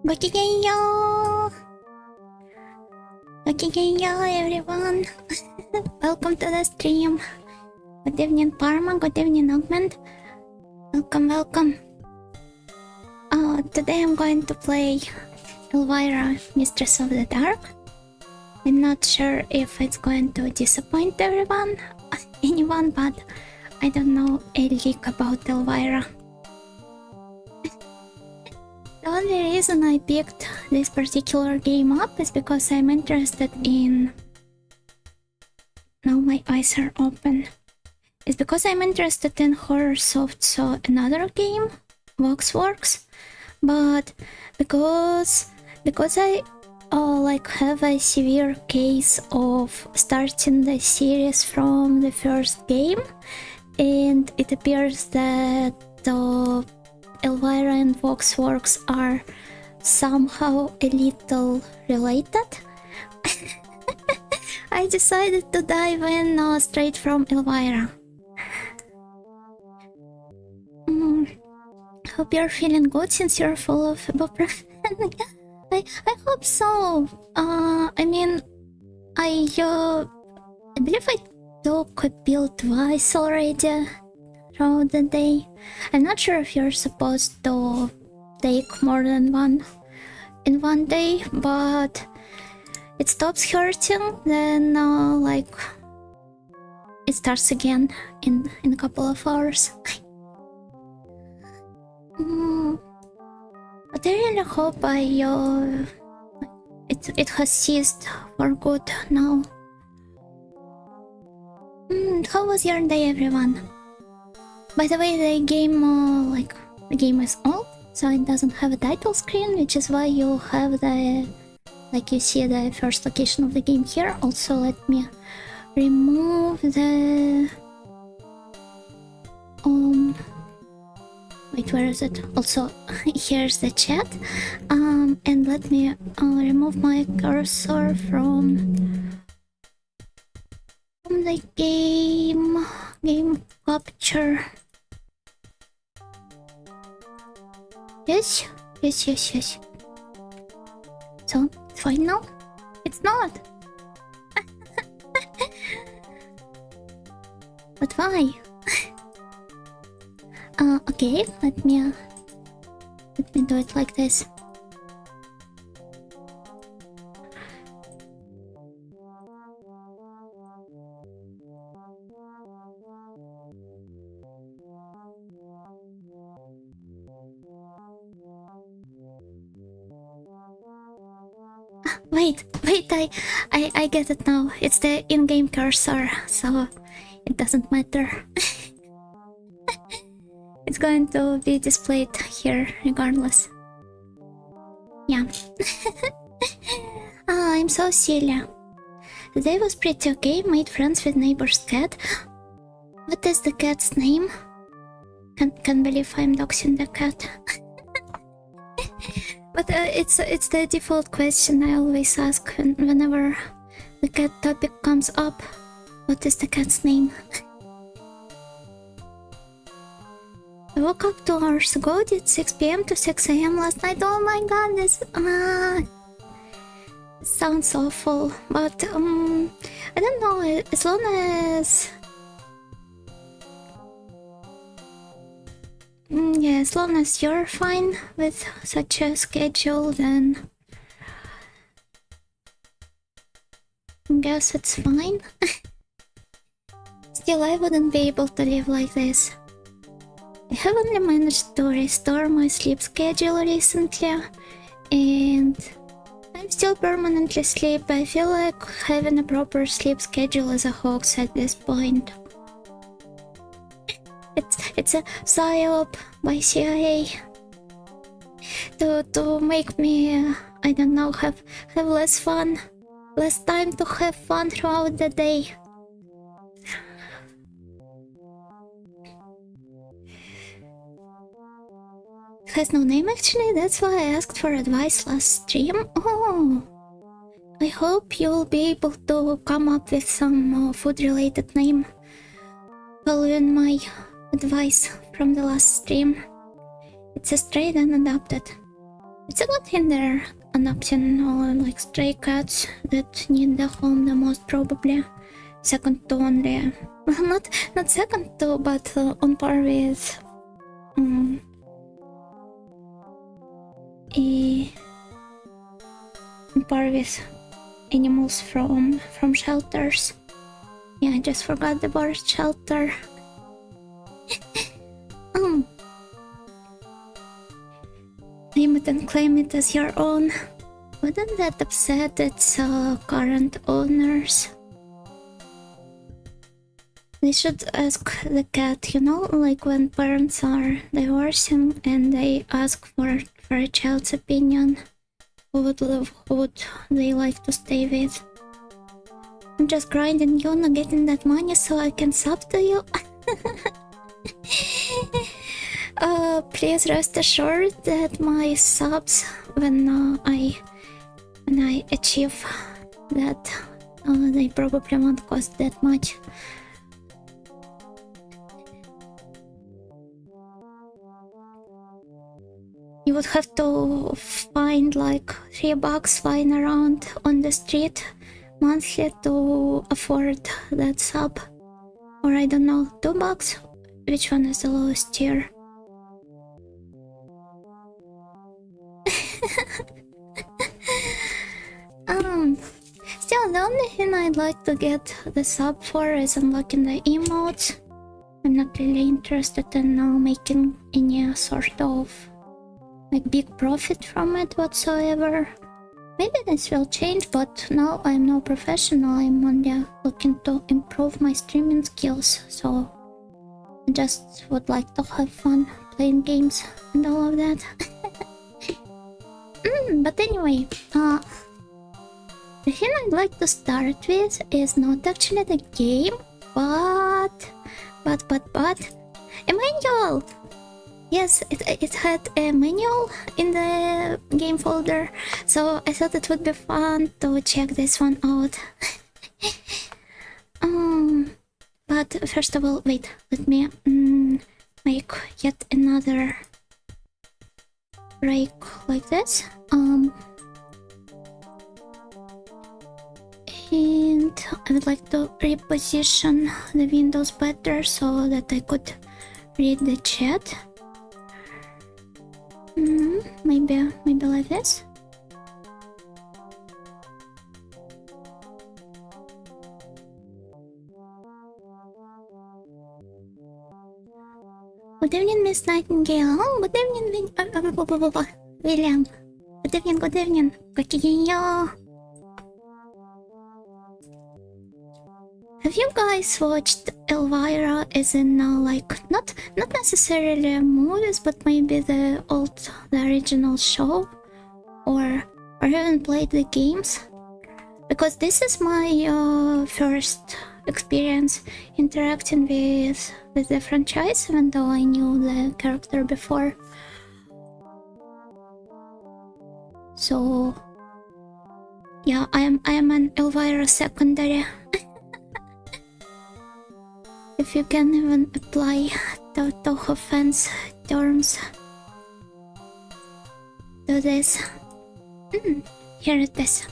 Gokigenyo! Gokigenyo, everyone! Welcome to the stream. Good evening, Parma. Good evening, Augment. Welcome, welcome. Today I'm going to play Elvira, Mistress of the Dark. I'm not sure if it's going to disappoint anyone, but I don't know a lick about Elvira. The only reason I picked this particular game up is because I'm interested in... Now my eyes are open. It's because I'm interested in Horrorsoft, so another game, Voxworks, but because I have a severe case of starting the series from the first game, and it appears that Elvira and Voxworks are somehow a little related. I decided to dive in straight from Elvira. Hope you're feeling good since you're full of ibuprofen. I hope so. I mean, I believe I took a pill twice already throughout the day. I'm not sure if you're supposed to take more than one in one day, but it stops hurting, then it starts again in a couple of hours. But I really hope it has ceased for good now. How was your day, everyone? By the way, the game is old, so it doesn't have a title screen, which is why you have the you see the first location of the game here. Also, let me remove the wait, where is it? Also, here's the chat. And let me remove my cursor from the game capture. Yes. So, it's fine now? It's not! But why? Okay, let me do it like this. Wait, I get it now. It's the in-game cursor, so it doesn't matter. It's going to be displayed here regardless. Yeah. I'm so silly. The day was pretty okay, made friends with neighbor's cat. What is the cat's name? Can't believe I'm doxing the cat. But it's the default question I always ask whenever the cat topic comes up. What is the cat's name? I woke up 2 hours ago, did 6 PM to 6 AM last night. Oh my god, this sounds awful. But I don't know, as long as yeah, as long as you're fine with such a schedule, then I guess it's fine. Still, I wouldn't be able to live like this. I have only managed to restore my sleep schedule recently, and I'm still permanently asleep. I feel like having a proper sleep schedule is a hoax at this point. It's a psyop by CIA to make me, I don't know, have less fun, less time to have fun throughout the day. It has no name actually, that's why I asked for advice last stream. Oh, I hope you'll be able to come up with some food-related name following my advice from the last stream. It's a straight and adapted. It's a good thing they're adopting like stray cats that need the home the most probably. Second to only, well, not second to, but on par with on par with animals from shelters. Yeah, I just forgot the word shelter. Name it and claim it as your own. Wouldn't that upset its current owners? They should ask the cat, you know, like when parents are divorcing and they ask for a child's opinion. Who would they like to stay with? I'm just grinding, you not getting that money so I can sub to you. Please rest assured that my subs, when I achieve that, they probably won't cost that much. You would have to find like $3 lying around on the street monthly to afford that sub. Or I don't know, $2? Which one is the lowest tier? Still, the only thing I'd like to get the sub for is unlocking the emotes. I'm not really interested in making any sort of like big profit from it whatsoever. Maybe this will change, but now I'm no professional. I'm only looking to improve my streaming skills, so I just would like to have fun playing games and all of that. But anyway, the thing I'd like to start with is not actually the game, but a manual! Yes, it had a manual in the game folder, so I thought it would be fun to check this one out. But first of all, wait, let me make yet another rake like this. And I would like to reposition the windows better so that I could read the chat. Maybe like this. Good evening, Miss Nightingale. Oh, good evening, William. Good evening. Какие? Have you guys watched Elvira as in like not necessarily movies, but maybe the original show, or haven't played the games? Because this is my first experience interacting with the franchise, even though I knew the character before. So yeah, I am an Elvira secondary. If you can even apply Toho fans terms to this. Here it is.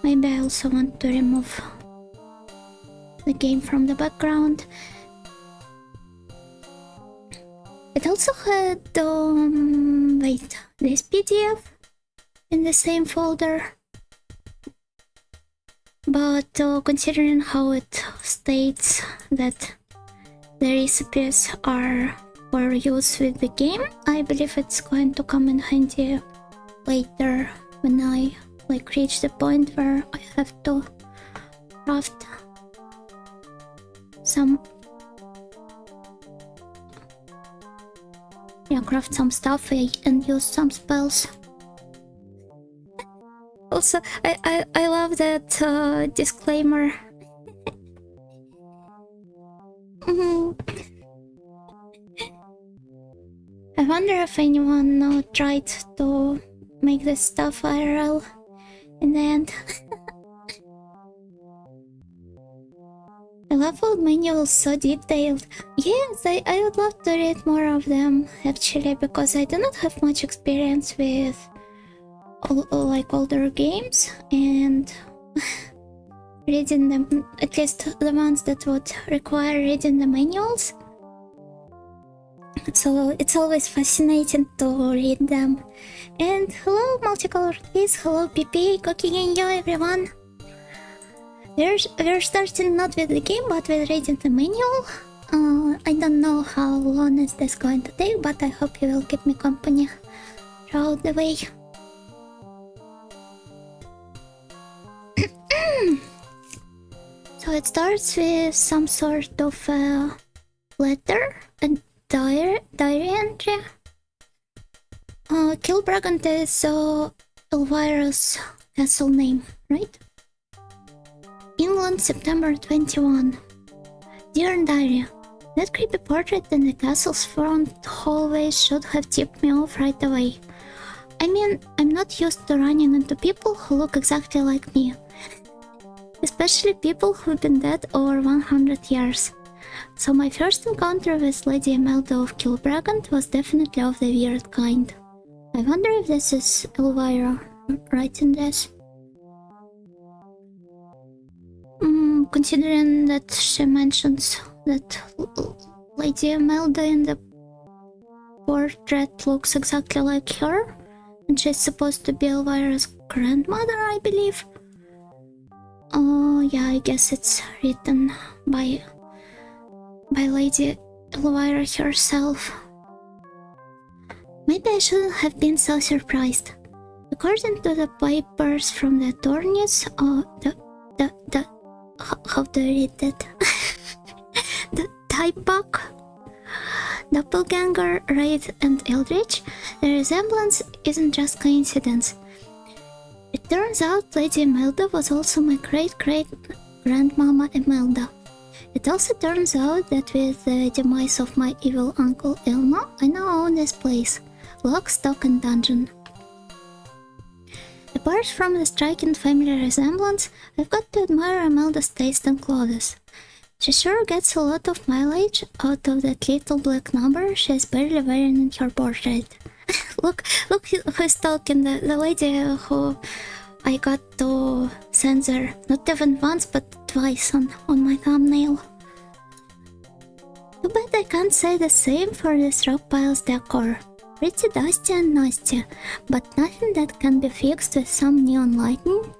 Maybe I also want to remove the game from the background. It also had wait, this PDF in the same folder. But considering how it states that the recipes are for use with the game, I believe it's going to come in handy later when I like reach the point where I have to craft some stuff and use some spells. Also, I love that disclaimer. I wonder if anyone tried to make this stuff IRL in the end. I love old manuals, so detailed. Yes, I would love to read more of them, actually, because I do not have much experience with like older games, and reading them, at least the ones that would require reading the manuals. So it's always fascinating to read them. And hello, Multicolor Please, hello, PP, Gokigenyo, everyone. We're starting not with the game, but with reading the manual. I don't know how long is this going to take, but I hope you will keep me company throughout the way. So it starts with some sort of letter, a diary entry. Kilbragant is Elvira's castle name, right? England, September 21. Dear Diary, that creepy portrait in the castle's front hallway should have tipped me off right away. I mean, I'm not used to running into people who look exactly like me. Especially people who've been dead over 100 years. So my first encounter with Lady Imelda of Kilbragant was definitely of the weird kind. I wonder if this is Elvira writing this. Considering that she mentions that Lady Imelda in the portrait looks exactly like her, and she's supposed to be Elvira's grandmother, I believe. Oh yeah, I guess it's written by Lady Elvira herself. Maybe I shouldn't have been so surprised. According to the papers from the attorneys, how do I read that? The Typok, Doppelganger, Wraith, and Eldritch, the resemblance isn't just coincidence. It turns out Lady Imelda was also my great-great-grandmama Imelda. It also turns out that with the demise of my evil uncle Ilma, I now own this place, lock, stock, and dungeon. Apart from the striking family resemblance, I've got to admire Imelda's taste in clothes. She sure gets a lot of mileage out of that little black number she's barely wearing in her portrait. Look who's talking, the lady who I got to censor, not even once but twice on my thumbnail. Too bad I can't say the same for this rock pile's decor. Pretty dusty and nasty, but nothing that can be fixed with some neon lighting.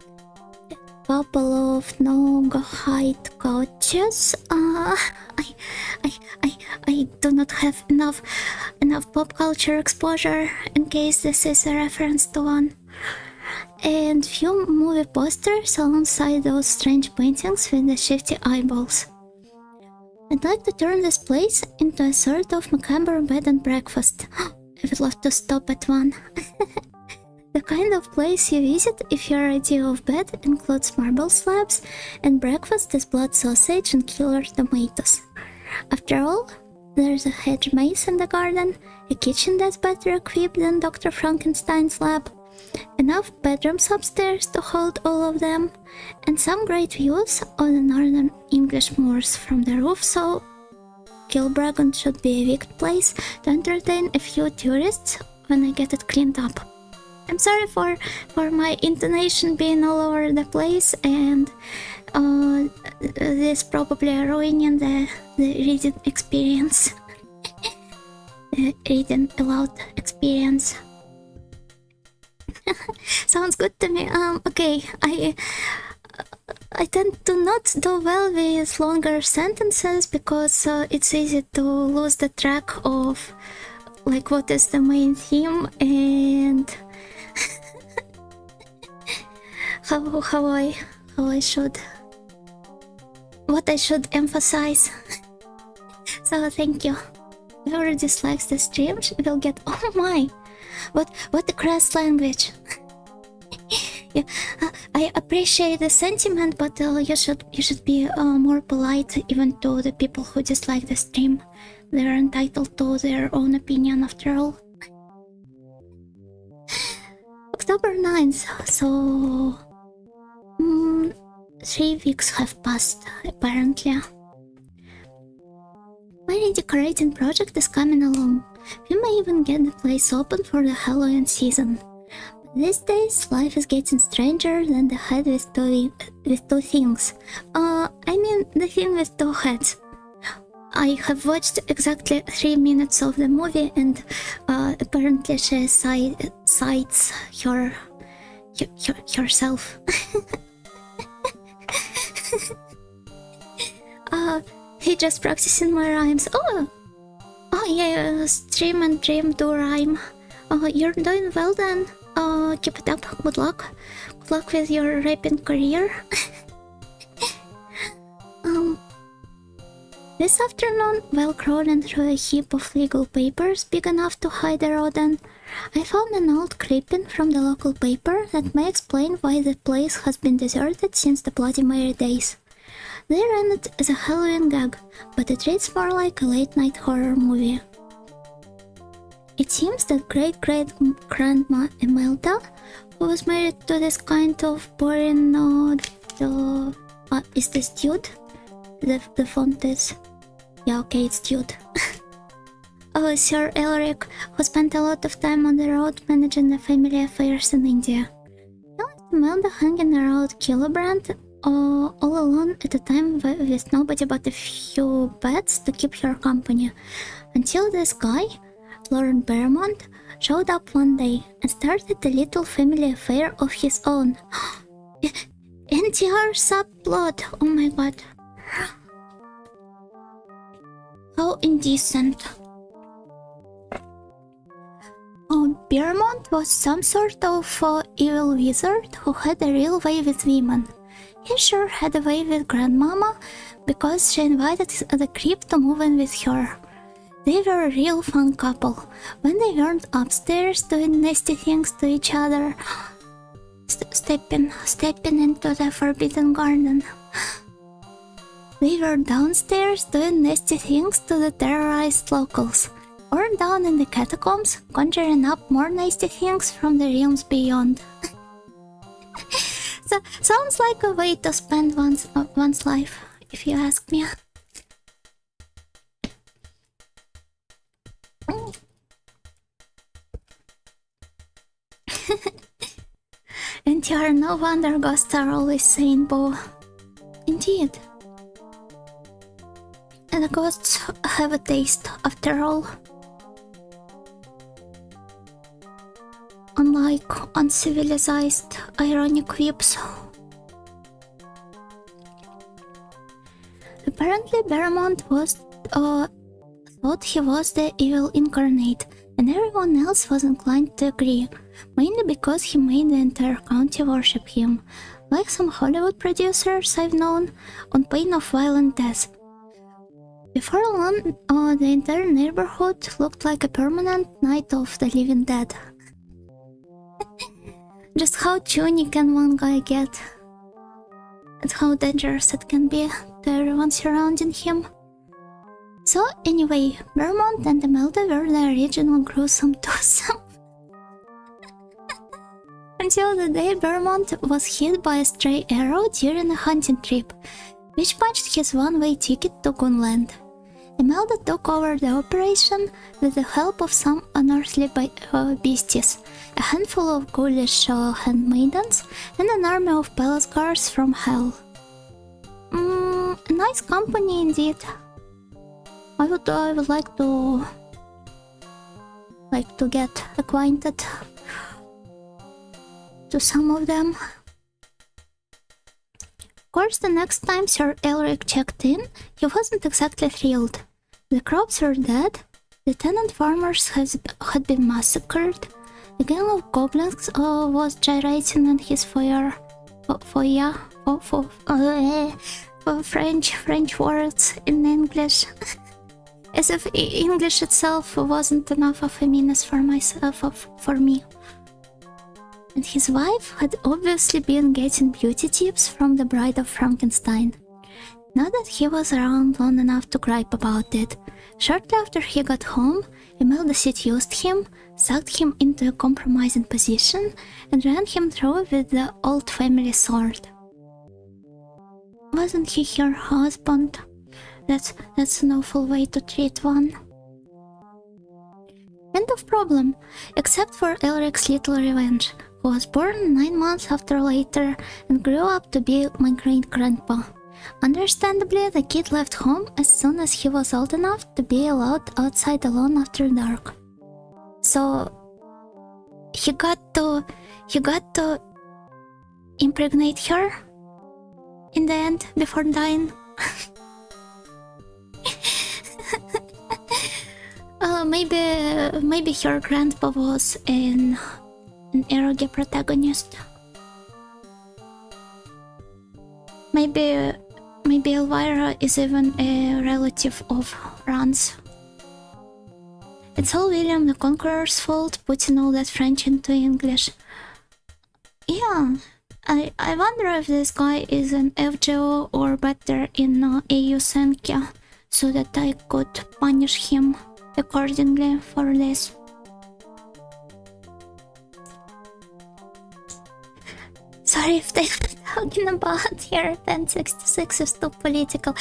A couple of no-go-height couches. I do not have enough pop culture exposure in case this is a reference to one. And few movie posters alongside those strange paintings with the shifty eyeballs. I'd like to turn this place into a sort of macabre bed and breakfast. I would love to stop at one. The kind of place you visit if your idea of bed includes marble slabs and breakfast is blood sausage and killer tomatoes. After all, there's a hedge maze in the garden, a kitchen that's better equipped than Dr. Frankenstein's lab, enough bedrooms upstairs to hold all of them, and some great views of the northern English moors from the roof, so Kilbragant should be a wicked place to entertain a few tourists when I get it cleaned up. I'm sorry for my intonation being all over the place and this probably ruining the reading experience. The reading aloud experience. Sounds good to me. Okay, I tend to not do well with longer sentences because it's easy to lose the track of like what is the main theme and what I should emphasize. So thank you. Whoever dislikes the stream will get, oh my, what a crass language. Yeah, I appreciate the sentiment, but you should be more polite even to the people who dislike the stream. They're entitled to their own opinion after all. October 9th, so 3 weeks have passed apparently. redecorating project is coming along. We may even get the place open for the Halloween season. But these days, life is getting stranger than the head with two things. I mean the thing with two heads. I have watched exactly 3 minutes of the movie, and apparently she cites herself. He just practicing my rhymes. Oh yeah, stream and dream do rhyme. You're doing well then. Keep it up. Good luck. Good luck with your rapping career. This afternoon, while crawling through a heap of legal papers big enough to hide a rodent, I found an old clipping from the local paper that may explain why the place has been deserted since the Bloody Mary days. They ran it as a Halloween gag, but it reads more like a late-night horror movie. It seems that great-great-grandma Imelda, who was married to this kind of boring, is this dude? The font is... Yeah, okay, it's dude. Sir Elric, who spent a lot of time on the road managing the family affairs in India. He left Imelda hanging around Kilobrand all alone at a time with nobody but a few bats to keep her company, until this guy, Lord Beaumont, showed up one day and started a little family affair of his own. NTR subplot, oh my god. How indecent. Beaumont was some sort of evil wizard who had a real way with women. He sure had a way with Grandmama, because she invited the creep to move in with her. They were a real fun couple, when they weren't upstairs doing nasty things to each other, stepping into the forbidden garden. They were downstairs doing nasty things to the terrorized locals, or down in the catacombs conjuring up more nasty things from the realms beyond. So, sounds like a way to spend one's life, if you ask me. And you are no wonder ghosts are always saying boo. Indeed. And the ghosts have a taste, after all. Unlike uncivilized, ironic whips. Apparently Beaumont thought he was the evil incarnate, and everyone else was inclined to agree, mainly because he made the entire county worship him, like some Hollywood producers I've known, on pain of violent death. Before long, the entire neighborhood looked like a permanent Night of the Living Dead. Just how puny can one guy get? And how dangerous it can be to everyone surrounding him. So anyway, Beaumont and Imelda were the original gruesome twosome. Until the day Beaumont was hit by a stray arrow during a hunting trip, which punched his one-way ticket to Gunland. Imelda took over the operation with the help of some unearthly beasties, a handful of ghoulish handmaidens, and an army of palace guards from hell. A nice company indeed. I would like to get acquainted to some of them. Of course, the next time Sir Elric checked in, he wasn't exactly thrilled. The crops were dead, the tenant farmers had been massacred, a gang of goblins was gyrating in his foyer. French words in English. As if English itself wasn't enough of a menace for me. And his wife had obviously been getting beauty tips from the Bride of Frankenstein. Not that he was around long enough to gripe about it. Shortly after he got home, Imelda seduced him, sucked him into a compromising position, and ran him through with the old family sword. Wasn't he her husband? That's an awful way to treat one. End of problem, except for Elric's little revenge, who was born 9 months after later and grew up to be my great-grandpa. Understandably, the kid left home as soon as he was old enough to be allowed outside alone after dark. So he got to impregnate her in the end before dying. Maybe her grandpa was an arrogant protagonist. Maybe Elvira is even a relative of Ran's. It's all William the Conqueror's fault, putting all that French into English. Yeah, I wonder if this guy is an FGO or better in AU Senkia, so that I could punish him accordingly for this. Sorry if they're talking about here 1066 is too political.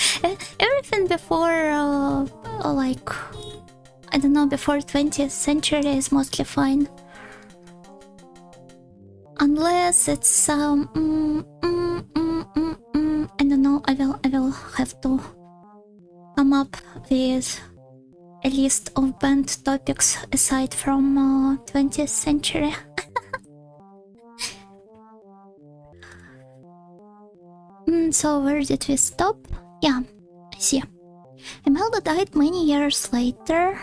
Everything before, like, I don't know, before 20th century is mostly fine. Unless it's, I don't know, I will have to come up with a list of banned topics aside from 20th century. So where did we stop? Yeah, I see. Imelda died many years later,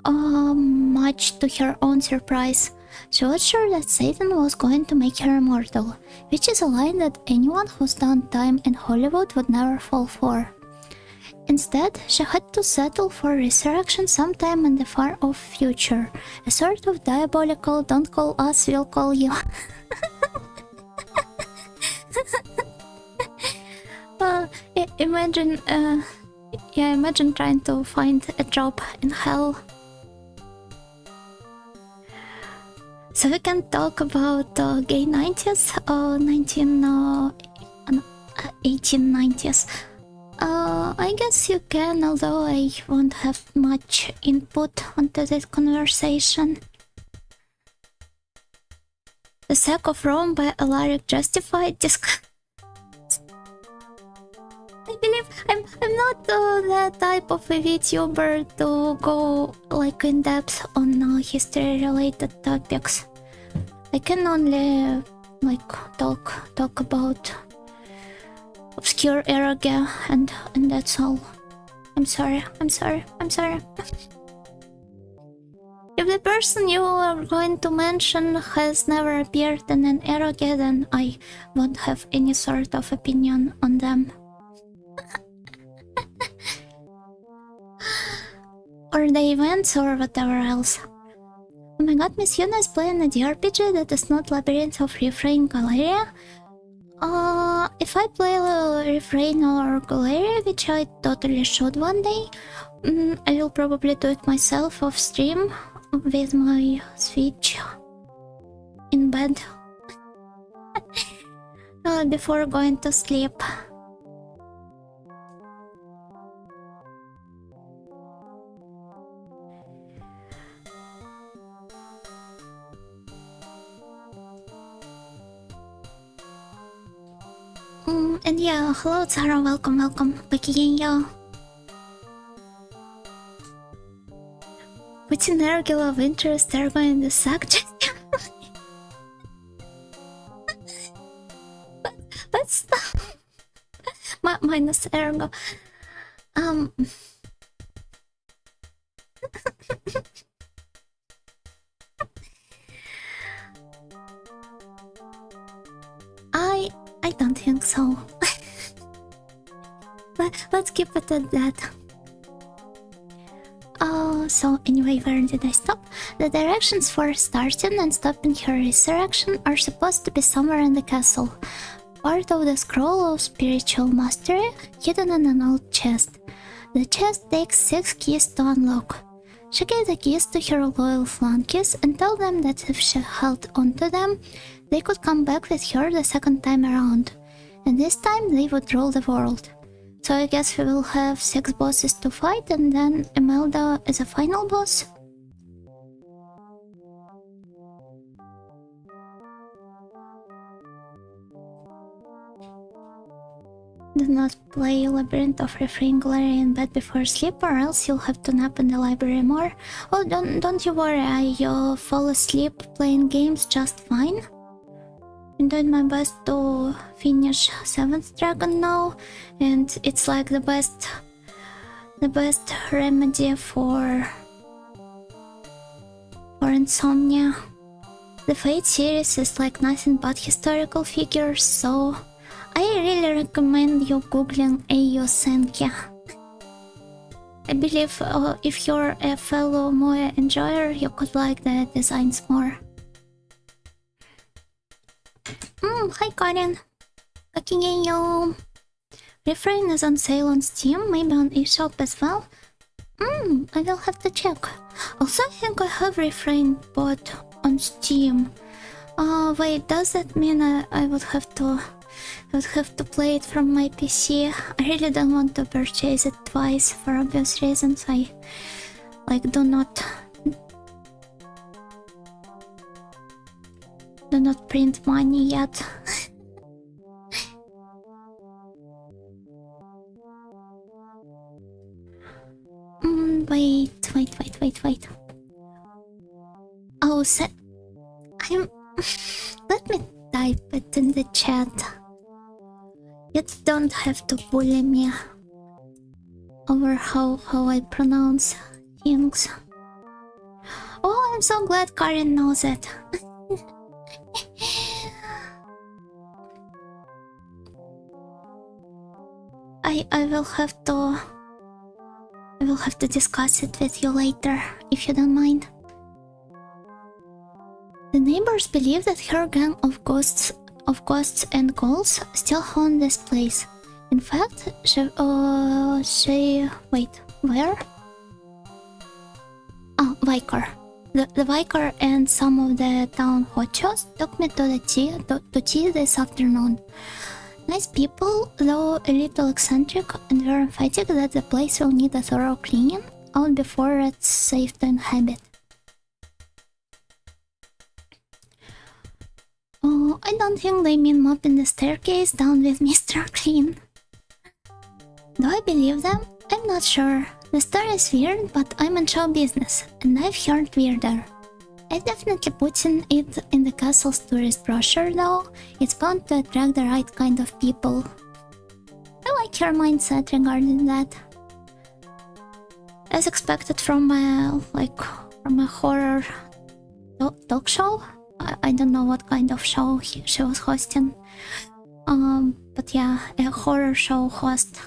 much to her own surprise. She was sure that Satan was going to make her immortal, which is a line that anyone who's done time in Hollywood would never fall for. Instead, she had to settle for resurrection sometime in the far-off future, a sort of diabolical "don't call us, we'll call you." Imagine trying to find a job in hell. So we can talk about gay 90s, 1890s. I guess you can, although I won't have much input onto this conversation. The Sack of Rome by Alaric justified this. I believe I'm not the type of a Vtuber to go like in depth on history related topics. I can only like talk about obscure era and that's all. I'm sorry. If the person you are going to mention has never appeared in an era, then I won't have any sort of opinion on them. Or the events or whatever else. Oh my god, Miss Yuna is playing a JRPG that is not Labyrinth of Refrain Galeria. If I play Refrain or Galeria, which I totally should one day, I will probably do it myself off stream with my Switch in bed before going to sleep. And yeah, hello Sarah, welcome. Back again, yo. What's an article of interest there going to suck? Let's stop. Minus ergo. I don't think so. Let's keep it at that. So anyway, where did I stop? The directions for starting and stopping her resurrection are supposed to be somewhere in the castle. Part of the scroll of spiritual mastery, hidden in an old chest. The chest takes 6 keys to unlock. She gave the keys to her loyal flunkies and told them that if she held onto them, they could come back with her the second time around. And this time they would rule the world. So I guess we will have 6 bosses to fight, and then Imelda is a final boss. Do not play Labyrinth of Refrain Gallery in bed before sleep, or else you'll have to nap in the library more. Oh, don't you worry, I fall asleep playing games just fine. I'm doing my best to finish 7th Dragon now, and it's like the best remedy for insomnia. The Fate series is like nothing but historical figures, so I really recommend you googling Eio Senkia. I believe if you're a fellow Moe enjoyer, you could like the designs more. Hi Karen. Kakigeyo. Refrain is on sale on Steam, maybe on eShop as well. I will have to check. Also, I think I have Refrain bought on Steam. Wait, does that mean I would have to play it from my PC? I really don't want to purchase it twice for obvious reasons. I do not print money yet. Wait. Oh, let me type it in the chat. You don't have to bully me over how I pronounce things. Oh, I'm so glad Karen knows it. I will have to discuss it with you later, if you don't mind. The neighbors believe that her gang of ghosts and ghouls still haunt this place. In fact, wait, where? Oh, Vicar. The Vicar and some of the town hochos took me to tea this afternoon. Nice people, though a little eccentric, and were emphatic that the place will need a thorough cleaning out before it's safe to inhabit. Oh, I don't think they mean mopping the staircase down with Mr. Clean. Do I believe them? I'm not sure. The story is weird, but I'm in show business, and I've heard weirder. I definitely put it in the castle's tourist brochure though. It's bound to attract the right kind of people. I like your mindset regarding that. As expected from a horror talk show. I don't know what kind of show she was hosting. But yeah, a horror show host.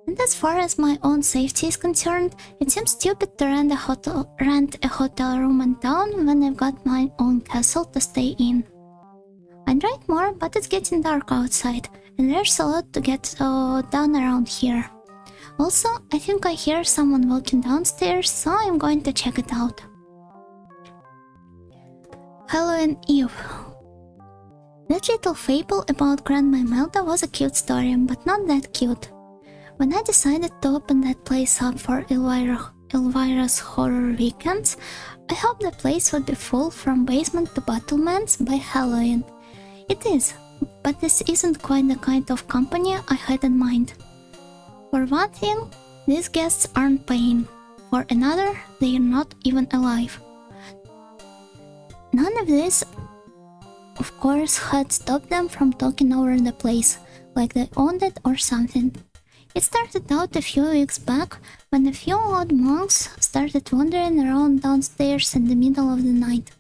And as far as my own safety is concerned, it seems stupid to rent a hotel room in town when I've got my own castle to stay in. I'd write more, but it's getting dark outside, and there's a lot to get done around here. Also, I think I hear someone walking downstairs, so I'm going to check it out. Halloween Eve. That little fable about Grandma Imelda was a cute story, but not that cute. When I decided to open that place up for Elvira's horror weekends, I hoped the place would be full from basement to battlements by Halloween. It is, but this isn't quite the kind of company I had in mind. For one thing, these guests aren't paying. For another, they are not even alive. None of this, of course, had stopped them from taking over the place, like they owned it or something. It started out a few weeks back when a few old monks started wandering around downstairs in the middle of the night.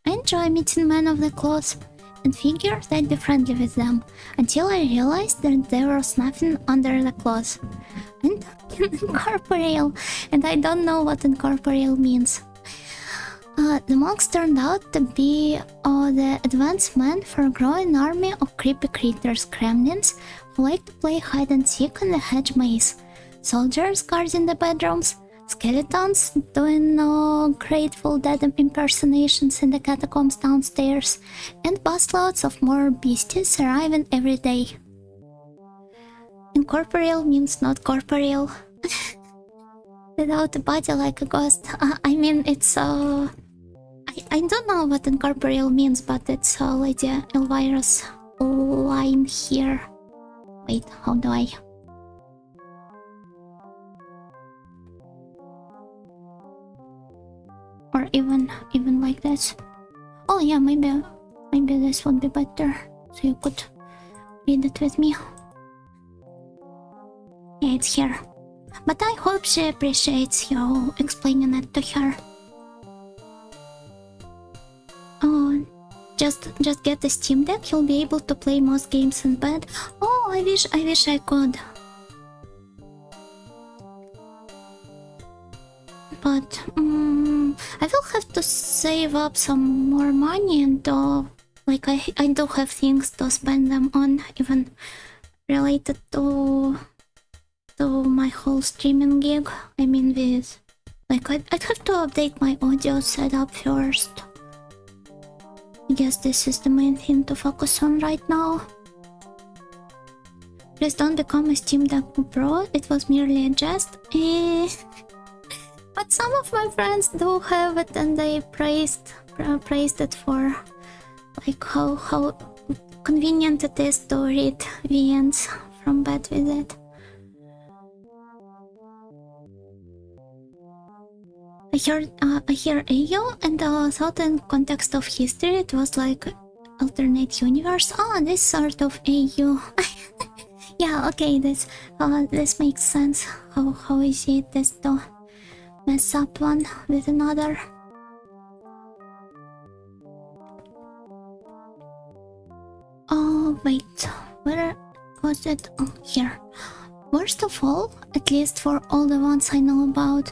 I enjoy meeting men of the cloth and figured I'd be friendly with them until I realized that there was nothing under the cloth. I'm incorporeal, and I don't know what incorporeal means. The monks turned out to be the advanced men for a growing army of creepy creatures, gremlins, who like to play hide and seek in the hedge maze, soldiers guarding the bedrooms, skeletons doing Grateful Dead impersonations in the catacombs downstairs, and busloads of more beasties arriving every day. Incorporeal means not corporeal. Without a body like a ghost. I mean, it's I don't know what incorporeal means, but it's Lady Elvira's line here. Wait, how do I? Or even like this. Oh yeah, maybe this would be better, so you could read it with me. Yeah, it's here. But I hope she appreciates you explaining it to her. Oh, just get a Steam Deck. You'll be able to play most games in bed. Oh, I wish I could. But I will have to save up some more money, and like I do have things to spend them on, even related to my whole streaming gig. I mean, with like I'd have to update my audio setup first. I guess this is the main thing to focus on right now. Please don't become a Steam Deck Pro. It was merely a jest. But some of my friends do have it, and they praised it for like how convenient it is to read VNs from bed with it. I hear AU, and thought in context of history it was like alternate universe. Oh, this sort of AU. Yeah, okay, this makes sense. How easy it is to mess up one with another. Oh wait, where was it? Oh, here. Worst of all, at least for all the ones I know about,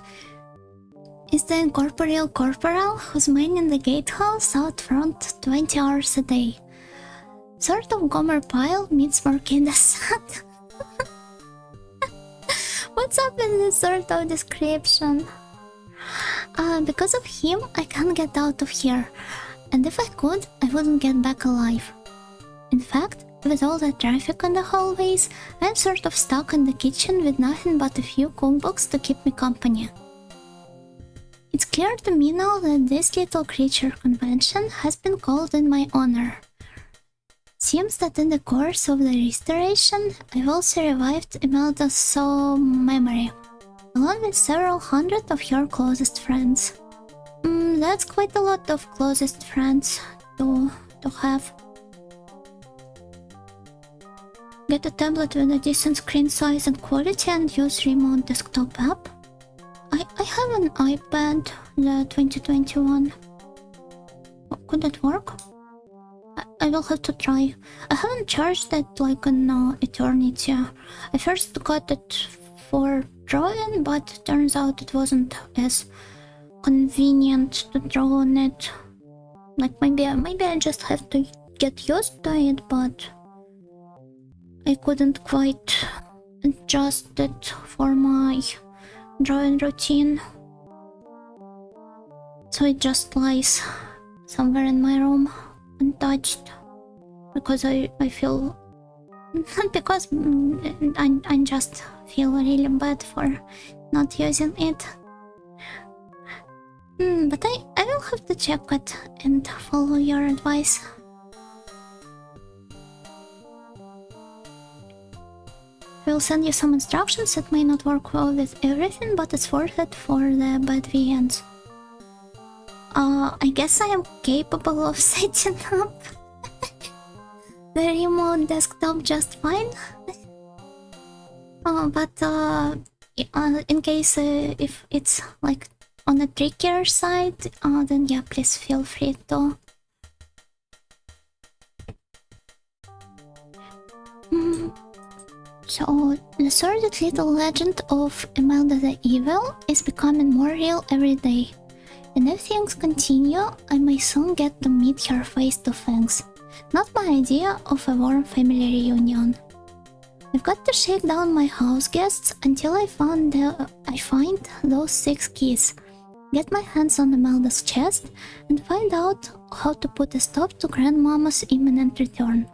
is the incorporeal corporal who's mining the gatehouse out front 20 hours a day. Sort of Gomer Pyle meets Marquenda Sad. What's up with this sort of description? Because of him, I can't get out of here. And if I could, I wouldn't get back alive. In fact, with all the traffic on the hallways, I'm sort of stuck in the kitchen with nothing but a few cookbooks to keep me company. It's clear to me now that this little creature convention has been called in my honor. Seems that in the course of the restoration, I've also revived Imelda's soul memory, along with several hundred of your closest friends. That's quite a lot of closest friends to have. Get a tablet with a decent screen size and quality and use remote desktop app. I have an iPad, the 2021. Could that work? I will have to try. I haven't charged it like an eternity. I first got it for drawing, but turns out it wasn't as convenient to draw on it. Like maybe I just have to get used to it, but I couldn't quite adjust it for my drawing routine. So it just lies somewhere in my room, untouched, because I feel because I just feel really bad for not using it. But I will have to check it and follow your advice. I will send you some instructions. It may not work well with everything, but it's worth it for the bad VNs. I guess I am capable of setting up the remote desktop just fine. But in case if it's like on a trickier side, then yeah, please feel free to. So, the sordid little legend of Imelda the Evil is becoming more real every day. And if things continue, I may soon get to meet her face to face. Not my idea of a warm family reunion. I've got to shake down my house guests until I find those 6 keys, get my hands on Imelda's chest, and find out how to put a stop to Grandmama's imminent return.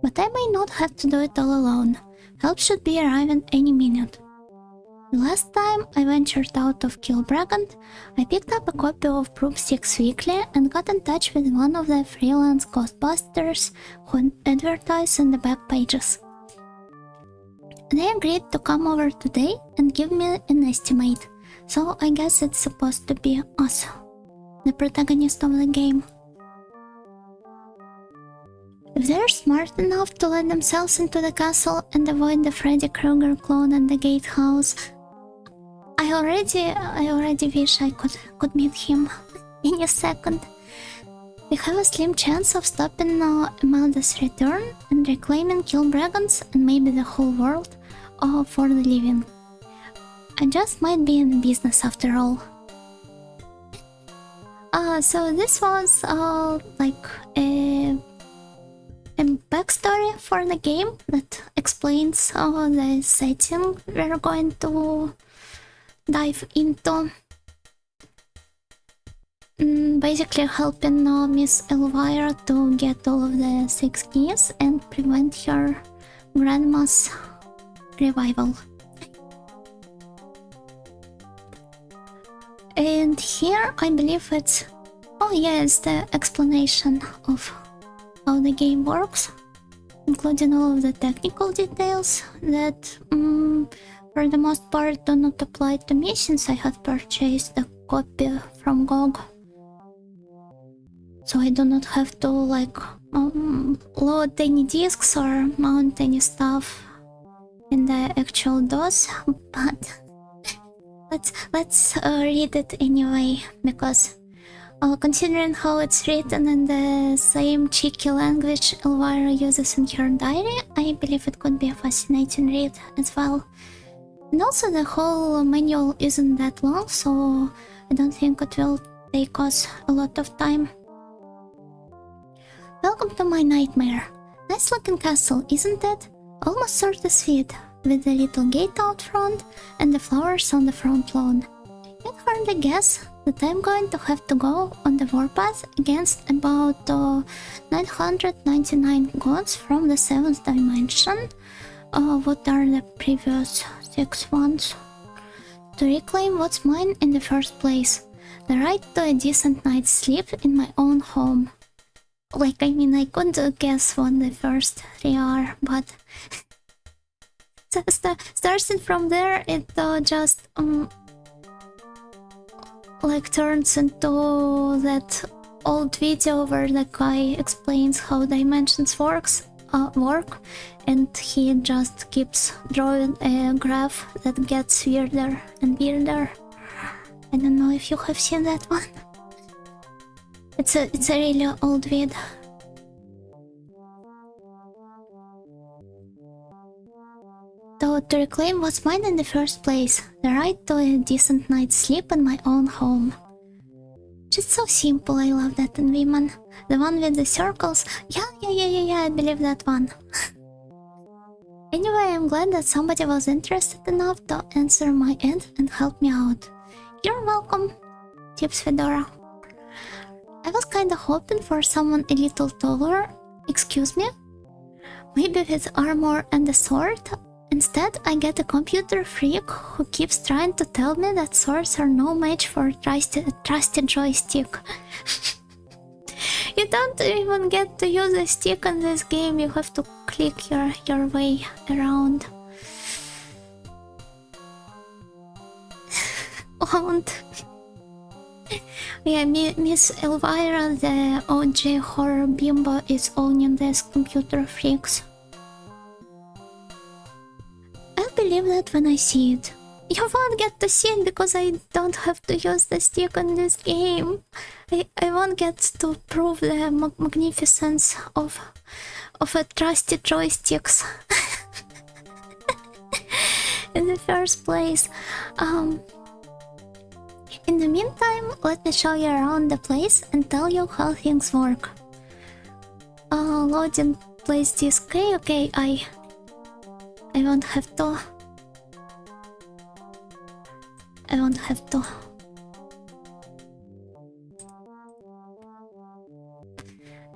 But I may not have to do it all alone. Help should be arriving any minute. The last time I ventured out of Kilbragant, I picked up a copy of Broomsticks Weekly and got in touch with one of the freelance ghostbusters who advertise in the back pages. They agreed to come over today and give me an estimate, so I guess it's supposed to be us, the protagonist of the game. If they're smart enough to let themselves into the castle and avoid the Freddy Krueger clone and the gatehouse, I already wish I could meet him any second. We have a slim chance of stopping Imelda's return and reclaiming Kilbragans and maybe the whole world for the living. I just might be in business after all. So this was like a backstory for the game that explains the setting we're going to dive into. Basically helping Miss Elvira to get all of the 6 keys and prevent her grandma's revival. And here I believe it's... oh yeah, it's the explanation of how the game works, including all of the technical details that for the most part do not apply to me since I had purchased a copy from GOG. So I do not have to like load any discs or mount any stuff in the actual DOS, but let's read it anyway, because considering how it's written in the same cheeky language Elvira uses in her diary, I believe it could be a fascinating read as well. And also the whole manual isn't that long, so I don't think it will take us a lot of time. Welcome to my nightmare. Nice looking castle, isn't it? Almost sort of sweet, with the little gate out front and the flowers on the front lawn. You'd hardly guess that I'm going to have to go on the warpath against about 999 gods from the 7th dimension. What are the previous 6 ones? To reclaim what's mine in the first place. The right to a decent night's sleep in my own home. Like, I mean, I could guess what the first 3 are, but... starting from there, it just... like turns into that old video where the guy explains how dimensions work, and he just keeps drawing a graph that gets weirder and weirder. I don't know if you have seen that one. It's a really old vid. So to reclaim what's mine in the first place, the right to a decent night's sleep in my own home. Just so simple, I love that in women. The one with the circles, yeah, I believe that one. Anyway, I'm glad that somebody was interested enough to answer my ad and help me out. You're welcome, Tips Fedora. I was kinda hoping for someone a little taller, excuse me? Maybe with armor and a sword? Instead, I get a computer freak who keeps trying to tell me that swords are no match for a trusted joystick. You don't even get to use a stick in this game, you have to click your way around. Yeah, Miss Elvira, the OG horror bimbo, is owning these computer freaks. I'll believe that when I see it. You won't get to see it because I don't have to use the stick in this game. I won't get to prove the magnificence of a trusted joysticks in the first place. In the meantime, let me show you around the place and tell you how things work. Loading place disk. Okay, I won't have to.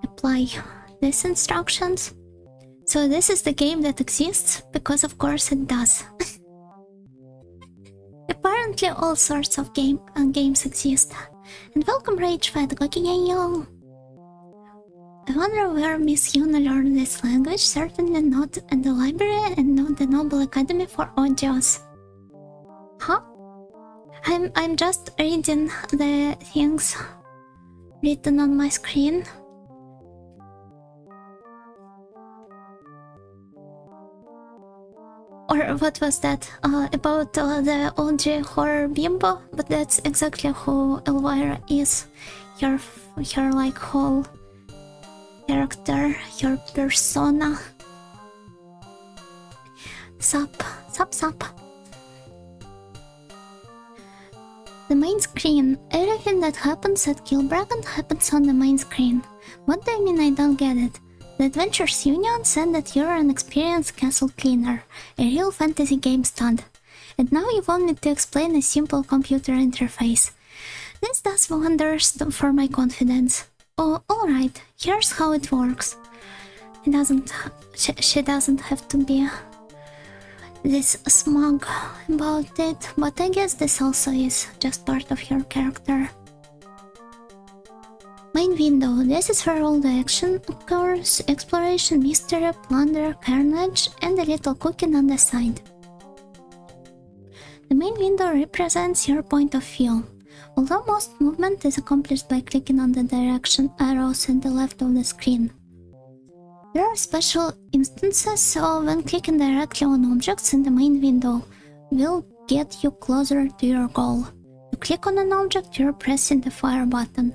Apply these instructions. So So this is the game that exists? Because of course it does. Apparently all sorts of games exist. And welcome Rage Fat Gokigeyo! I wonder where Miss Yuna learned this language. Certainly not at the library and not the Noble Academy for Audios. Huh? I'm just reading the things written on my screen. Or what was that? About the OG horror bimbo? But that's exactly who Elvira is. Her like whole character, her persona. Sup. The main screen. Everything that happens at Kilbracken happens on the main screen. What do you mean I don't get it? The Adventures Union said that you're an experienced castle cleaner, a real fantasy game stud. And now you want me to explain a simple computer interface. This does wonders for my confidence. Oh, alright, here's how it works. She doesn't have to be this smug about it, but I guess this also is just part of her character. Main window. This is where all the action occurs: exploration, mystery, plunder, carnage, and a little cooking on the side. The main window represents your point of view. Although most movement is accomplished by clicking on the direction arrows at the left of the screen. There are special instances, so when clicking directly on objects in the main window will get you closer to your goal. To click on an object, you're pressing the fire button.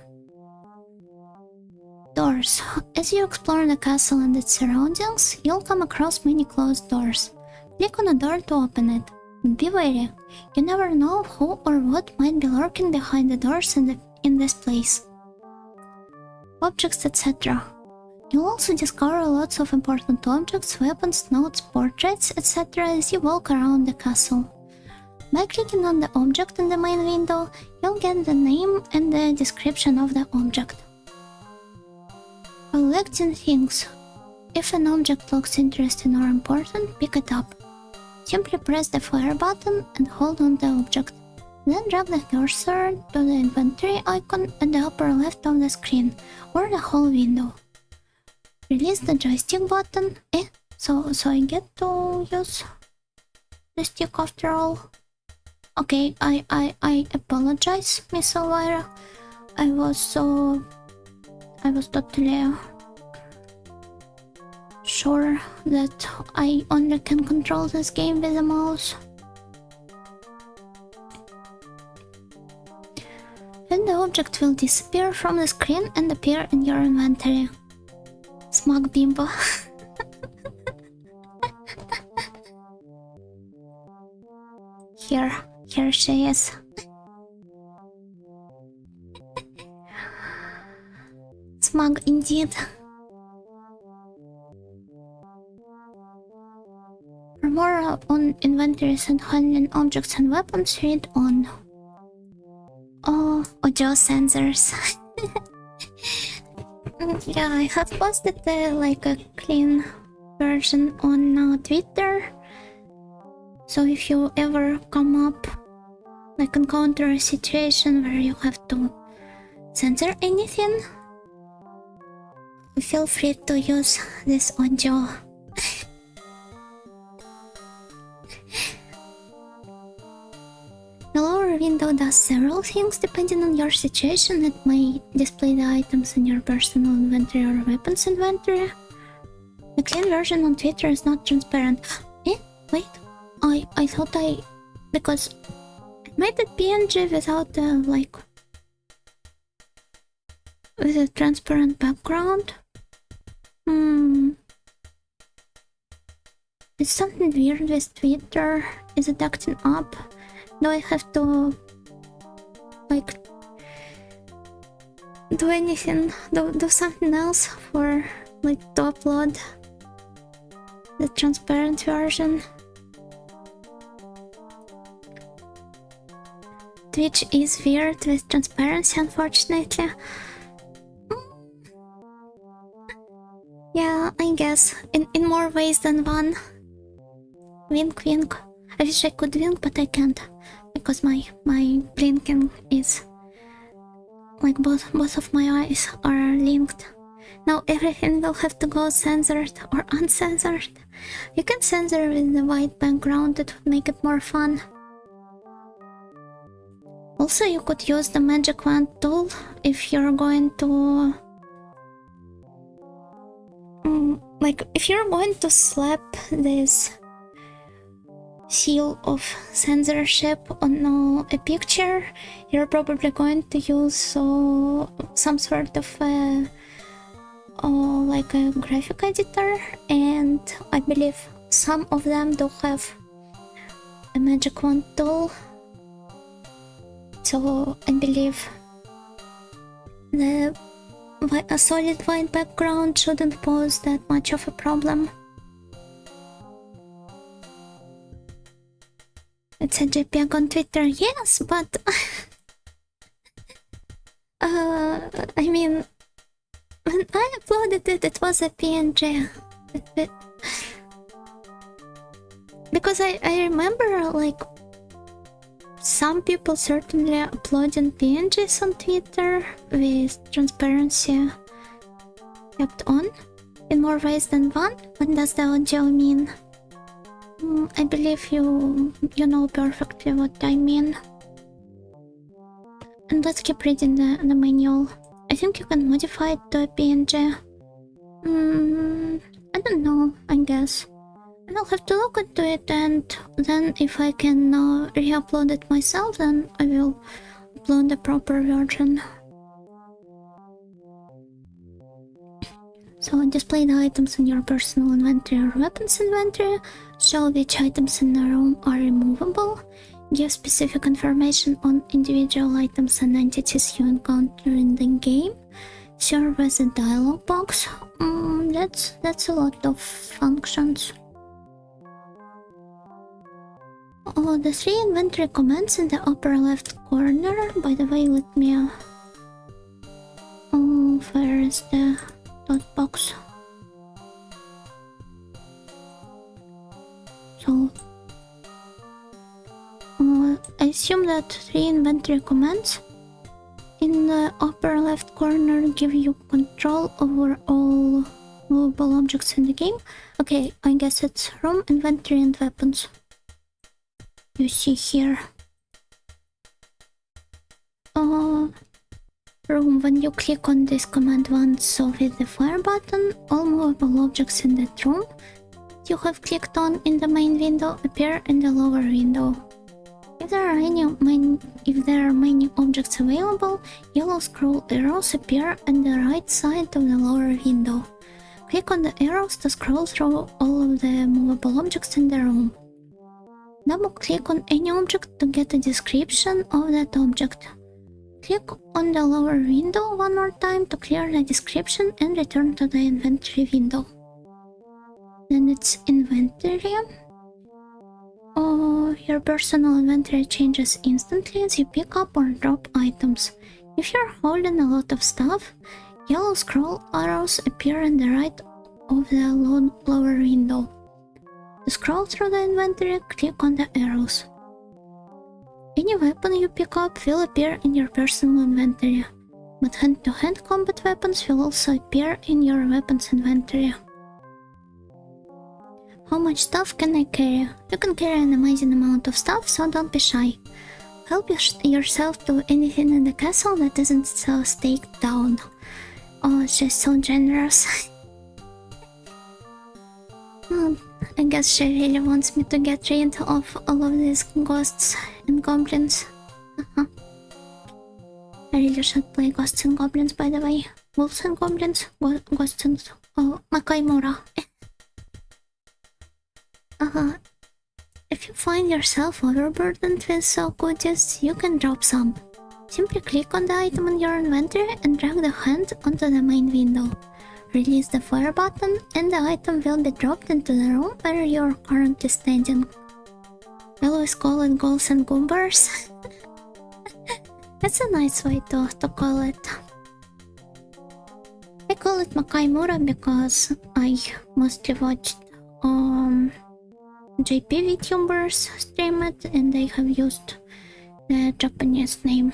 Doors. As you explore the castle and its surroundings, you'll come across many closed doors. Click on a door to open it. And be wary, you never know who or what might be lurking behind the doors in this place. Objects, etc. You'll also discover lots of important objects, weapons, notes, portraits, etc. as you walk around the castle. By clicking on the object in the main window, you'll get the name and the description of the object. Collecting things. If an object looks interesting or important, pick it up. Simply press the fire button and hold on the object. Then drag the cursor to the inventory icon at the upper left of the screen, or the whole window. Release the joystick button. So I get to use the stick after all. Okay, I apologize, Miss Elvira. I was totally sure that I only can control this game with the mouse. Then the object will disappear from the screen and appear in your inventory. Smug bimbo. Here she is. Smug indeed. For more on inventories and handling objects and weapons, read on. Oh, audio sensors. Yeah, I have posted like a clean version on Twitter. So if you ever come up, like encounter a situation where you have to censor anything, feel free to use this audio. The lower window does several things depending on your situation. It may display the items in your personal inventory or weapons inventory. The clean version on Twitter is not transparent. Wait, I thought because I made it PNG without with a transparent background. It's something weird with Twitter. Is it acting up? Do I have to do anything, do something else for to upload the transparent version? Twitch is weird with transparency, unfortunately. Yeah, I I guess. In more ways than one. Wink, wink. I wish I could wink, but I can't. Because my blinking is... like both of my eyes are linked. Now everything will have to go censored or uncensored. You can censor with the white background, it would make it more fun. Also, you could use the magic wand tool if you're going to... like, if you're going to slap this seal of censorship on a picture, you're probably going to use some sort of like a graphic editor, and I believe some of them do have a magic wand tool. So I believe a solid white background shouldn't pose that much of a problem. It's a JPEG on Twitter, yes, but I mean, when I uploaded it, it was a PNG. Because I remember, like, some people certainly uploading PNGs on Twitter with transparency kept on in more ways than one. What does the audio mean? I believe you know perfectly what I mean. And let's keep reading the manual. I think you can modify it to a PNG. I don't know, I guess. I'll have to look into it, and then if I can re-upload it myself, then I will upload the proper version. So display the items in your personal inventory or weapons inventory, show which items in the room are removable, give specific information on individual items and entities you encounter in the game, serve as a dialog box. That's a lot of functions. Oh, the 3 inventory commands in the upper left corner. By the way, let me... where is the dot box? So... I assume that 3 inventory commands in the upper left corner give you control over all movable objects in the game. Okay, I guess it's room, inventory and weapons. You see here. Room, when you click on this command once, so with the fire button, all movable objects in that room you have clicked on in the main window appear in the lower window. If there are many objects available, yellow scroll arrows appear on the right side of the lower window. Click on the arrows to scroll through all of the movable objects in the room. Double-click on any object to get a description of that object. Click on the lower window one more time to clear the description and return to the inventory window. Then it's inventory. Your personal inventory changes instantly as you pick up or drop items. If you're holding a lot of stuff, yellow scroll arrows appear on the right of the lower window. To scroll through the inventory, click on the arrows. Any weapon you pick up will appear in your personal inventory, but hand-to-hand combat weapons will also appear in your weapons inventory. How much stuff can I carry? You can carry an amazing amount of stuff, so don't be shy. Help yourself to anything in the castle that isn't so staked down. Oh, it's just so generous. I guess she really wants me to get rid of all of these ghosts and goblins. I really should play ghosts and goblins, by the way. Wolves and goblins? Ghosts and... Makaimura. If you find yourself overburdened with goodies, you can drop some. Simply click on the item in your inventory and drag the hand onto the main window. Release the fire button and the item will be dropped into the room where you are currently standing. I always call it ghouls and goombers. That's a nice way to call it. I call it Makaimura because I mostly watched JP Vtubers stream it and they have used the Japanese name.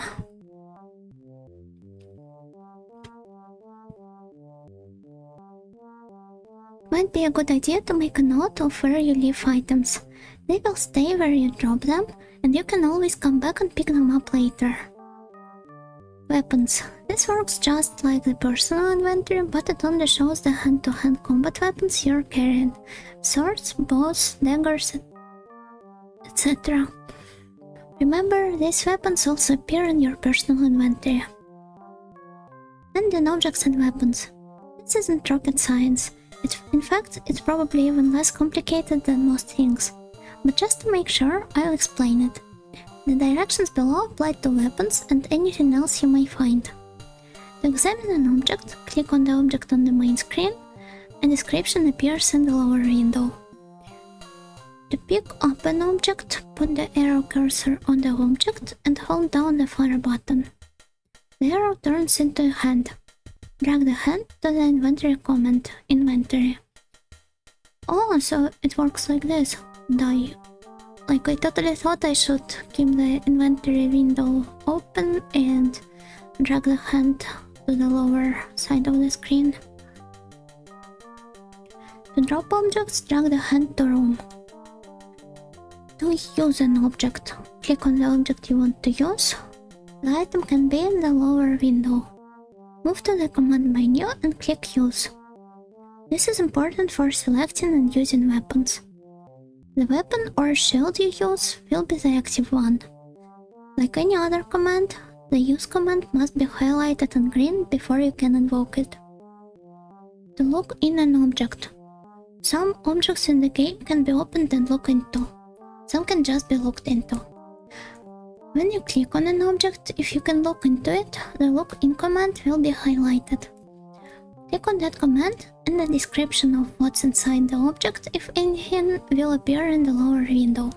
Might be a good idea to make a note of where you leave items. They will stay where you drop them, and you can always come back and pick them up later. Weapons. This works just like the personal inventory, but it only shows the hand-to-hand combat weapons you're carrying. Swords, bows, daggers, etc. Remember, these weapons also appear in your personal inventory. And in objects and weapons. This isn't rocket science. In fact, it's probably even less complicated than most things. But just to make sure, I'll explain it. The directions below apply to weapons and anything else you may find. To examine an object, click on the object on the main screen. A description appears in the lower window. To pick up an object, put the arrow cursor on the object and hold down the fire button. The arrow turns into a hand. Drag the hand to the inventory command, inventory. Oh, so it works like this. I totally thought I should keep the inventory window open and drag the hand to the lower side of the screen. To drop objects, drag the hand to room. To use an object, click on the object you want to use. The item can be in the lower window. Move to the command menu and click Use. This is important for selecting and using weapons. The weapon or shield you use will be the active one. Like any other command, the Use command must be highlighted in green before you can invoke it. To look in an object. Some objects in the game can be opened and looked into. Some can just be looked into. When you click on an object, if you can look into it, the Look In command will be highlighted. Click on that command and the description of what's inside the object, if anything, will appear in the lower window.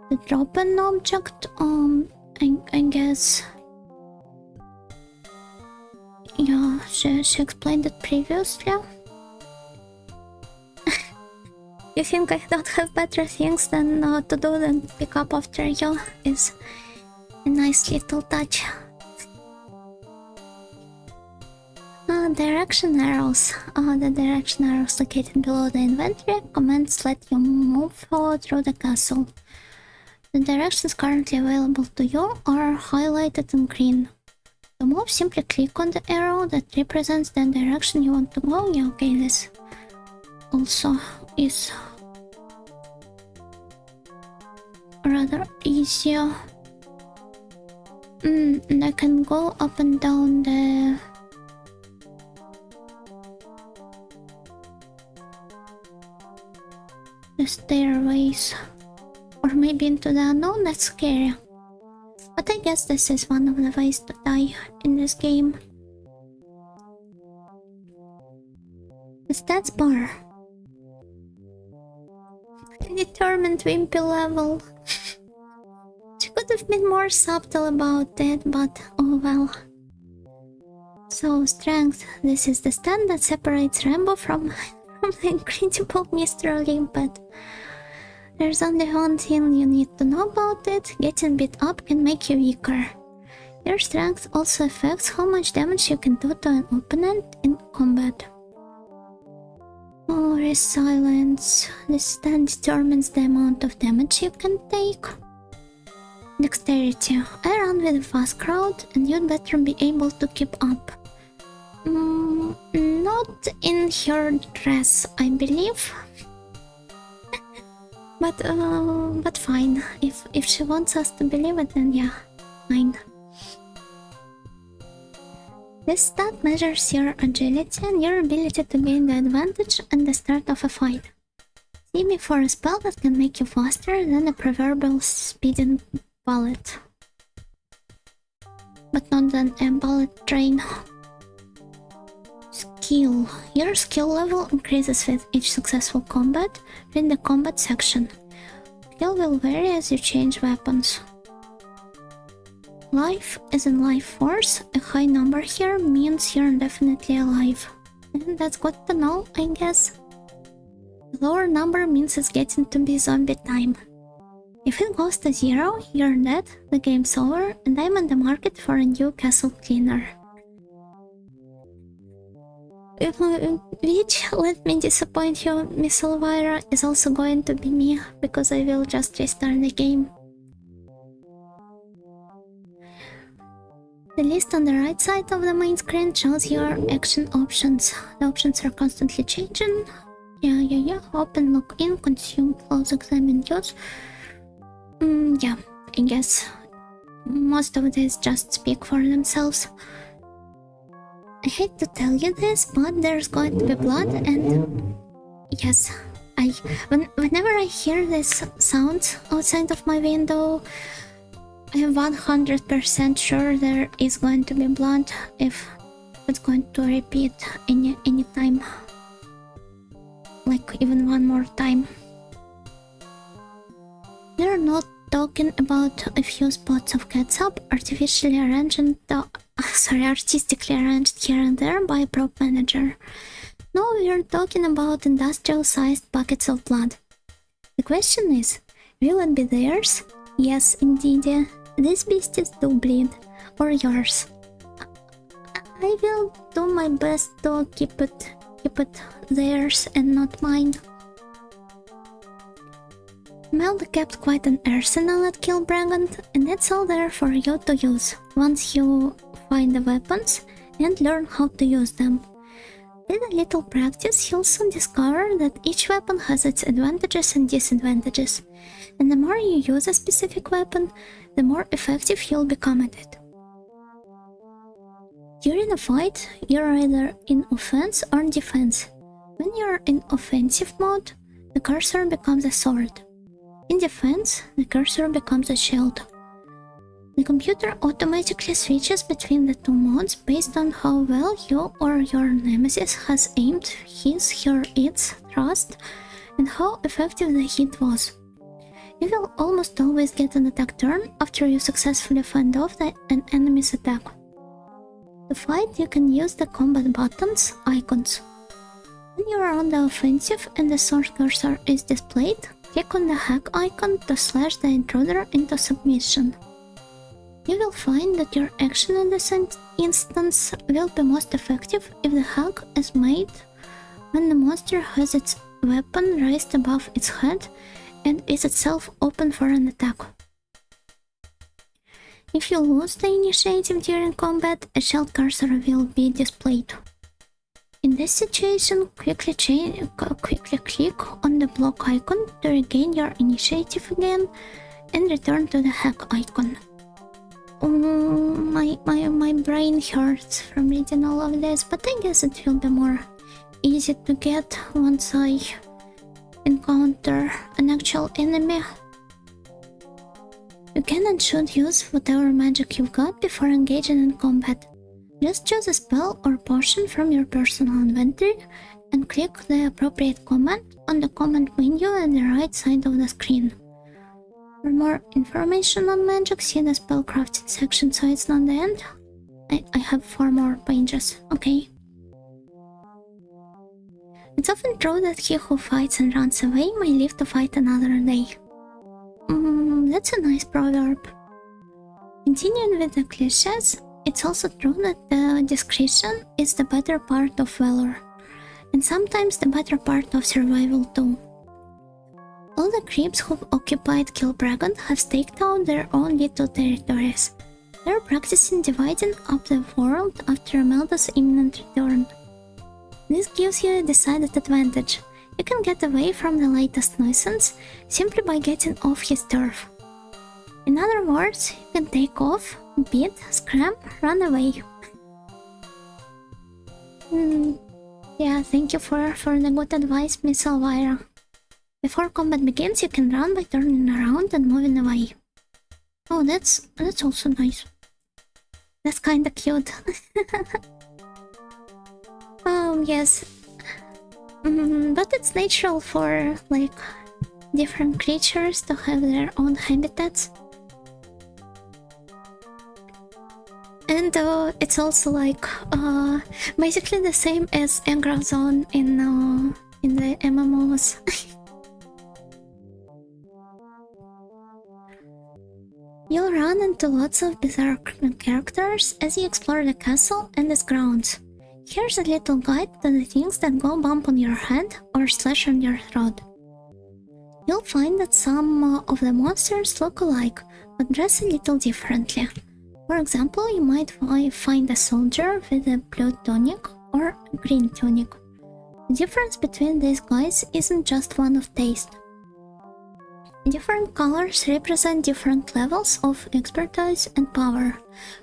To drop an object, I guess... Yeah, she explained it previously. You think I don't have better things than to do than pick up after you is a nice little touch. Direction arrows. The direction arrows located below the inventory commands let you move through the castle. The directions currently available to you are highlighted in green. To move, simply click on the arrow that represents the direction you want to go. Yeah, okay, this also is rather easier. And I can go up and down the stairways, or maybe into the unknown. That's scary, but I guess this is one of the ways to die in this game. The stats bar. Determined wimpy level. She could have been more subtle about it, but oh well. So, strength. This is the stat that separates Rambo from the incredible Mr. Limpet. There's only one thing you need to know about it. Getting beat up can make you weaker. Your strength also affects how much damage you can do to an opponent in combat. Oh, resilience. This stat determines the amount of damage you can take. Dexterity. I run with a fast crowd and you'd better be able to keep up. Not in her dress, I believe. but fine. If she wants us to believe it, then yeah, fine. This stat measures your agility and your ability to gain the advantage at the start of a fight. See me for a spell that can make you faster than a proverbial speeding bullet. But not than a bullet train. Skill. Your skill level increases with each successful combat. Read the combat section. Skill will vary as you change weapons. life is in life force. A high number here means you're definitely alive. And that's good to know, I guess. The lower number means it's getting to be zombie time. If it goes to 0, you're dead, the game's over, and I'm on the market for a new castle cleaner. Which, let me disappoint you, Miss Elvira, is also going to be me, because I will just restart the game. The list on the right side of the main screen shows your action options. The options are constantly changing. Yeah. Open, look in, consume, close, examine, use. Yeah, I guess most of these just speak for themselves. I hate to tell you this, but there's going to be blood, and yes, whenever I hear this sound outside of my window, I am 100% sure there is going to be blood if it's going to repeat any time. Like even one more time. We're not talking about a few spots of catsup artificially arranged, artistically arranged here and there by a prop manager. No, we're talking about industrial-sized buckets of blood. The question is, will it be theirs? Yes, indeed. These beasties do bleed. Or yours. I will do my best to keep it theirs and not mine. Meld kept quite an arsenal at Kilbragant, and it's all there for you to use once you find the weapons and learn how to use them. With a little practice, you'll soon discover that each weapon has its advantages and disadvantages, and the more you use a specific weapon, the more effective you'll become at it. During a fight, you're either in offense or defense. When you're in offensive mode, the cursor becomes a sword. In defense, the cursor becomes a shield. The computer automatically switches between the two modes based on how well you or your nemesis has aimed his, her, its thrust and how effective the hit was. You will almost always get an attack turn after you successfully fend off an enemy's attack. To fight, you can use the combat buttons, icons. When you are on the offensive and the sword cursor is displayed, click on the hack icon to slash the intruder into submission. You will find that your action in this instance will be most effective if the hack is made when the monster has its weapon raised above its head and is itself open for an attack. If you lose the initiative during combat, a shield cursor will be displayed. In this situation, quickly click on the block icon to regain your initiative again and return to the hack icon. My brain hurts from reading all of this, but I guess it will be more easy to get once I encounter an actual enemy. You can and should use whatever magic you've got before engaging in combat. Just choose a spell or potion from your personal inventory and click the appropriate command on the command menu at the right side of the screen. For more information on magic, see the spellcrafting section, so it's not the end. I have 4 more pages, okay. It's often true that he who fights and runs away may live to fight another day. That's a nice proverb. Continuing with the cliches, it's also true that the discretion is the better part of valor, and sometimes the better part of survival too. All the creeps who've occupied Kilbragant have staked out their own little territories. They're practicing dividing up the world after Imelda's imminent return. This gives you a decided advantage. You can get away from the latest nuisance simply by getting off his turf. In other words, you can take off, beat, scram, run away. Yeah, thank you for the good advice, Miss Elvira. Before combat begins, you can run by turning around and moving away. Oh, that's also nice. That's kinda cute. Yes. But it's natural for, like, different creatures to have their own habitats. And it's also like basically the same as Engra Zone in the MMOs. You'll run into lots of bizarre characters as you explore the castle and its grounds. Here's a little guide to the things that go bump on your head or slash on your throat. You'll find that some of the monsters look alike, but dress a little differently. For example, you might find a soldier with a blue tunic or a green tunic. The difference between these guys isn't just one of taste. Different colors represent different levels of expertise and power,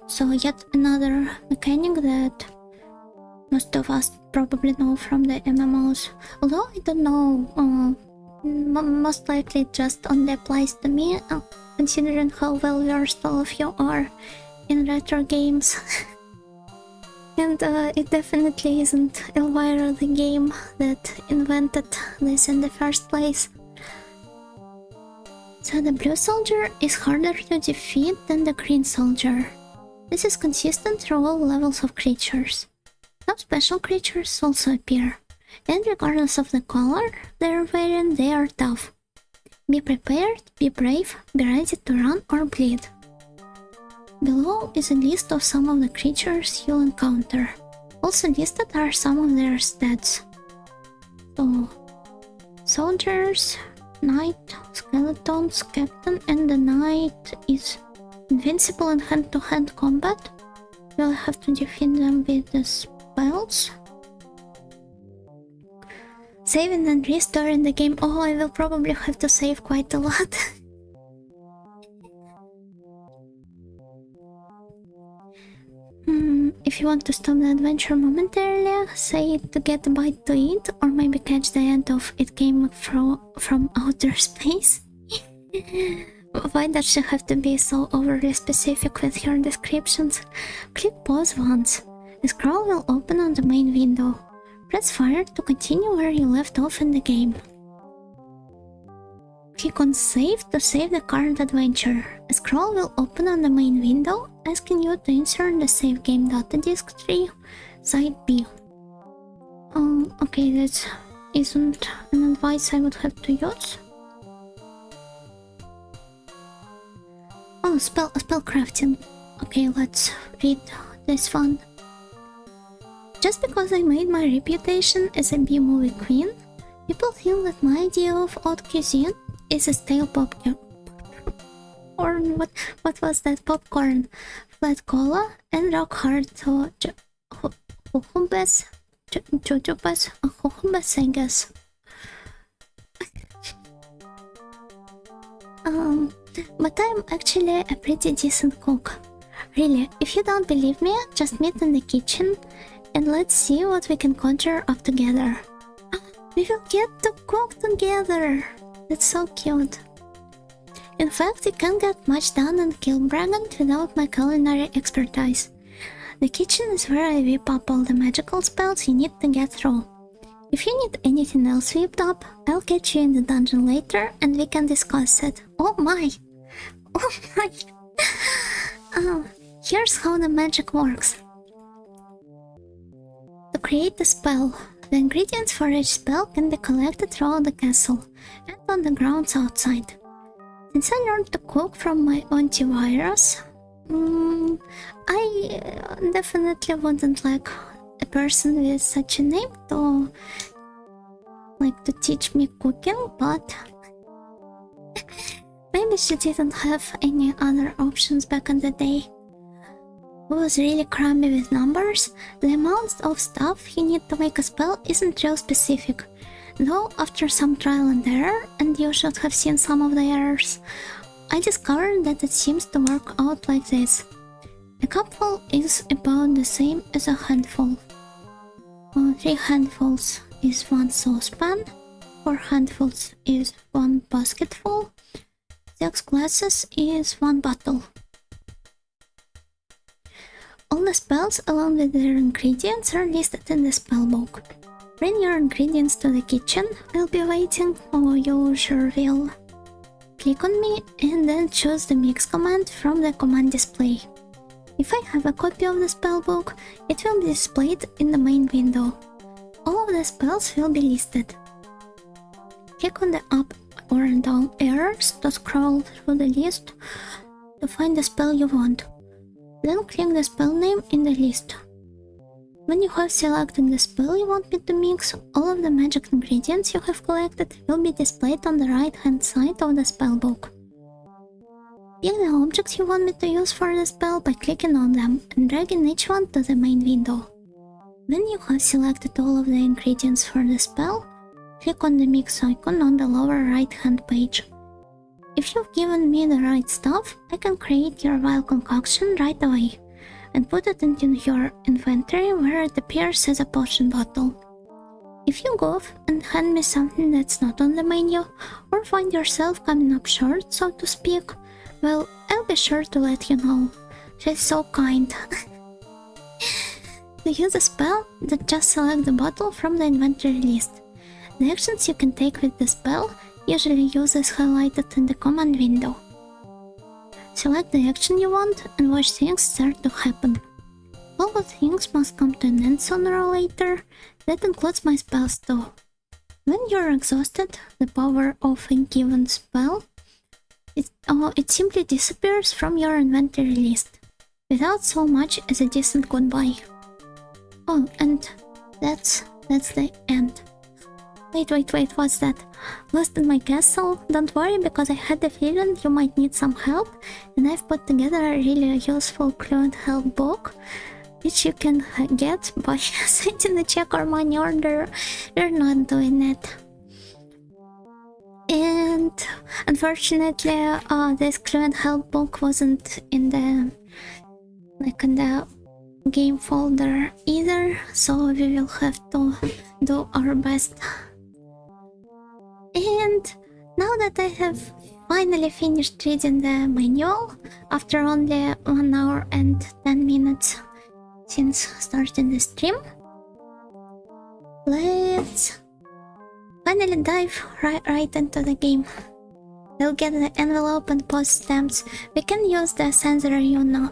so yet another mechanic that most of us probably know from the MMOs. Although I don't know, most likely it just only applies to me, considering how well versed all of you are in retro games. And it definitely isn't Elvira the game that invented this in the first place. So the blue soldier is harder to defeat than the green soldier. This is consistent through all levels of creatures. Some special creatures also appear, and regardless of the color they're wearing, they are tough. Be prepared, be brave, be ready to run or bleed. Below is a list of some of the creatures you'll encounter. Also listed are some of their stats. So, soldiers, knight, skeletons, captain, and the knight is invincible in hand-to-hand combat. You'll have to defeat them with the spells. Saving and restoring the game. Oh, I will probably have to save quite a lot. If you want to stop the adventure momentarily, say to get a bite to eat, or maybe catch the end of "It came from outer space." Why does she have to be so overly specific with your descriptions? Click pause once. A scroll will open on the main window. Press fire to continue where you left off in the game. Click on save to save the current adventure. A scroll will open on the main window, asking you to insert the save game data disk tree, side B. Okay, that isn't an advice I would have to use. Oh, spell crafting. Okay, let's read this one. Just because I made my reputation as a B-movie queen, people think that my idea of haute cuisine is a stale popcorn. Or what was that? Popcorn, flat cola, and rock hard jujubes, I guess. But I'm actually a pretty decent cook. Really, if you don't believe me, just meet in the kitchen and let's see what we can conjure up together. We will get to cook together! That's so cute. In fact, you can't get much done in Kilbragant without my culinary expertise. The kitchen is where I whip up all the magical spells you need to get through. If you need anything else whipped up, I'll catch you in the dungeon later and we can discuss it. Oh my! Oh my! Here's how the magic works. To create the spell, the ingredients for each spell can be collected throughout the castle and on the grounds outside. Since I learned to cook from my antivirus, I definitely wouldn't like a person with such a name to teach me cooking, but maybe she didn't have any other options back in the day. I was really crummy with numbers. The amount of stuff you need to make a spell isn't real specific, though after some trial and error, and you should have seen some of the errors, I discovered that it seems to work out like this. A cupful is about the same as a handful. 3 handfuls is 1 saucepan, 4 handfuls is 1 basketful, 6 glasses is 1 bottle. All the spells along with their ingredients are listed in the spellbook. Bring your ingredients to the kitchen, I'll be waiting, or you sure will. Click on me and then choose the mix command from the command display. If I have a copy of the spellbook, it will be displayed in the main window. All of the spells will be listed. Click on the up or down arrows to scroll through the list to find the spell you want. Then click the spell name in the list. When you have selected the spell you want me to mix, all of the magic ingredients you have collected will be displayed on the right hand side of the spellbook. Pick the objects you want me to use for the spell by clicking on them and dragging each one to the main window. When you have selected all of the ingredients for the spell, click on the mix icon on the lower right hand page. If you've given me the right stuff, I can create your vile concoction right away and put it into your inventory where it appears as a potion bottle. If you go off and hand me something that's not on the menu, or find yourself coming up short, so to speak, well, I'll be sure to let you know. She's so kind. To use a spell, just select the bottle from the inventory list. The actions you can take with the spell usually use as highlighted in the command window. Select the action you want and watch things start to happen. All good things must come to an end sooner or later. That includes my spells too. When you're exhausted, the power of a given spell, it simply disappears from your inventory list, without so much as a decent goodbye. Oh, and that's the end. Wait, what's that? Lost in my castle? Don't worry, because I had a feeling you might need some help, and I've put together a really useful clue and help book, which you can get by sending a check or money order. You're not doing it. And unfortunately, this clue and help book wasn't in the game folder either, so we will have to do our best. And now that I have finally finished reading the manual, after only 1 hour and 10 minutes since starting the stream, let's finally dive right into the game. We'll get the envelope and post stamps. We can use the sensor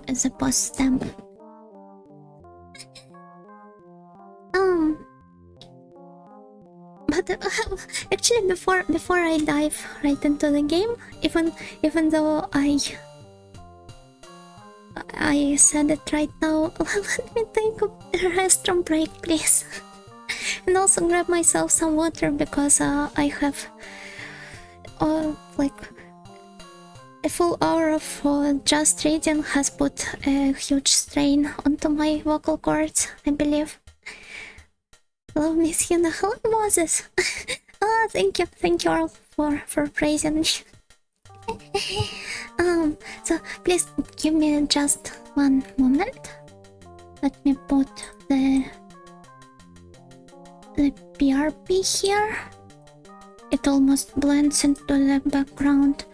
as a post stamp. But actually, before I dive right into the game, even though I said it right now, let me take a restroom break, please, and also grab myself some water because I have like a full hour of just reading has put a huge strain onto my vocal cords, I believe. Hello, Miss Hina. Hello, Moses. Oh, thank you all for praising me. So please give me just one moment. Let me put the PRP here. It almost blends into the background,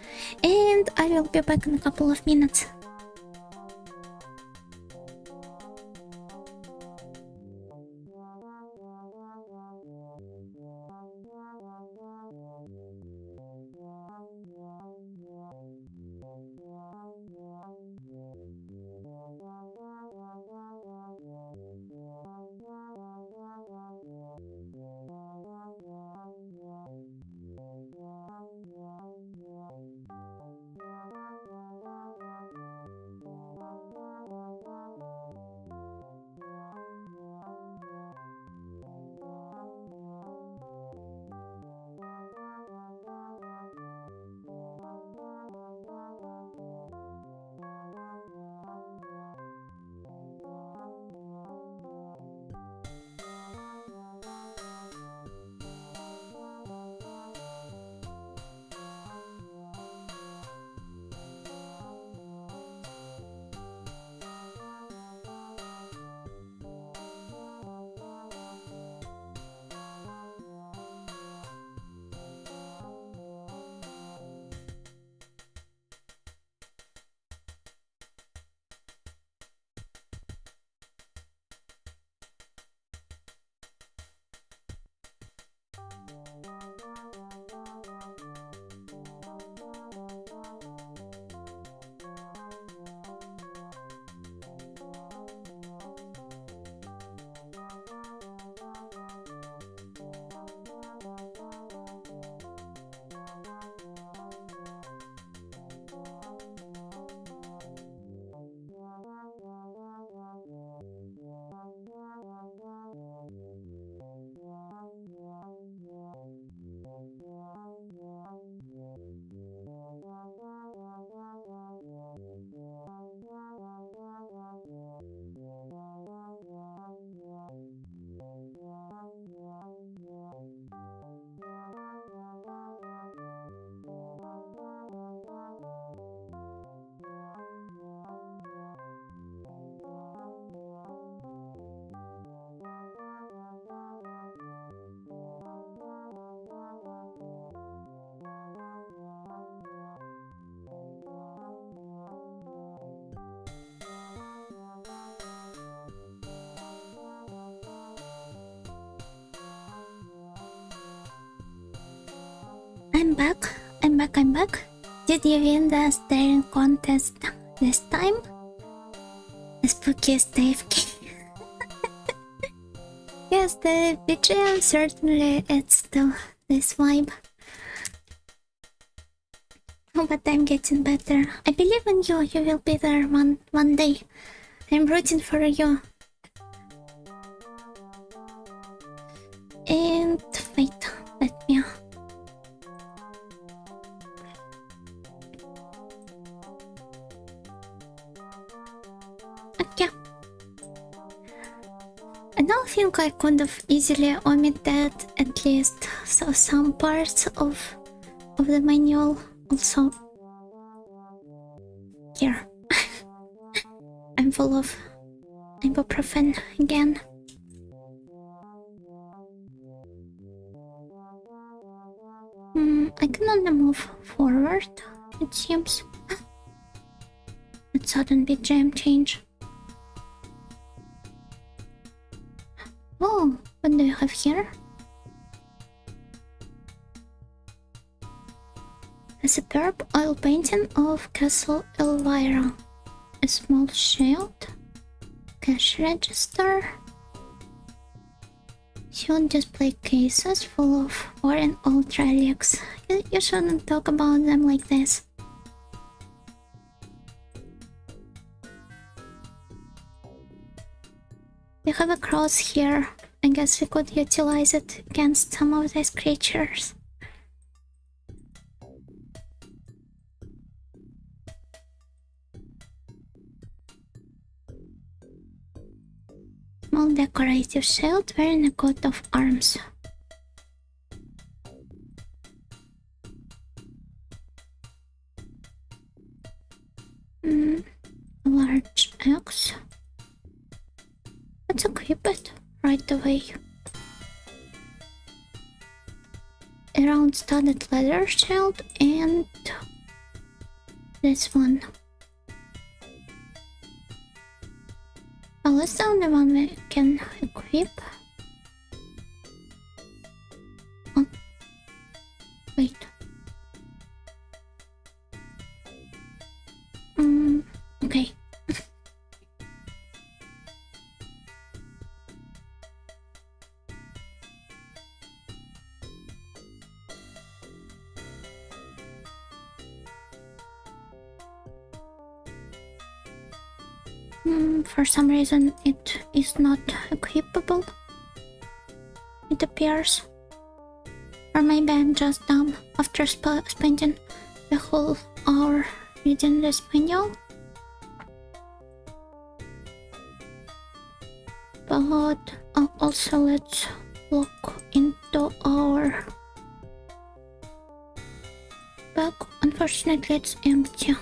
and I will be back in a couple of minutes. I'm back. I'm back. Did you win the staring contest this time? The spookiest day of Yes, the BGM certainly adds still this vibe. Oh, but I'm getting better. I believe in you. You will be there one day. I'm rooting for you. And wait, let me. Okay. I now think I could have easily omitted at least some parts of the manual. Also, here. I'm full of ibuprofen again. I can only move forward, it seems. A sudden BGM change. Oh, what do you have here? A superb oil painting of Castle Elvira. A small shield. Cash register. Huge display cases full of foreign old relics. You shouldn't talk about them like this. We have a cross here. I guess we could utilize it against some of these creatures. Small decorative shield wearing a coat of arms. Large axe. Let's equip it right away. A round studded leather shield and this one. Oh, that's the only one we can equip. Oh. Wait. Okay. For some reason it is not equipable, it appears. Or maybe I'm just dumb after spending the whole hour reading this manual. But also let's look into our bag. Unfortunately it's empty.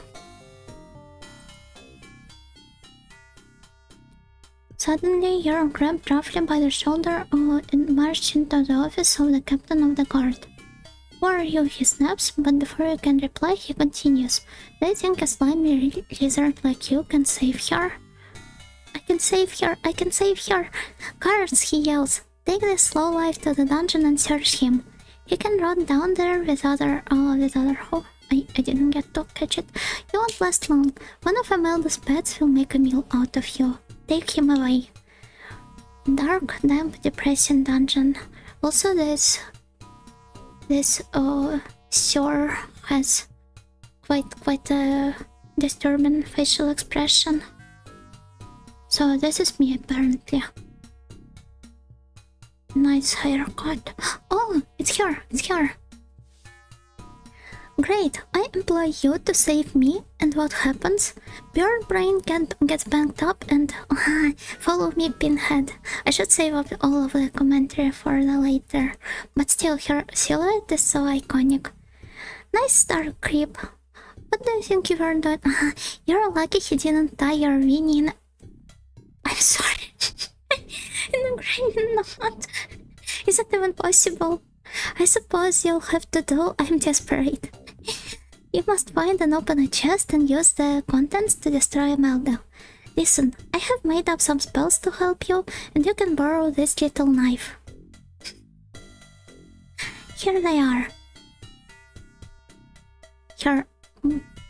Suddenly, you're grabbed roughly by the shoulder and marched into the office of the captain of the guard. Who are you? He snaps, but before you can reply, he continues. Do you think a slimy lizard like you can save her? I can save her! I can save her! Guards, he yells. Take this slow life to the dungeon and search him. He can run down there with other I didn't get to catch it. You won't last long. One of Amelda's pets will make a meal out of you. Take him away. Dark, damp, depressing dungeon. Also, this sewer has quite a disturbing facial expression. So this is me apparently. Nice haircut. Oh, it's her. It's her. Great, I employ you to save me, and what happens? Pure brain gets banked up and follow me, pinhead. I should save up all of the commentary for the later, but still her silhouette is so iconic. Nice star creep. What do you think you were doing? You're lucky he didn't tie your weenie in... I'm sorry. In a green knot. Is it even possible? I suppose you'll have to do. I'm desperate. You must find and open a chest and use the contents to destroy Amelda. Listen, I have made up some spells to help you, and you can borrow this little knife. Here they are. her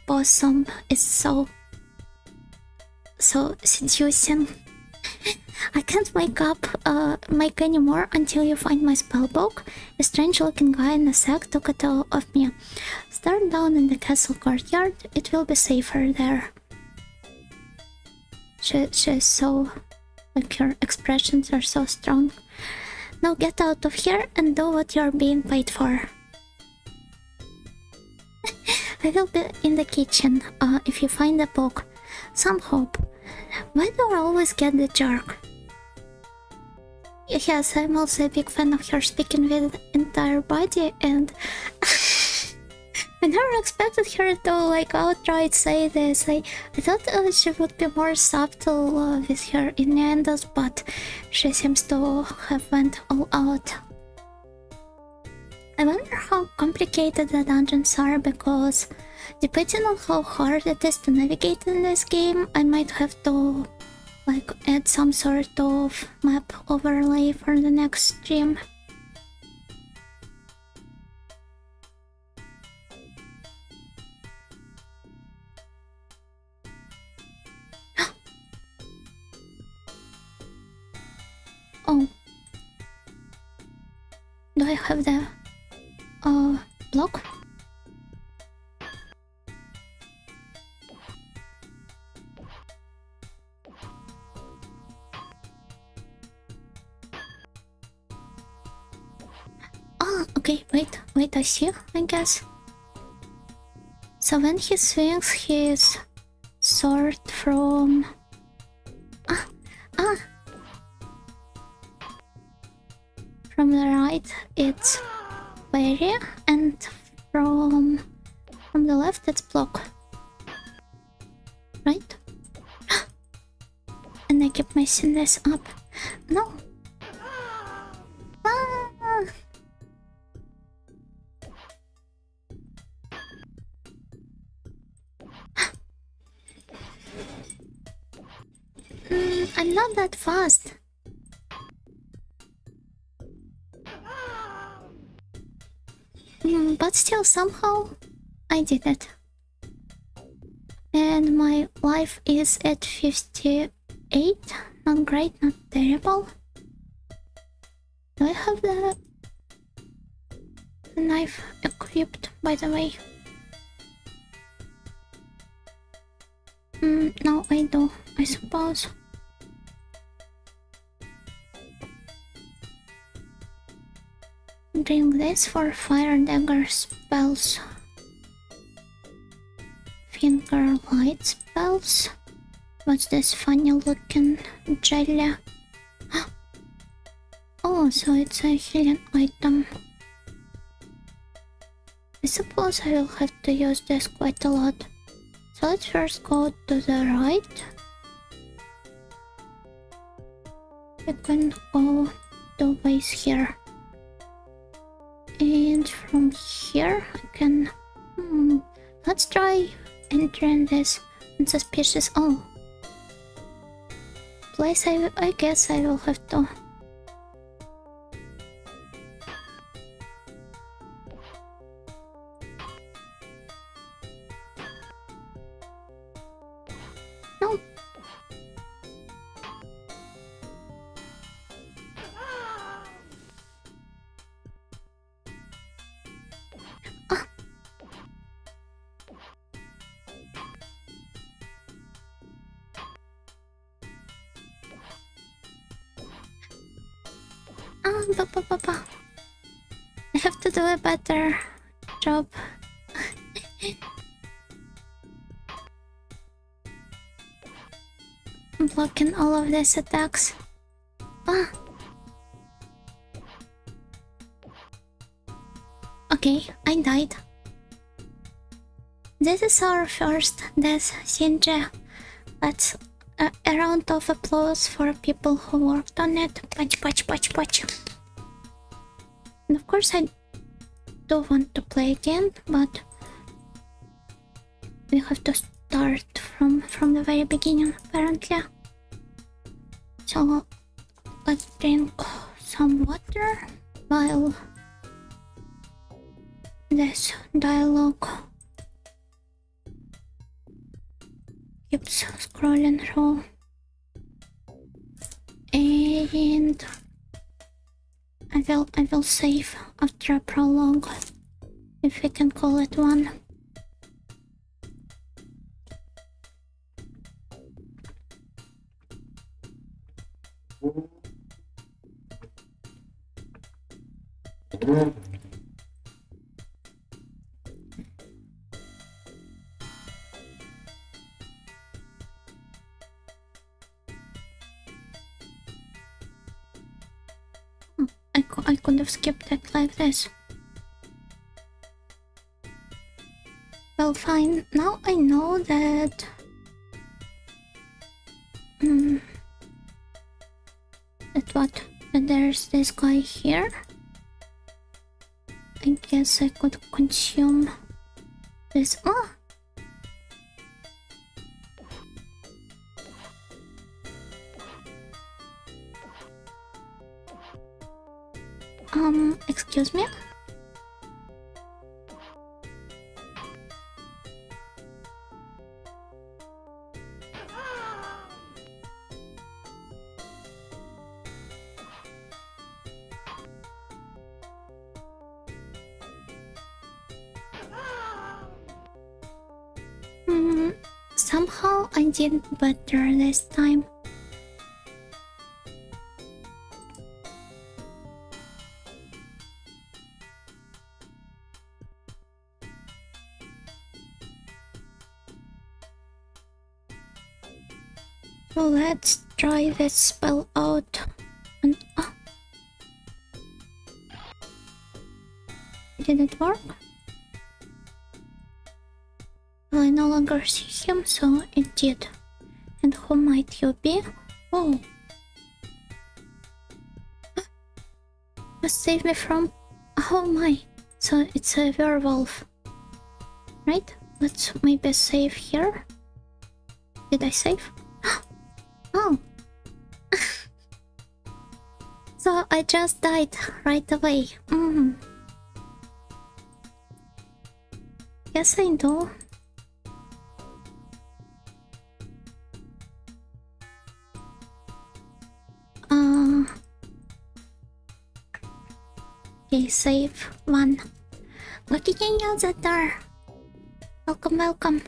bosom is so seducing. I can't make anymore until you find my spellbook. A strange-looking guy in a sack took it all of me. Start down in the castle courtyard. It will be safer there. She's so... like, her expressions are so strong. Now get out of here and do what you're being paid for. I will be in the kitchen, if you find the book. Some hope. Why do I always get the jerk? Yes, I'm also a big fan of her speaking with the entire body, and I never expected her to like outright say this. I thought she would be more subtle with her innuendos, but she seems to have went all out. I wonder how complicated the dungeons are, because depending on how hard it is to navigate in this game, I might have to like add some sort of map overlay for the next stream. Oh. Do I have the block? Oh, okay, wait, I see, I guess. So when he swings his sword from... From the right, it's parry, and from the left, it's block. Right? And I keep messing this up. No! I'm not that fast. But still, somehow, I did it. And my life is at 58. Not great, not terrible. Do I have the knife equipped, by the way? No, I do, I suppose. Drink this for fire dagger spells. Finger light spells. What's this funny looking jelly? Oh, so it's a healing item. I suppose I will have to use this quite a lot. So let's first go to the right. We can go two ways here. And from here I can... let's try entering this unsuspicious... oh. Place I guess I will have to... no. I have to do a better job. Blocking all of these attacks. Okay, I died. This is our first death, Sindre. Let's a round of applause for people who worked on it. Punch, punch, punch, punch. And of course I do want to play again, but we have to start from the very beginning, apparently. So let's drink some water while this dialogue keeps scrolling through. And I will save after a prologue, if we can call it one. I could have skipped it like this. Well, fine. Now I know that... that there's this guy here. I guess I could consume this. Oh! Excuse me? Somehow I did better this time. So let's try this spell out. And did it work? Well, I no longer see him, so it did. And who might you be? Oh! Must save me from... Oh my! So it's a werewolf. Right? Let's maybe save here. Did I save? Oh! So I just died right away. Yes, I do. Okay, save one. Look at you out there. Welcome, welcome.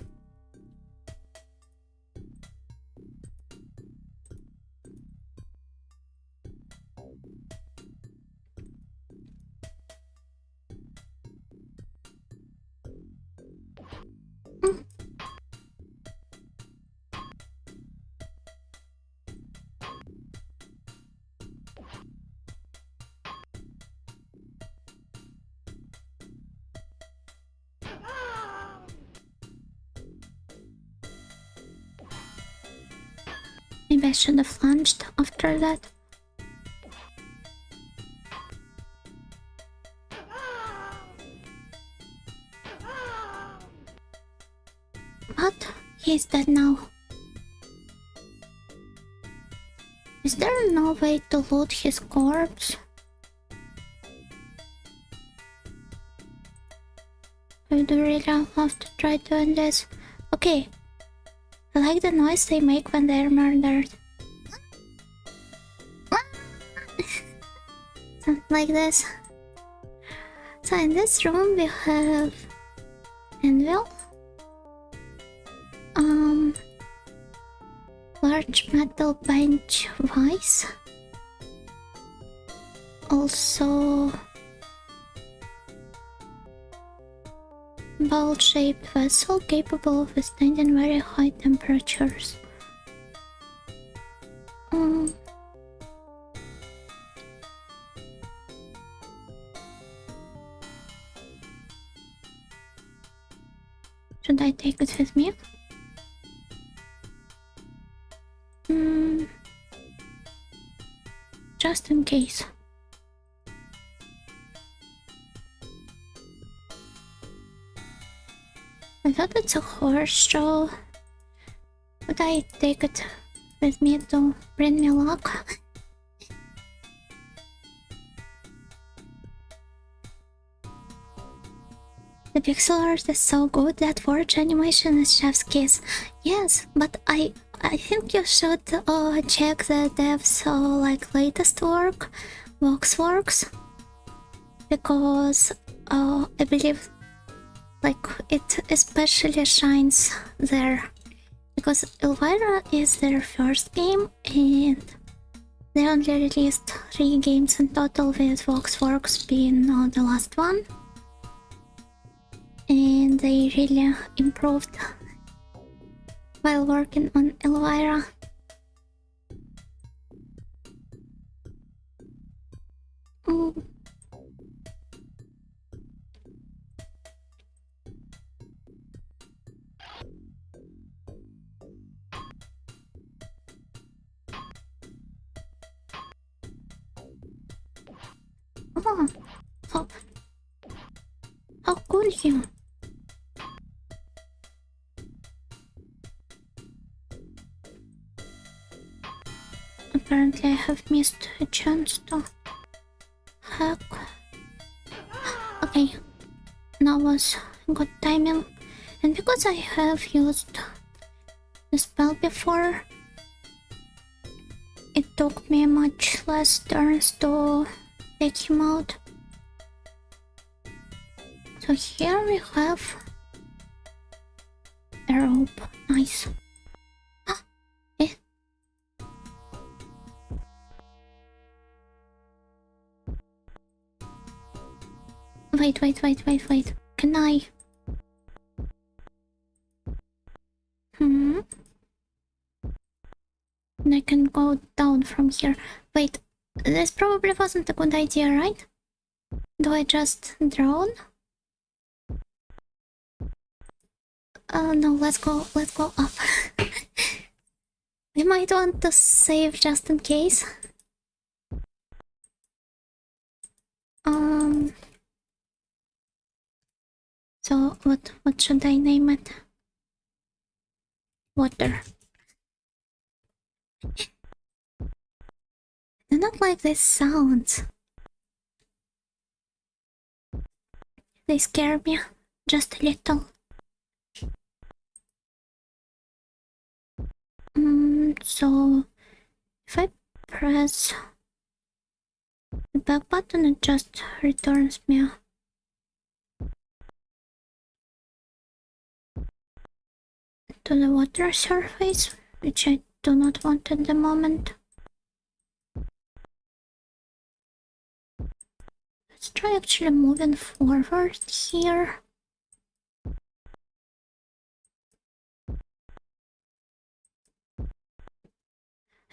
Maybe I should have lunged after that. But he's dead now. Is there no way to loot his corpse? I do really have to try doing this. Okay. I like the noise they make when they're murdered. Something like this. So in this room we have anvil, large metal bench vise, also bowl-shaped vessel capable of withstanding very high temperatures. Should I take it with me? Just in case. I thought it's a horse show. Would I take it with me to bring me luck? The pixel art is so good that Forge animation is chef's kiss. Yes, but I think you should check the devs like latest work, Voxworks, because I believe like it especially shines there, because Elvira is their first game and they only released 3 games in total, with Voxworks being the last one. And they really improved while working on Elvira. Oh, how could you? Apparently I have missed a chance to hack. Okay, now was good timing. And because I have used the spell before, it took me much less turns to take him out. So here we have a rope. Nice. Eh? Wait. Can I? And I can go down from here. Wait, this probably wasn't a good idea, right? Do I just drone? No, let's go up. We might want to save just in case. So what should I name it? Water. I do not like these sounds. They scare me just a little. So if I press the back button, it just returns me to the water surface, which I do not want at the moment. Let's try actually moving forward here.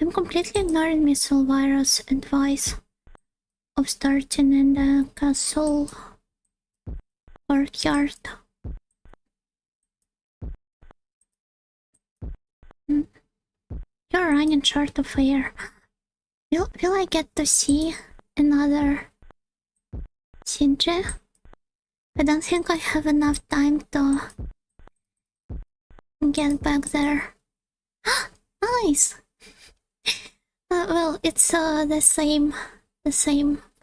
I'm completely ignoring Miss Elvira's advice of starting in the castle courtyard. You're running short of air. Will I get to see another Sindri? I don't think I have enough time to get back there. Nice! Well, it's the same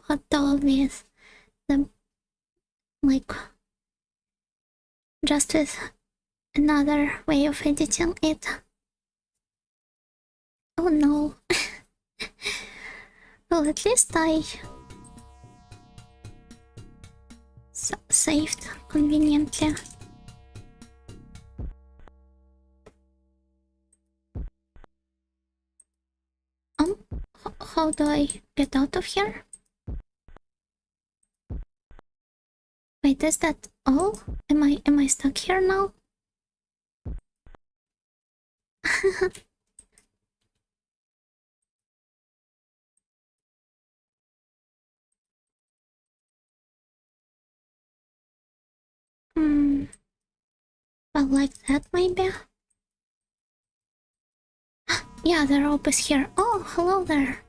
photo with the, like, just with another way of editing it. Oh no. Well, at least I saved conveniently. How do I get out of here? Wait, is that all? Am I stuck here now? Well, like that maybe? Yeah, the rope is here. Oh, hello there.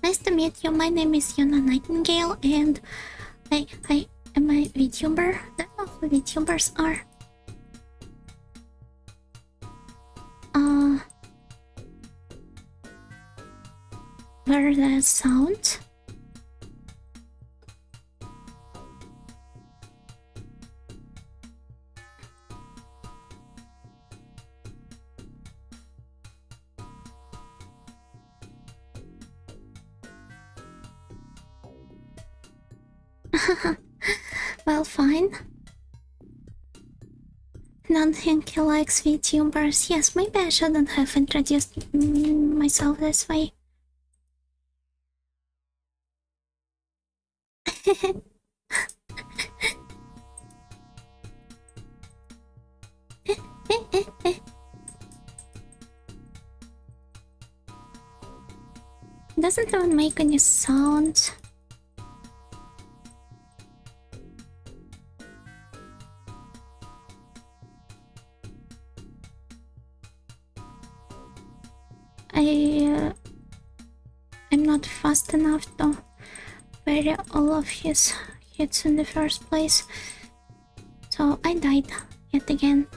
Nice to meet you. My name is Yuna Nightingale, and I am a Vtuber. I don't know who Vtubers are. Where are the sounds? Well, fine. Don't think he likes VTubers. Yes, maybe I shouldn't have introduced myself this way. It doesn't even make any sounds. I'm not fast enough to parry all of his hits in the first place, so I died yet again.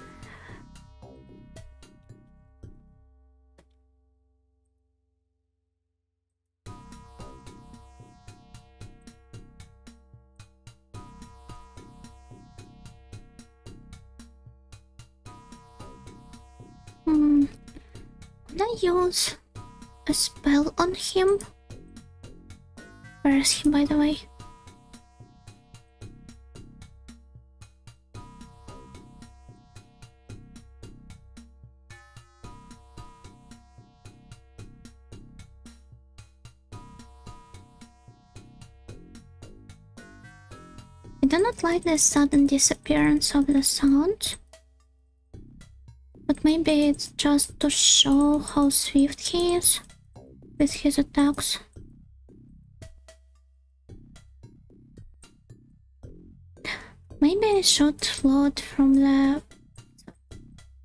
Could I use a spell on him? Where is he, by the way? I do not like the sudden disappearance of the sound, but maybe it's just to show how swift he is with his attacks. Maybe I should load from the...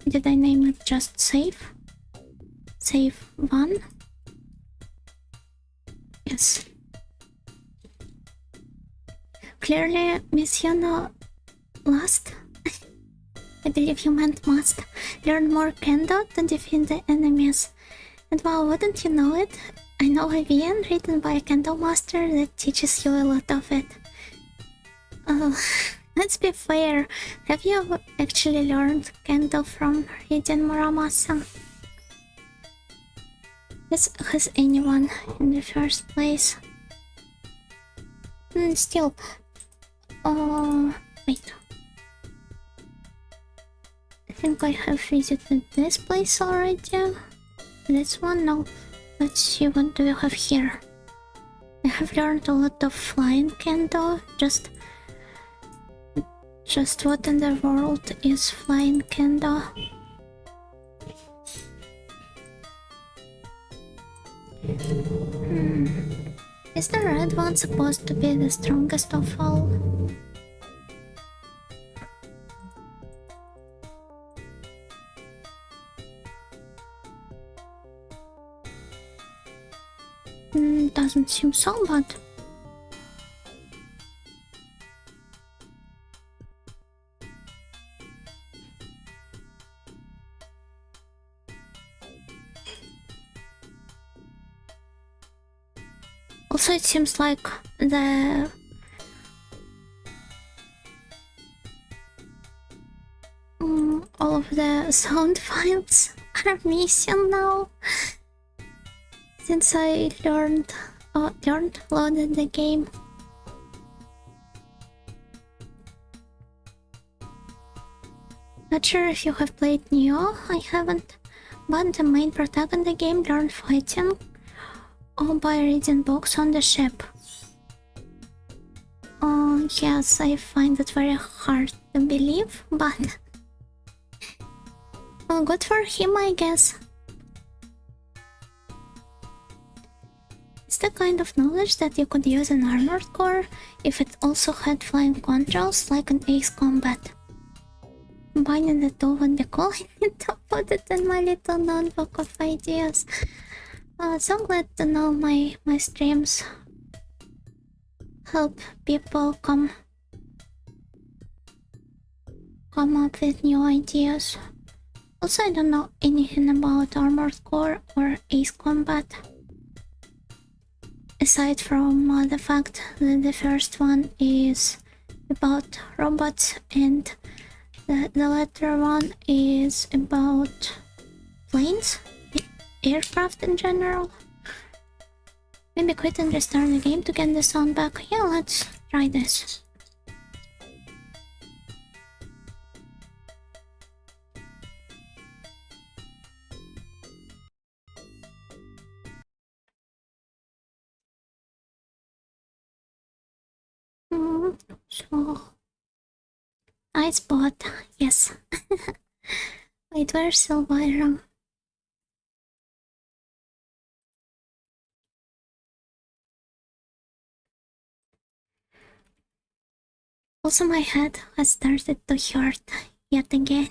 Did I name it just save? Save 1? Yes. Clearly, mission last. I believe you meant must. Learn more kendo to defeat the enemies. And wow, wouldn't you know it? I know a VN written by a kendo master that teaches you a lot of it. Let's be fair. Have you actually learned kendo from reading Muramasa? Has anyone in the first place? Still. Wait. I think I have visited this place already. This one? No. Let's see, what do we have here? I have learned a lot of flying kendo. Just what in the world is flying kendo? Is the red one supposed to be the strongest of all? Doesn't seem so, but... Also, it seems like the... all of the sound files are missing now. Since I loaded the game. Not sure if you have played Neo, I haven't. But the main protagonist in the game learned fighting by reading books on the ship. Yes, I find it very hard to believe, but... good for him, I guess. It's the kind of knowledge that you could use in Armored Core if it also had flying controls like an Ace Combat. Combining the two would be cool. I need to put it in my little notebook of ideas. So glad to know my streams help people come up with new ideas. Also, I don't know anything about Armored Core or Ace Combat. Aside from the fact that the first one is about robots and the latter one is about planes, aircraft in general. Maybe quit and restart the game to get the sound back. Yeah, let's try this. So I spot, yes. Wait, where's Elvira? Also, my head has started to hurt yet again.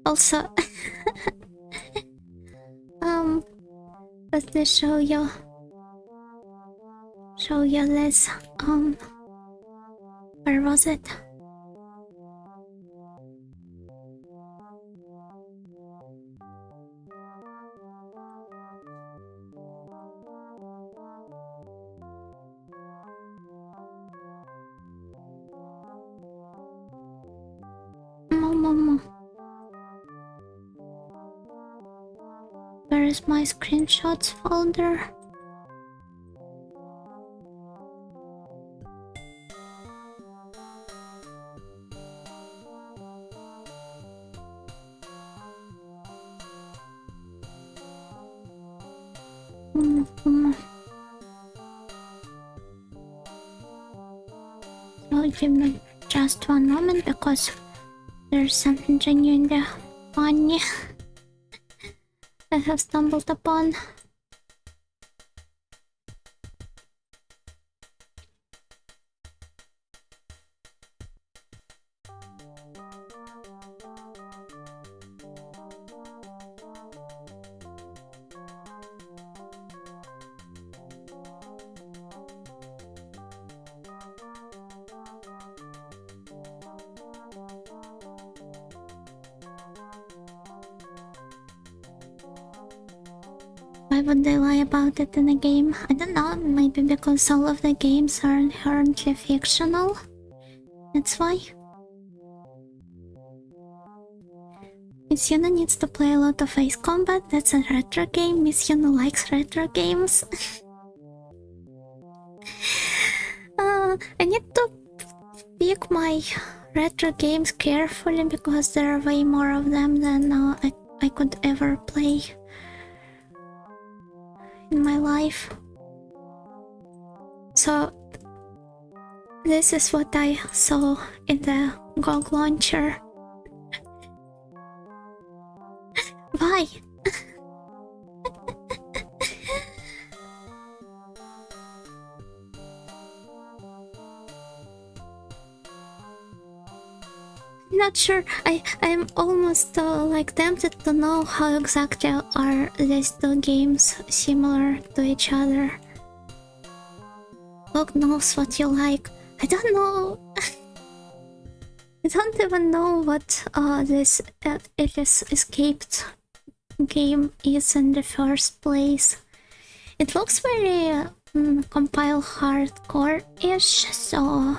Also, let me show you this. Where was it? Mama. Where is my screenshots folder? So give me just one moment because there's something genuinely funny I have stumbled upon. Why would they lie about it in a game? I don't know, maybe because all of the games are inherently fictional. That's why. Miss Yuna needs to play a lot of Ace Combat. That's a retro game. Miss Yuna likes retro games. I need to pick my retro games carefully because there are way more of them than I could ever play in my life. So this is what I saw in the GOG launcher. Why? Not sure. I'm almost like tempted to know how exactly are these two games similar to each other. God knows what you like. I don't know. I don't even know what this Alice Escaped game is in the first place. It looks very compile hardcore-ish, so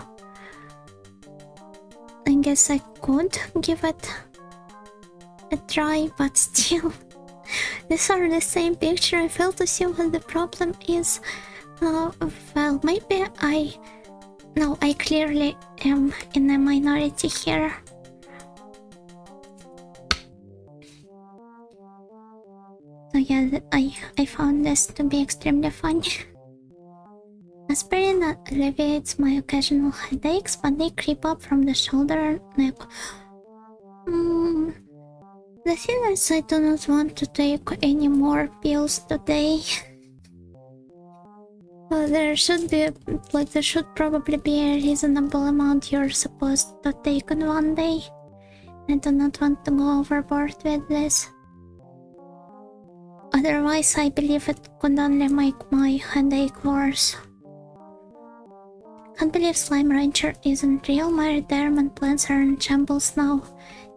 I guess I could give it a try, but still, these are the same picture. I fail to see what the problem is. Well, maybe no, I clearly am in a minority here. So yeah, I found this to be extremely funny. Aspirin alleviates my occasional headaches, but they creep up from the shoulder and neck. The thing is, I do not want to take any more pills today. There should probably be a reasonable amount you're supposed to take in one day. I do not want to go overboard with this. Otherwise, I believe it could only make my headache worse. Can't believe Slime Rancher isn't real. My retirement plans are in shambles now.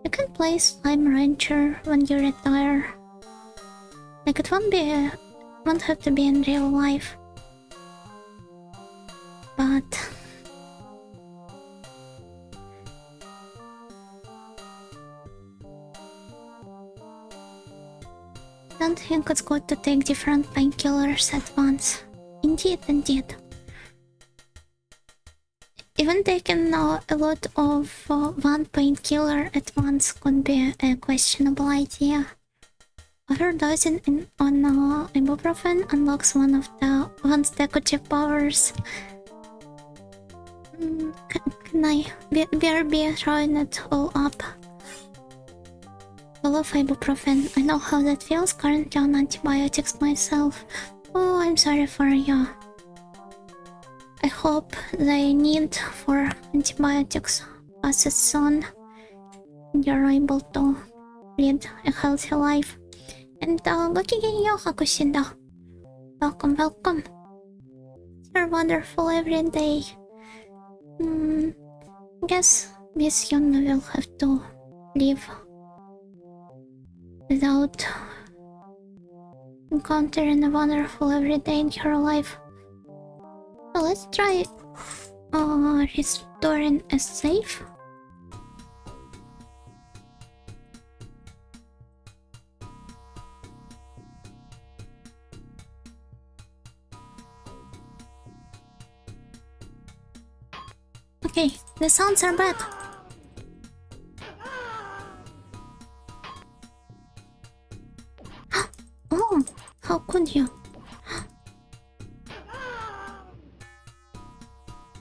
You can play Slime Rancher when you retire. Like, it won't have to be in real life. but don't think it's good to take different painkillers at once. Indeed, indeed. Even taking a lot of one painkiller at once could be a questionable idea. Overdosing on ibuprofen unlocks one of the one's decorative powers. Can I be throwing it all up? Full of ibuprofen. I know how that feels. Currently on antibiotics myself. Oh, I'm sorry for you. I hope the need for antibiotics passes soon and you're able to lead a healthy life. And Gokigenyo Hakushinda. Welcome, welcome. You're wonderful every day. I guess Miss Yuna will have to leave without encountering a wonderful every day in her life. So let's try restoring a save. Okay, the sounds are back. Oh, how could you?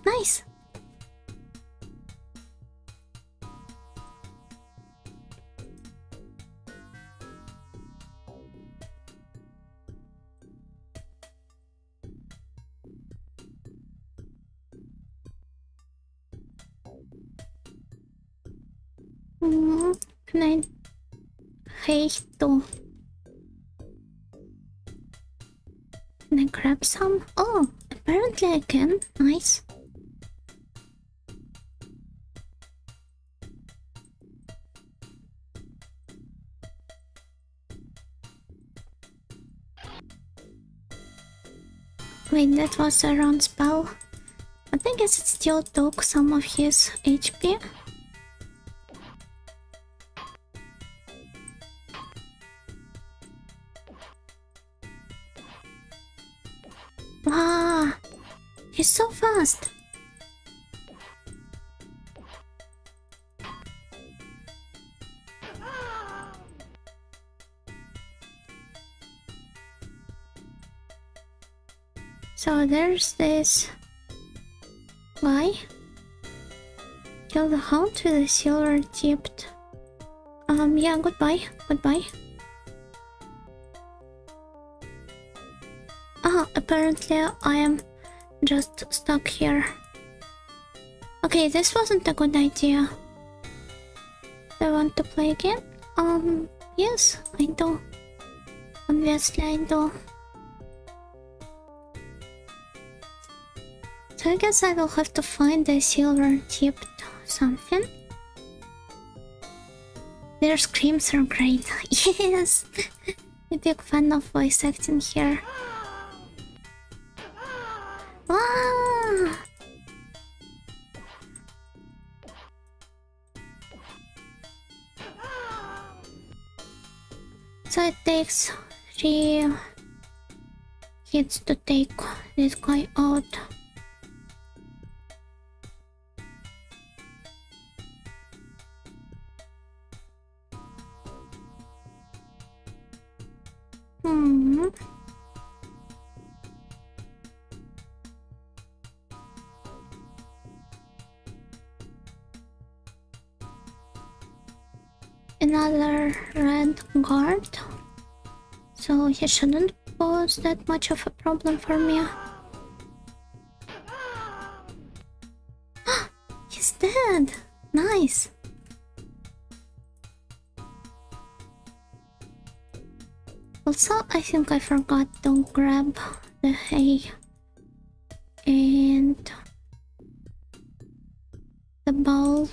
Nice. Can I hate to? Can I grab some? Oh, apparently I can. Nice. Wait, that was a round spell. But I guess it still took some of his HP. Wow, he's so fast. So there's this guy. Kill the hound with a silver tipped. Yeah, goodbye. Goodbye. Ah, apparently I am just stuck here. Okay, this wasn't a good idea. Do I want to play again? Yes, I do. Obviously I do. So I guess I will have to find a silver tipped something. Their screams are great. Yes! I'm a big fan of voice acting here. Wow! So it takes 3 hits to take this guy out. Another red guard, so he shouldn't pose that much of a problem for me. He's dead! Nice! Also, I think I forgot to grab the hay and the bowl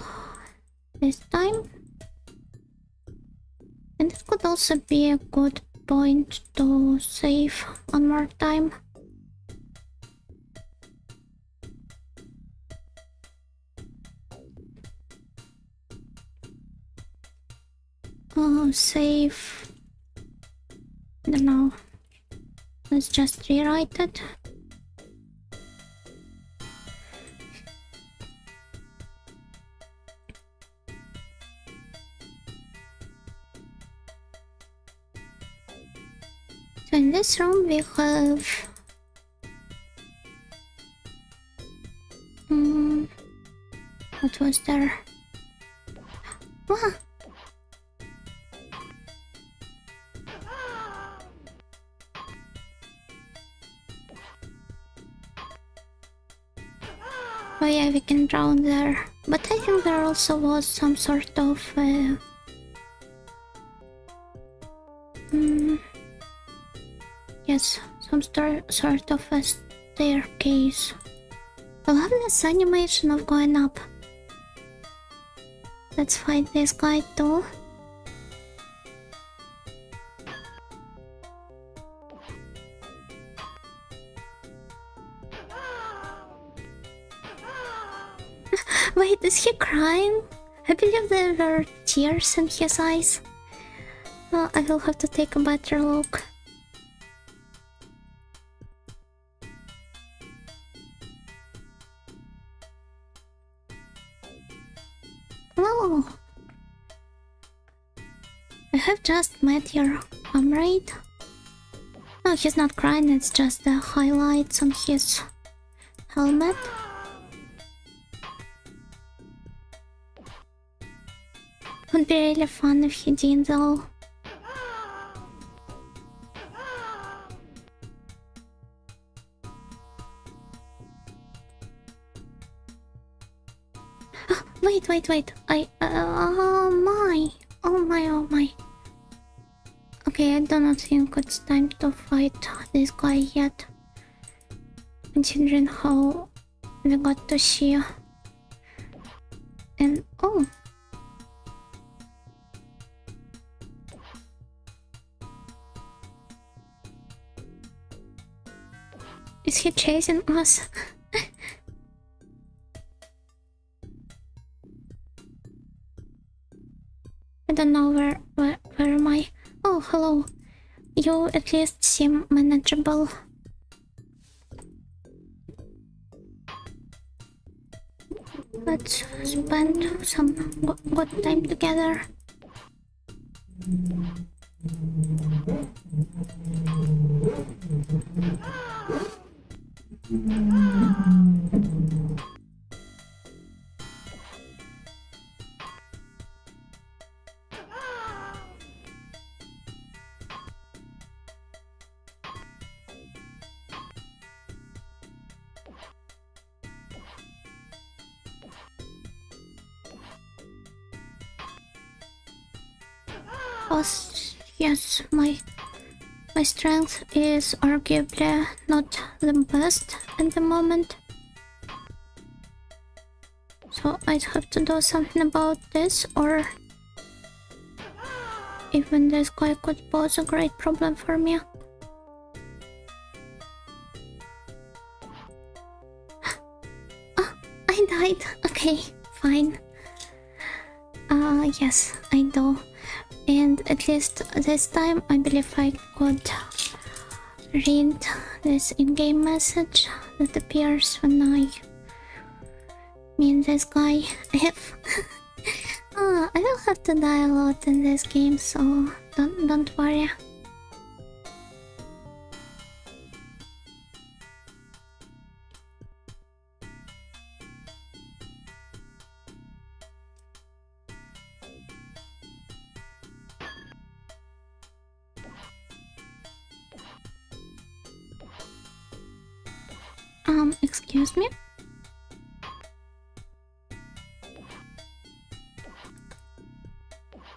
this time. And it could also be a good point to save one more time. Save. I don't know. Let's just rewrite it. So in this room we have what was there? Ah. Oh yeah, we can drown there. But I think there also was some sort of yes, some sort of a staircase. I love this animation of going up. Let's fight this guy too. Wait, is he crying? I believe there were tears in his eyes. Oh, I will have to take a better look. Oh, I have just met your comrade. No, he's not crying, it's just the highlights on his helmet. Would be really fun if he did though. Wait. Oh my. Okay, I do not think it's time to fight this guy yet. Considering how we got to see. And oh. Is he chasing us? I don't know where am I? Oh, hello. You at least seem manageable. Let's spend some good time together. Yes, my strength is arguably not the best at the moment. So I'd have to do something about this, or even this guy could pose a great problem for me. Oh, I died. Okay, fine. Yes, I do. And at least this time I believe I could read this in-game message that appears when I meet this guy. I will have to die a lot in this game, so don't worry. Excuse me?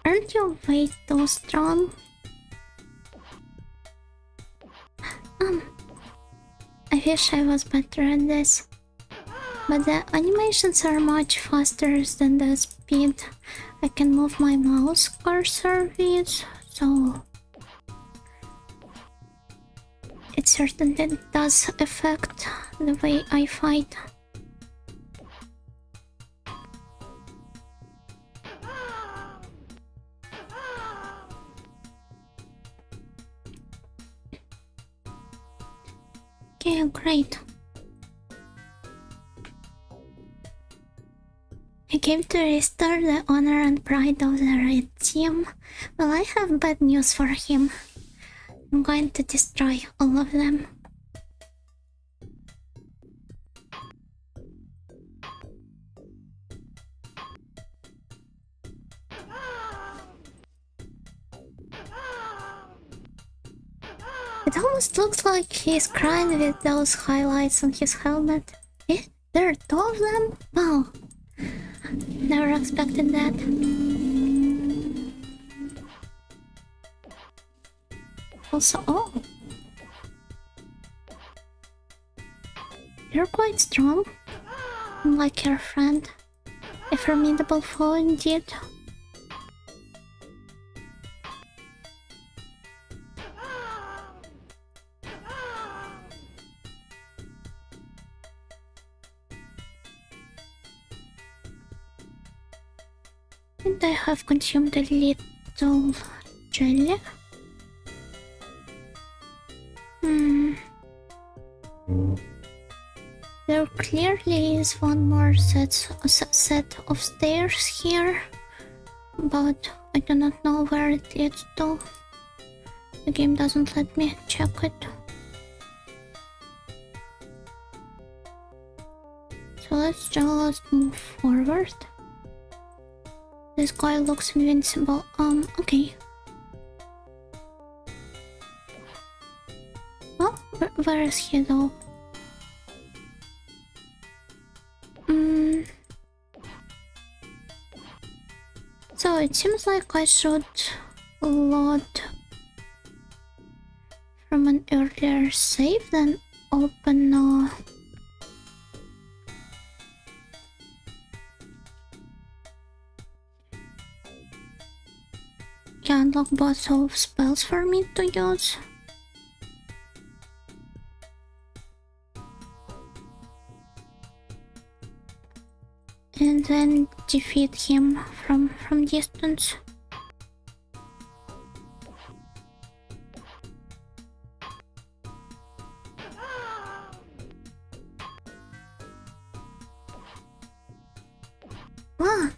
Aren't you way too strong? I wish I was better at this. But the animations are much faster than the speed I can move my mouse cursor with, so it certainly does affect the way I fight. Okay, great. He came to restore the honor and pride of the red team. Well, I have bad news for him. I'm going to destroy all of them. It almost looks like he's crying with those highlights on his helmet. Eh? There are two of them? Wow. Never expected that. Also, oh. You're quite strong. Unlike your friend. A formidable foe indeed. And I have consumed a little jelly. There clearly is one more set of stairs here, but I do not know where it leads to. The game doesn't let me check it. So let's just move forward. This guy looks invincible. Okay. Well, where is he though? So it seems like I should load from an earlier save than open can unlock both of spells for me to use. And then defeat him from distance. Ah.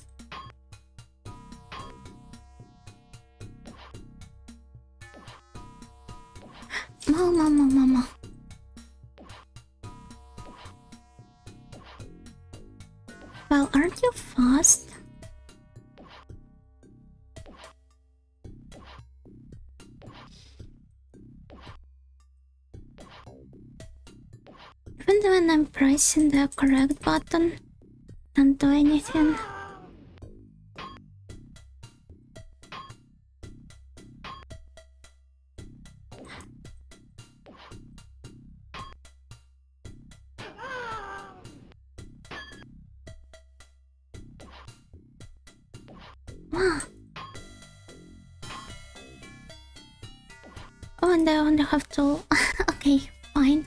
Mama. Well, aren't you fast? Even when I'm pressing the correct button, can't do anything. Oh, and I only have to... Okay, fine.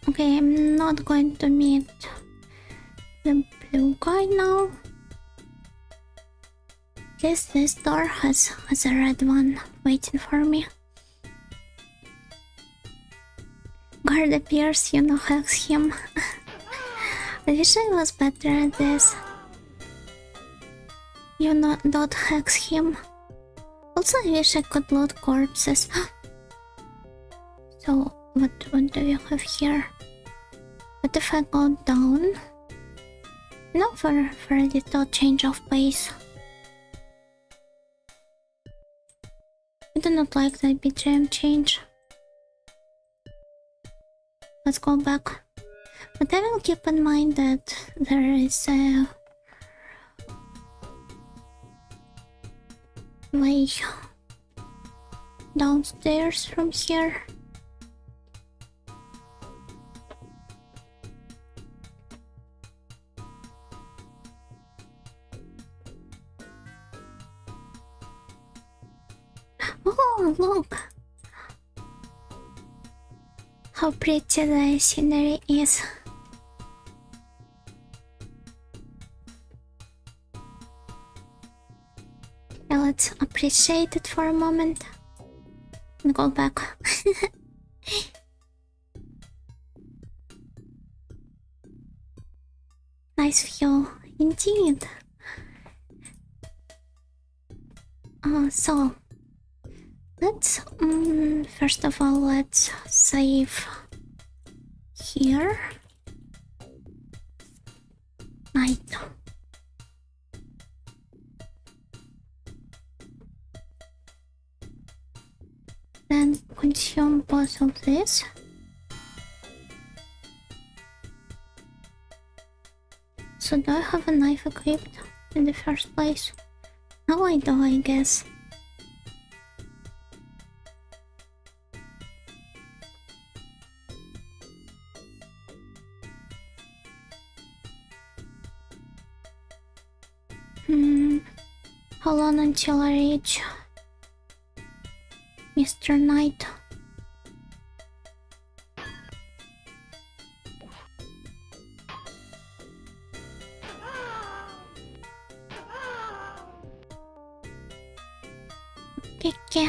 Okay, I'm not going to meet the blue guy now. At least this door has a red one waiting for me. Guard appears, you know, hex him. I wish I was better at this. You not hex him. Also, I wish I could loot corpses. So, what do we have here? What if I go down? No, for a little change of pace. I do not like the BGM change. Let's go back. But I will keep in mind that there is a way downstairs from here. Oh, look! How pretty the scenery is. Yeah, let's appreciate it for a moment and go back. Nice view, indeed. So let's first of all let's save here. Night. Then consume both of these. So do I have a knife equipped in the first place? No, I do, I guess. How long until I reach Mr. Knight? Okay.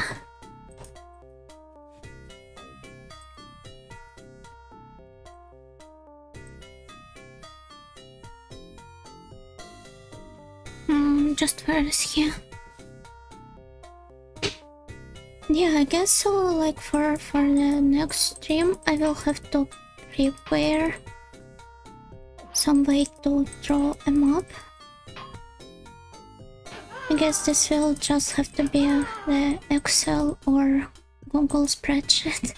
Just where is he? Yeah, I guess so. Like for the next stream, I will have to prepare some way to draw a map. I guess this will just have to be the Excel or Google spreadsheet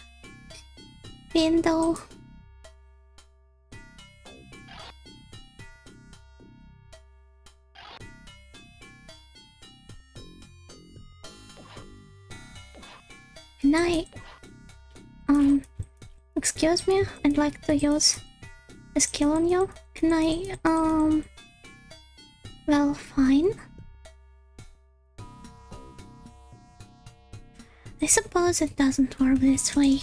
window. Can I excuse me, I'd like to use a skill on you. Can I well, fine. I suppose it doesn't work this way.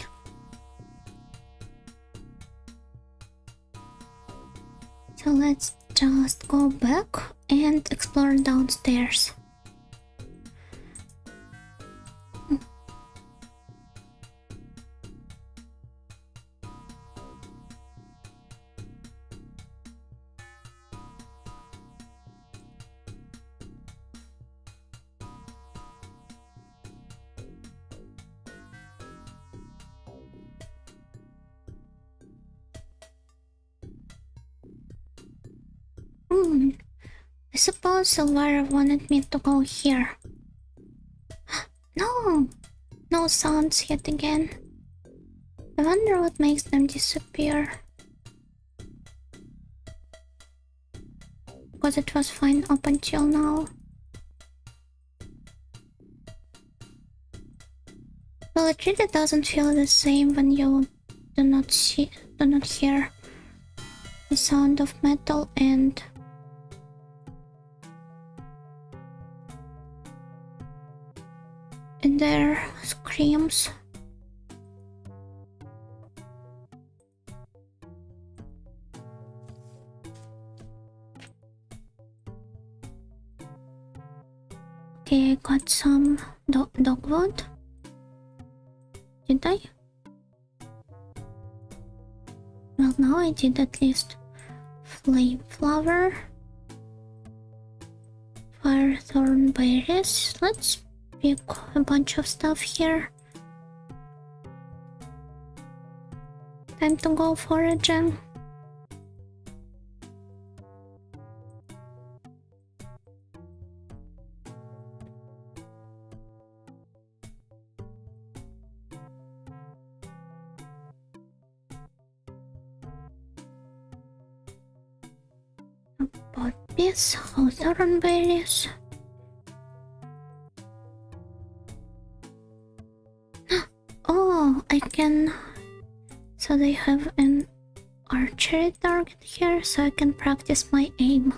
So let's just go back and explore downstairs. I suppose Elvira wanted me to go here. No! No sounds yet again. I wonder what makes them disappear. Because it was fine up until now. Well, it really doesn't feel the same when you do not hear the sound of metal and their screams. Okay, I got some dogwood. Did I? Well, now I did at least. Flame flower. Firethorn berries. Let's pick a bunch of stuff here. Time to go foraging. Poppies, hawthorn berries. Oh, I can. So they have an archery target here, so I can practice my aim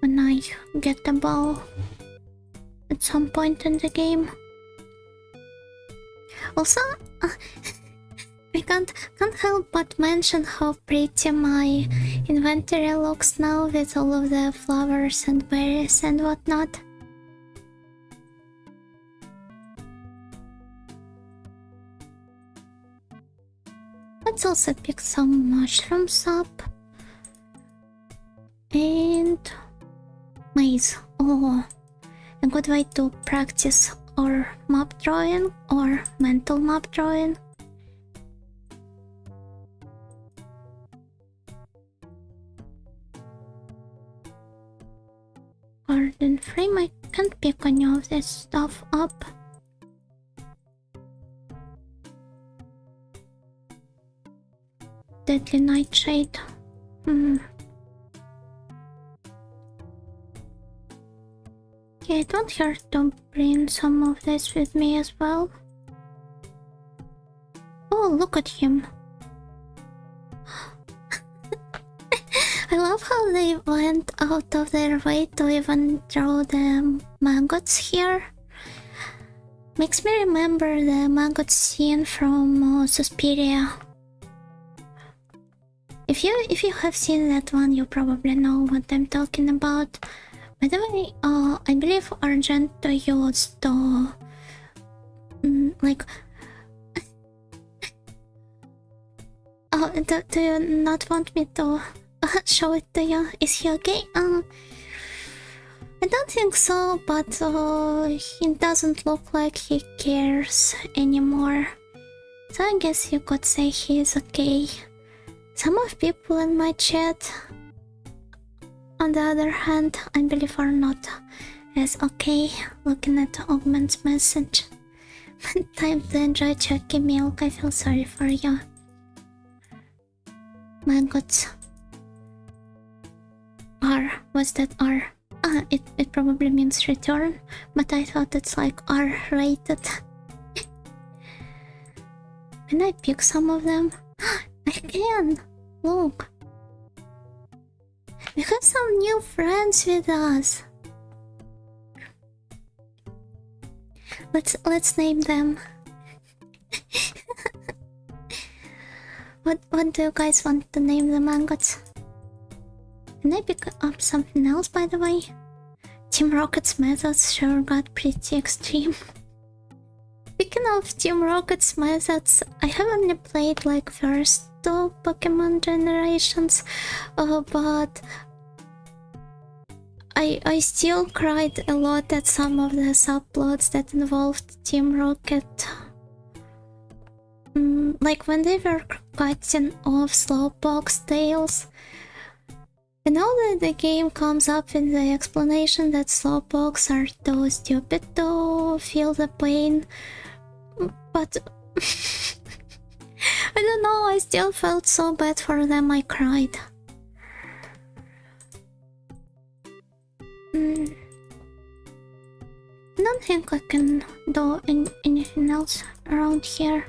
when I get the bow at some point in the game. Also, I can't help but mention how pretty my inventory looks now with all of the flowers and berries and whatnot. Let's also pick some mushrooms up. And maze. Oh, a good way to practice or map drawing or mental map drawing. Garden frame, I can't pick any of this stuff up. Deadly nightshade. Yeah, it won't hurt to bring some of this with me as well. Oh, look at him. I love how they went out of their way to even draw the maggots here. Makes me remember the maggot scene from Suspiria. If you have seen that one, you probably know what I'm talking about. By the way, I believe Argento used like... Oh, do you not want me to show it to you? Is he okay? I don't think so, but he doesn't look like he cares anymore. So I guess you could say he is okay. Some of people in my chat, on the other hand, I believe are not as okay. Looking at Augment's message. Time to enjoy Chucky milk. I feel sorry for you. Maggots. R. What's that R? It probably means return, but I thought it's like R-rated. Can I pick some of them? I can! Look! We have some new friends with us! Let's name them. What do you guys want to name the maggots? Can I pick up something else, by the way? Team Rocket's methods sure got pretty extreme. Speaking of Team Rocket's methods, I have only played like first two Pokemon generations, but I still cried a lot at some of the subplots that involved Team Rocket. Like when they were cutting off Slowpoke's tails. I know that the game comes up in the explanation that Slowpokes are too stupid to feel the pain, but I don't know, I still felt so bad for them, I cried. I don't think I can do anything else around here.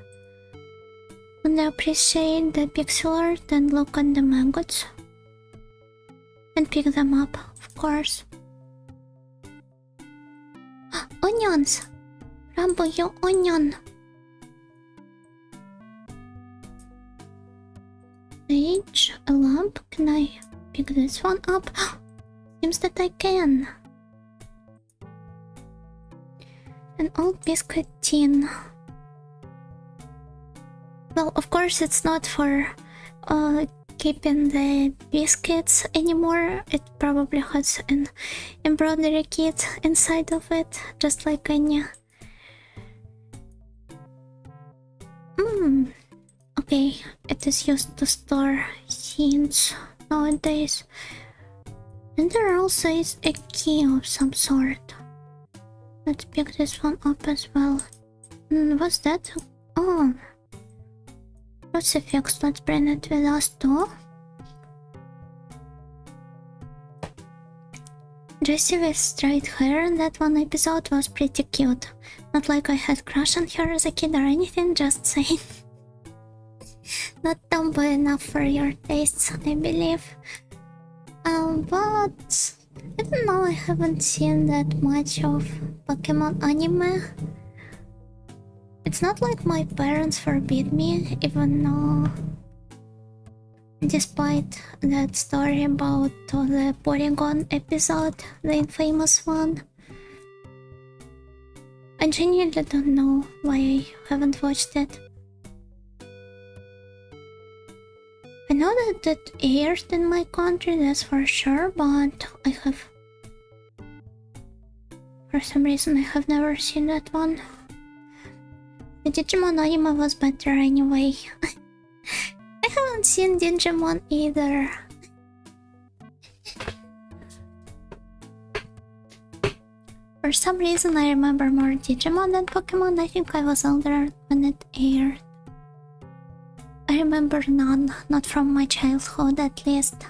And I appreciate the pixel art and look at the maggots. And pick them up, of course. Onions! Rambo, you onion! Page, a lamp. Can I pick this one up? Seems that I can. An old biscuit tin. Well, of course it's not for keeping the biscuits anymore. It probably has an embroidery kit inside of it, just like Anya. Okay, it is used to store scenes nowadays. And there also is a key of some sort. Let's pick this one up as well. What's that? Oh, crucifix. Let's bring it with us too. Jessie with straight hair in that one episode was pretty cute. Not like I had crush on her as a kid or anything, just saying. Not tomboy enough for your tastes, I believe. But I don't know, I haven't seen that much of Pokemon anime. It's not like my parents forbid me, even though, despite that story about the Porygon episode, the infamous one. I genuinely don't know why I haven't watched it. I know that it airs in my country, that's for sure, but I have... For some reason I have never seen that one. The Digimon anime was better anyway. I haven't seen Digimon either. For some reason I remember more Digimon than Pokemon. I think I was older when it aired. I remember none, not from my childhood at least.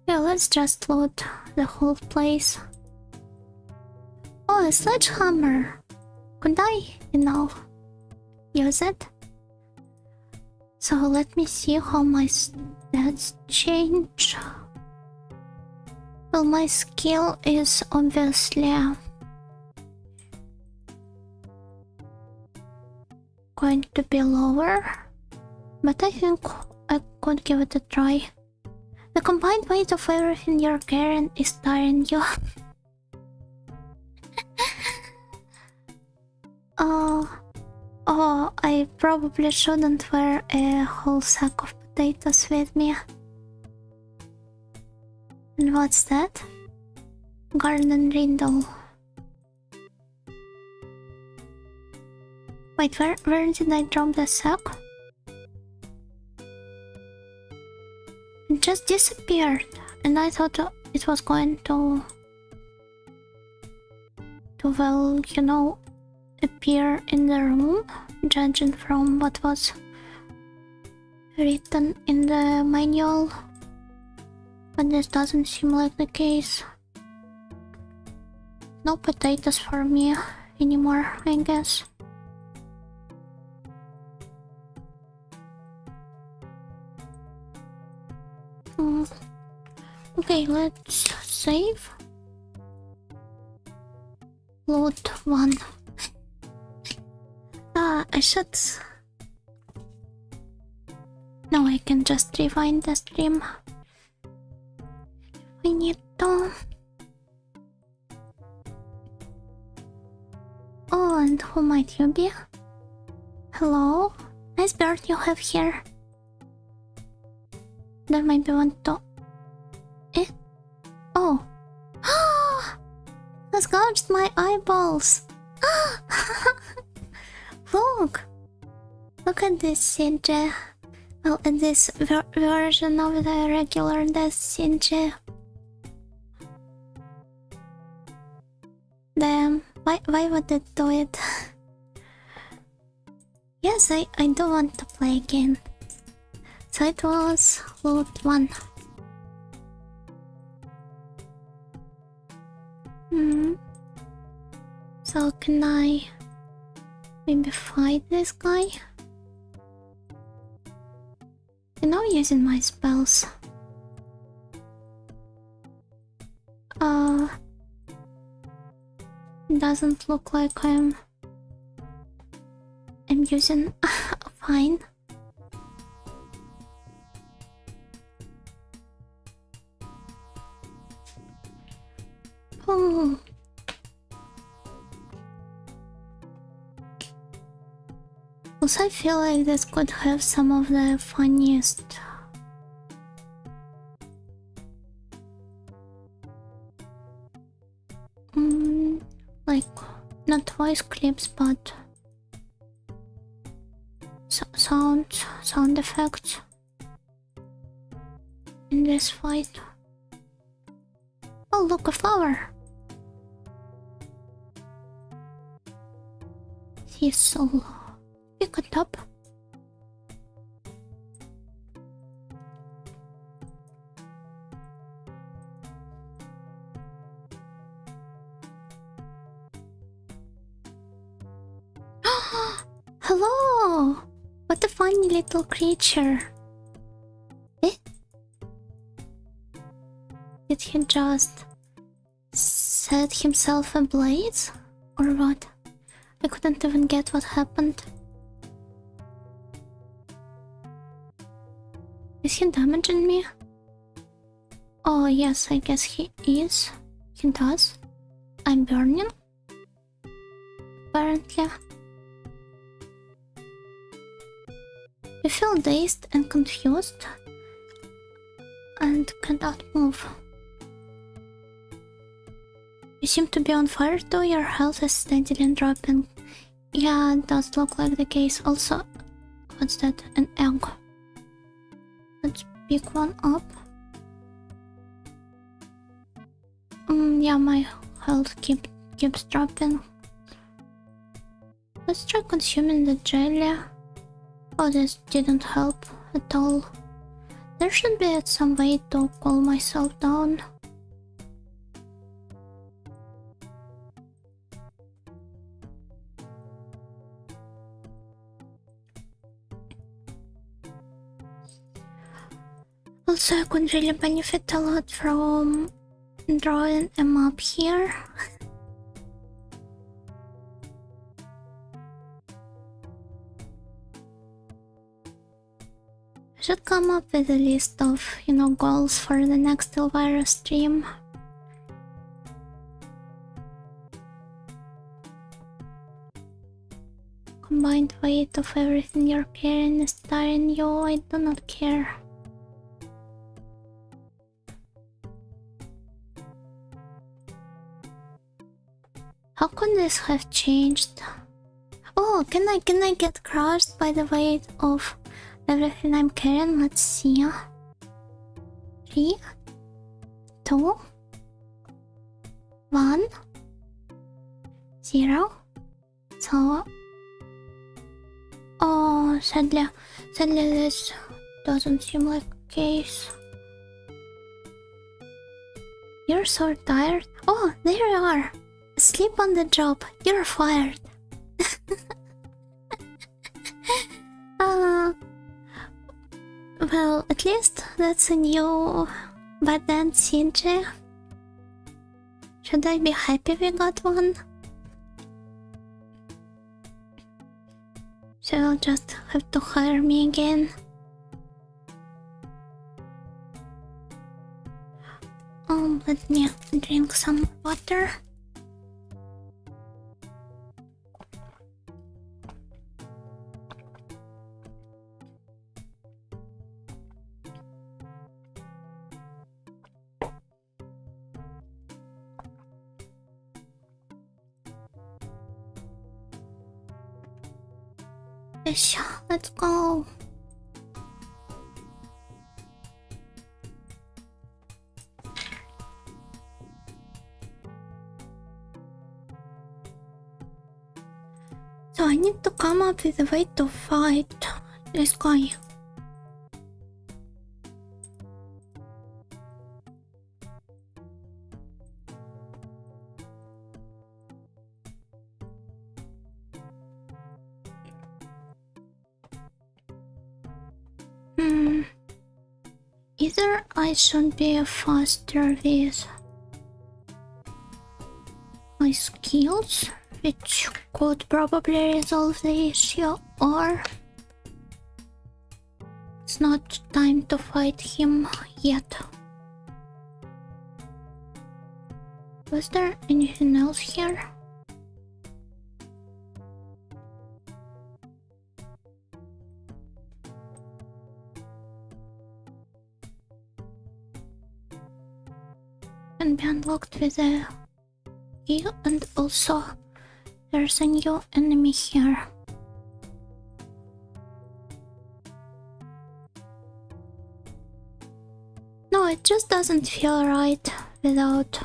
Yeah, let's just loot the whole place. Oh, a sledgehammer! Could I, use it? So let me see how my stats change. Well, my skill is obviously going to be lower, but I think I could give it a try. The combined weight of everything you're carrying is tiring you. Oh, I probably shouldn't wear a whole sack of potatoes with me. And what's that? Garden Rindle. Wait, where did I drop the sack? It just disappeared, and I thought it was going to well, appear in the room, judging from what was written in the manual. But this doesn't seem like the case. No potatoes for me anymore, I guess. Okay, let's save. Loot 1. I should... No, I can just rewind the stream. We need to... Oh, and who might you be? Hello? Nice bird you have here. There might be one to... Eh? Oh. Has gouged my eyeballs. Look at this Sinja. Well, at this version of the regular Death Sinja. Damn, why would it do it? Yes, I do want to play again. So it was loot 1. So can I maybe fight this guy? Using my spells. Doesn't look like I'm using fine. Oh. Also, I feel like this could have some of the funniest like not voice clips, but sound effects in this fight. Oh, look, a flower. Thistle. Pick it up. Hello! What a funny little creature. Eh? Did he just set himself ablaze? Or what? I couldn't even get what happened. Is he damaging me? Oh yes, I guess he is. He does. I'm burning. Apparently. You feel dazed and confused and cannot move. You seem to be on fire though, your health is steadily dropping. Yeah, it does look like the case. Also, what's that? An egg. Let's pick one up. Yeah, my health keeps dropping. Let's try consuming the jelly. Oh, this didn't help at all. There should be some way to cool myself down. Also, I could really benefit a lot from drawing a map here. I should come up with a list of, goals for the next Elvira stream. Combined weight of everything you're carrying is tiring you. I do not care. How could this have changed? Oh, can I get crushed by the weight of everything I'm carrying? Let's see. 3, 2, 1, 0. So, oh, sadly this doesn't seem like a case. You're so tired. Oh, there you are. Sleep on the job. You're fired. Well, at least that's a new button, CJ. Should I be happy we got one? So you'll just have to hire me again. Let me drink some water. Let's go. So I need to come up with a way to fight this guy. Either I should be faster with my skills, which could probably resolve the issue, or it's not time to fight him yet. Was there anything else here? Can be unlocked with a key, and also there's a new enemy here. No, it just doesn't feel right without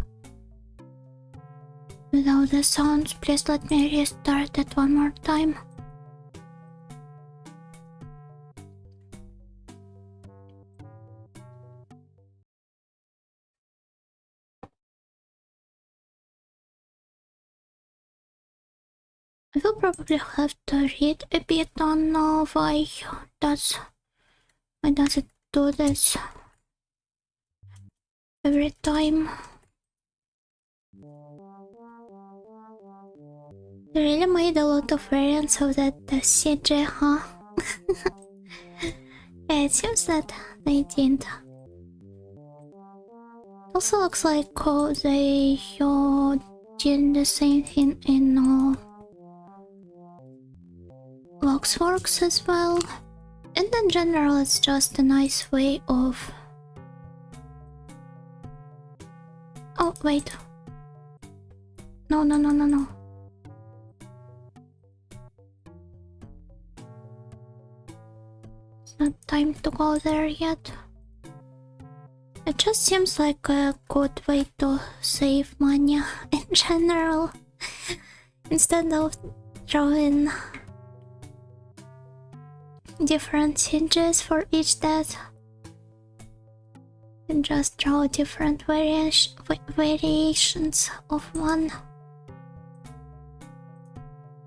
the sounds. Please let me restart it one more time. I will probably have to read a bit on why does it do this every time. They really made a lot of variants of that CJ, huh? It seems that they didn't. Also looks like they did the same thing in Waxworks as well. And in general, it's just a nice way of... Oh, wait. No. It's not time to go there yet. It just seems like a good way to save money in general. Instead of drawing different hinges for each death, and just draw different variations of one.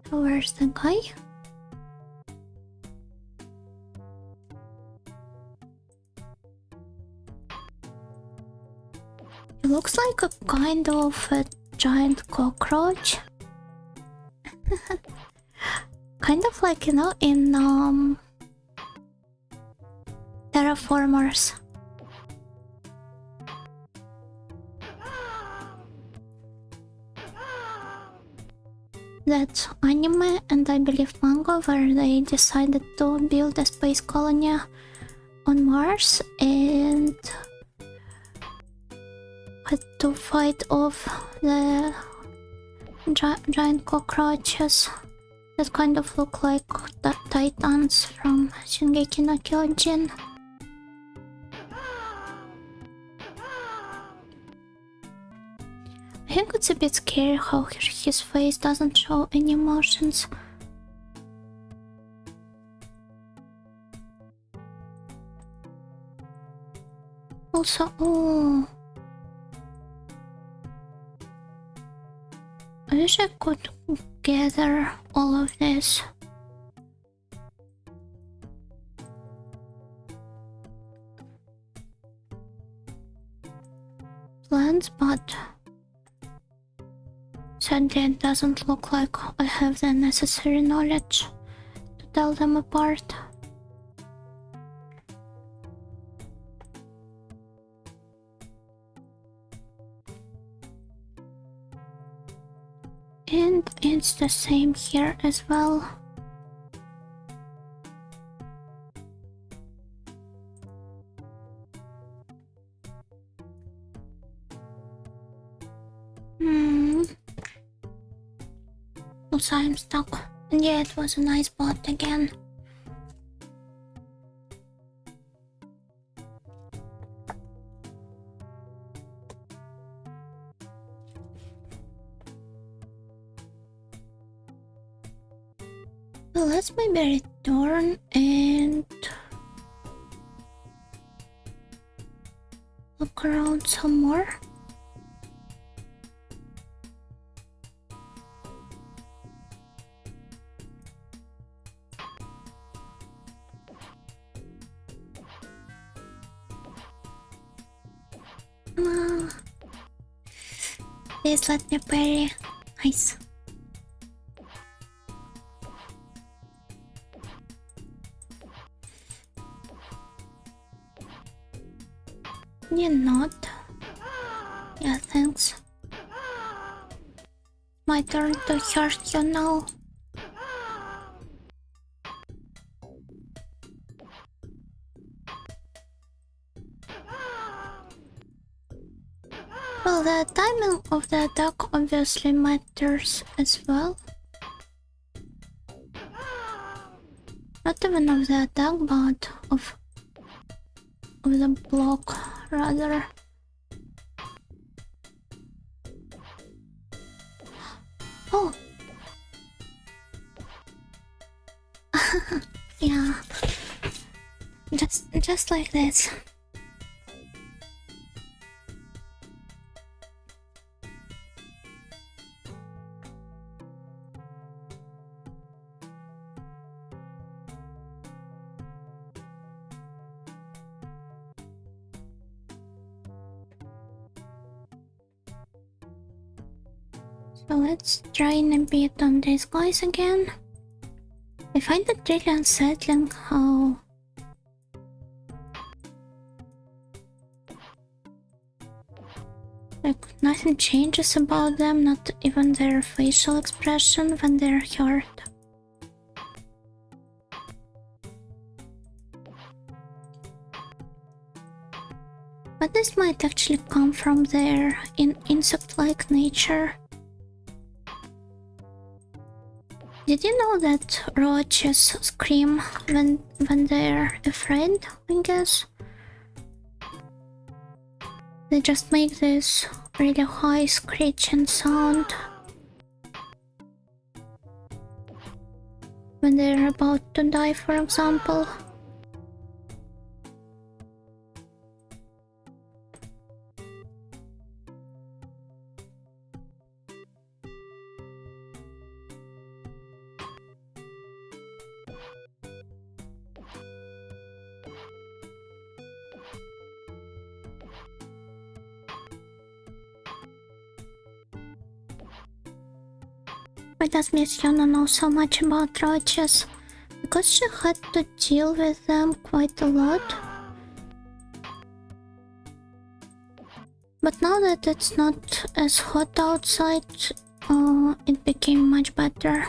So where's the guy? It looks like a kind of a giant cockroach. Kind of like, you know, in Terraformers. That anime and I believe manga where they decided to build a space colony on Mars and had to fight off the giant cockroaches that kind of look like the Titans from Shingeki no Kyojin. I think it's a bit scary how his face doesn't show any emotions. Also, oh, I wish I could gather all of this. Plants, but sadly it doesn't look like I have the necessary knowledge to tell them apart. And it's the same here as well. Also, I'm stuck. And yeah, it was a nice bot again. Well, let's maybe return and look around some more. Please let me parry. Nice. You're not. Yeah, thanks. My turn to hurt you now. Well, the timing of the attack obviously matters as well. Not even of the attack, but of the block, rather. Oh! Yeah. Just like this. So let's train a bit on these guys again. I find it really unsettling how Like, nothing changes about them, not even their facial expression when they're hurt. But this might actually come from their insect-like nature. Did you know that roaches scream when they're afraid, I guess? They just make this really high screeching sound when they're about to die, for example. Why does Miss Yuna know so much about roaches? Because she had to deal with them quite a lot. But now that it's not as hot outside, it became much better.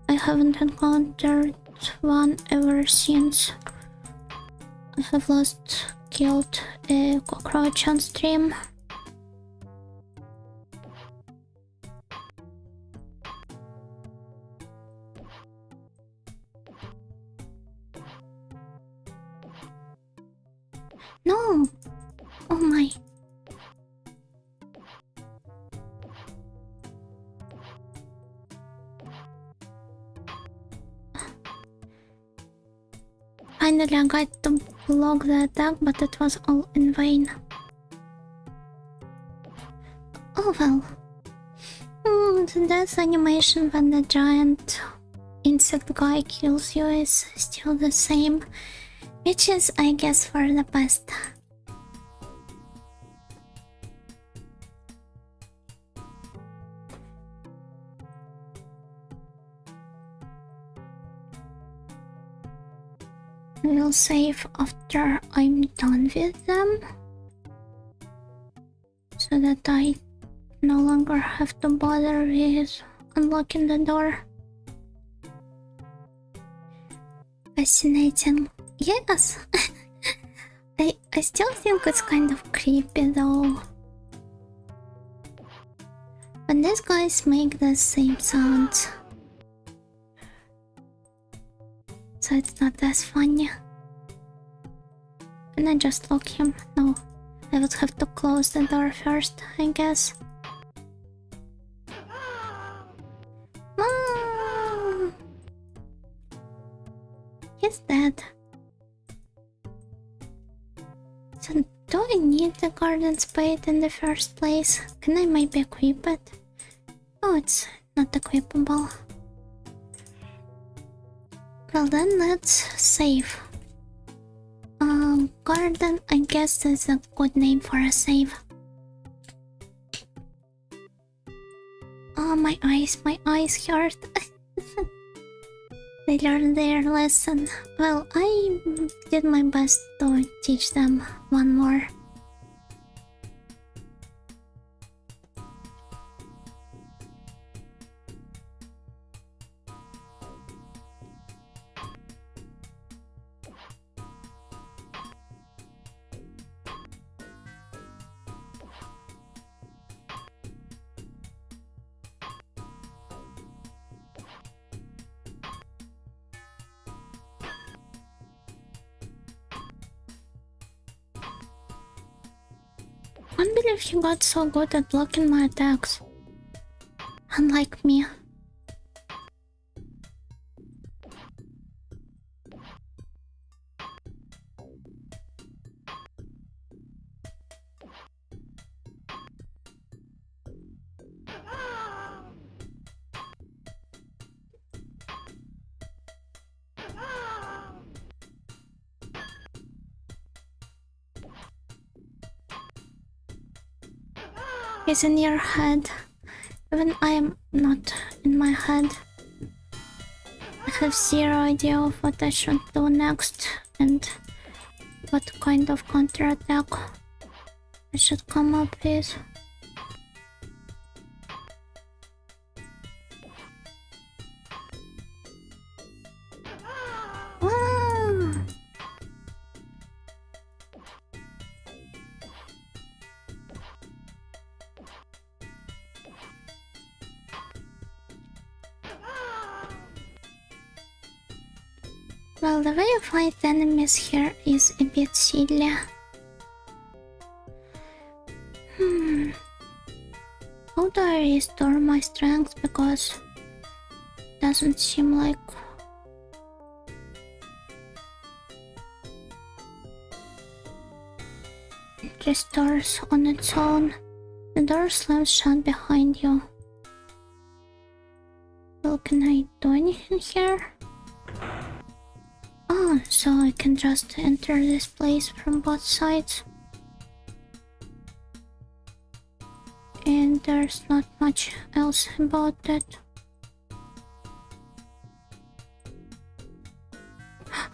I haven't encountered one ever since I have last killed a cockroach on stream. No! Oh my. Finally I got to block the attack, but it was all in vain. Oh well. The death animation when the giant insect guy kills you is still the same. Which is, I guess, for the best. We'll save after I'm done with them, so that I no longer have to bother with unlocking the door. Fascinating. Yes! I still think it's kind of creepy though. When these guys make the same sounds. So it's not as funny. Can I just lock him? No. I would have to close the door first, I guess. He's dead. So do I need the garden spade in the first place? Can I maybe equip it? Oh, it's not equipable. Well then, let's save. Garden, I guess is a good name for a save. Oh, my eyes hurt. They learned their lesson. Well, I did my best to teach them one more. Can't believe you got so good at blocking my attacks. Unlike me. He's in your head. Even I am not in my head. I have zero idea of what I should do next and what kind of counterattack I should come up with. Well, the way you fight enemies here is a bit silly. How do I restore my strength? Because it doesn't seem like it restores on its own. The door slams shut behind you. Well, can I do anything here? Oh, so I can just enter this place from both sides. And there's not much else about it.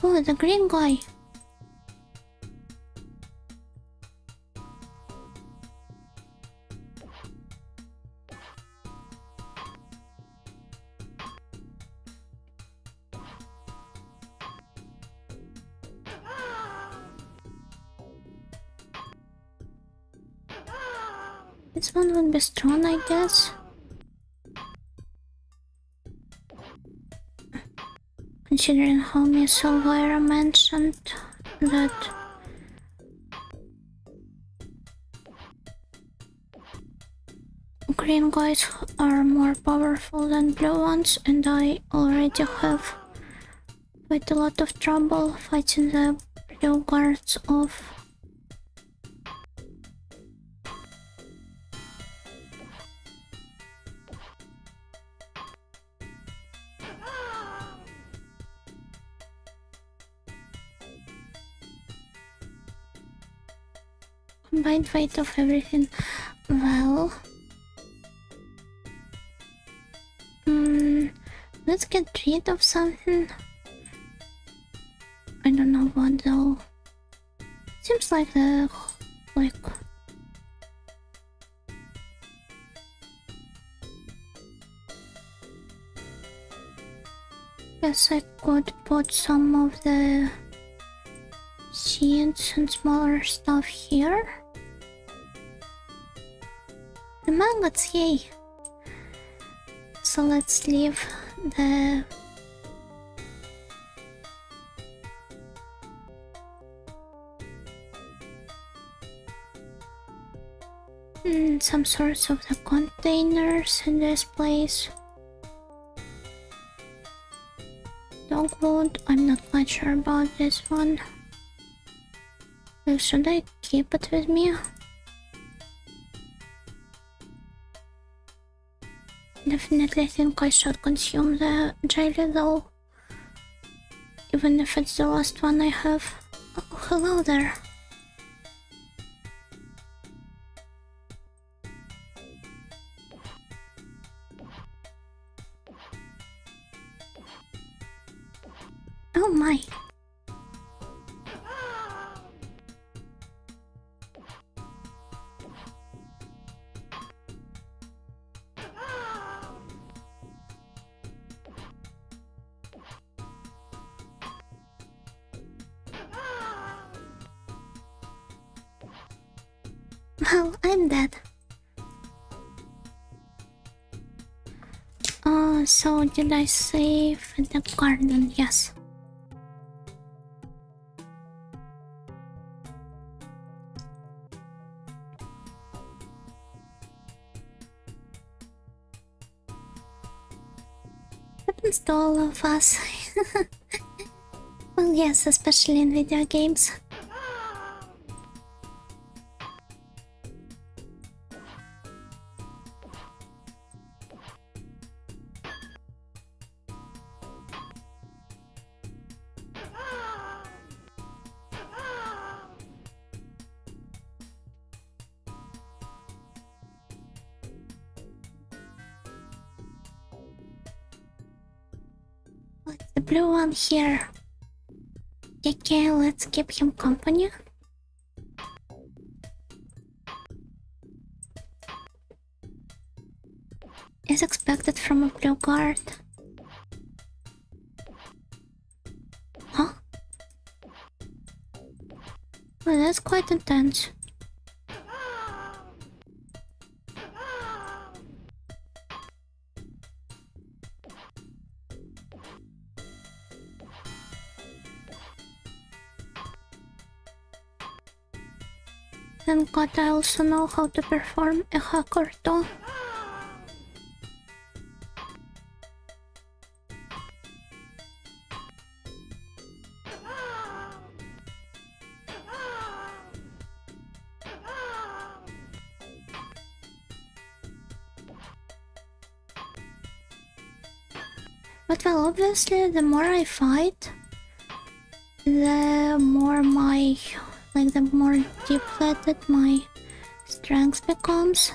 Oh, the green guy. This one would be strong, I guess. Considering how Miss Elvira mentioned that green guys are more powerful than blue ones, and I already have quite a lot of trouble fighting the blue guards off. Combined weight of everything. Well, let's get rid of something. I don't know what though. Seems like guess I could put some of the seeds and smaller stuff here. The maggots, yay! So let's leave the some sorts of the containers in this place. Dogwood, I'm not quite sure about this one. Should I keep it with me? Definitely think I should consume the jelly though. Even if it's the last one I have. Oh, hello there. Oh my. Well, I'm dead. So did I save the garden? Yes. Happens to all of us. Well, yes, especially in video games. What's the blue one here? Okay, let's keep him company. As expected from a blue guard. Huh? Well, that's quite intense. Thank God I also know how to perform a hacker though. But well, obviously the more I fight, the more the more depleted my strength becomes.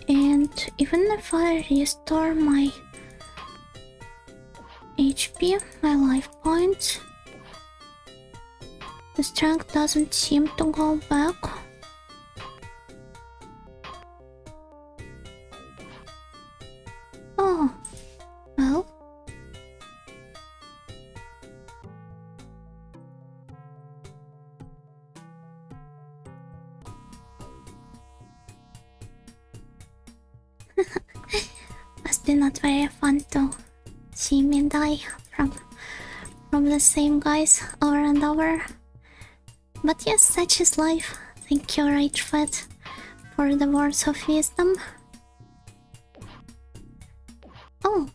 And even if I restore my HP, my life points, the strength doesn't seem to go back. Oh, well. Must be not very fun to see me die from the same guys over and over. But yes, such is life. Thank you, Ragefed, for the words of wisdom. Oh.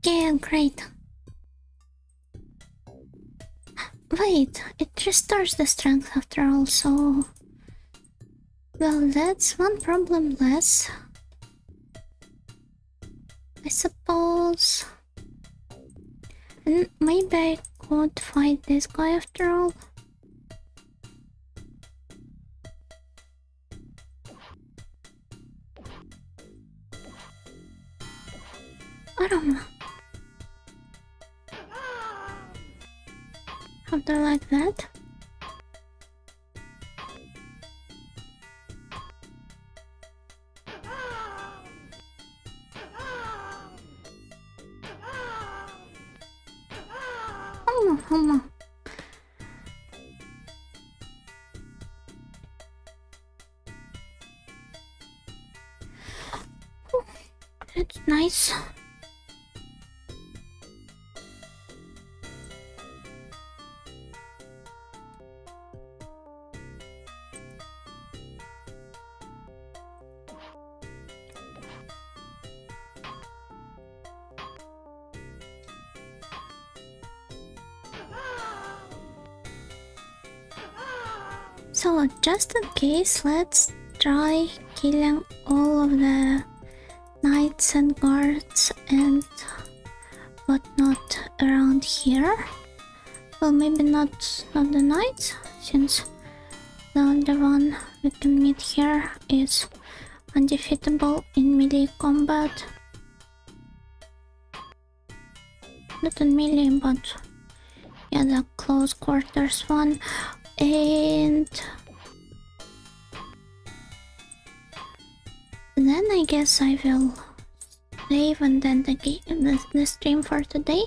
Okay, great. Wait, it restores the strength after all, so... Well, that's one problem less. I suppose... And maybe I could fight this guy after all. I don't know. How do I like that? Homo. Oh, that's nice. So, just in case, let's try killing all of the knights and guards and whatnot around here. Well, maybe not the knights, since the only one we can meet here is undefeatable in melee combat. Not in melee, but yeah, the close quarters one. And then I guess I will save and then the stream for today,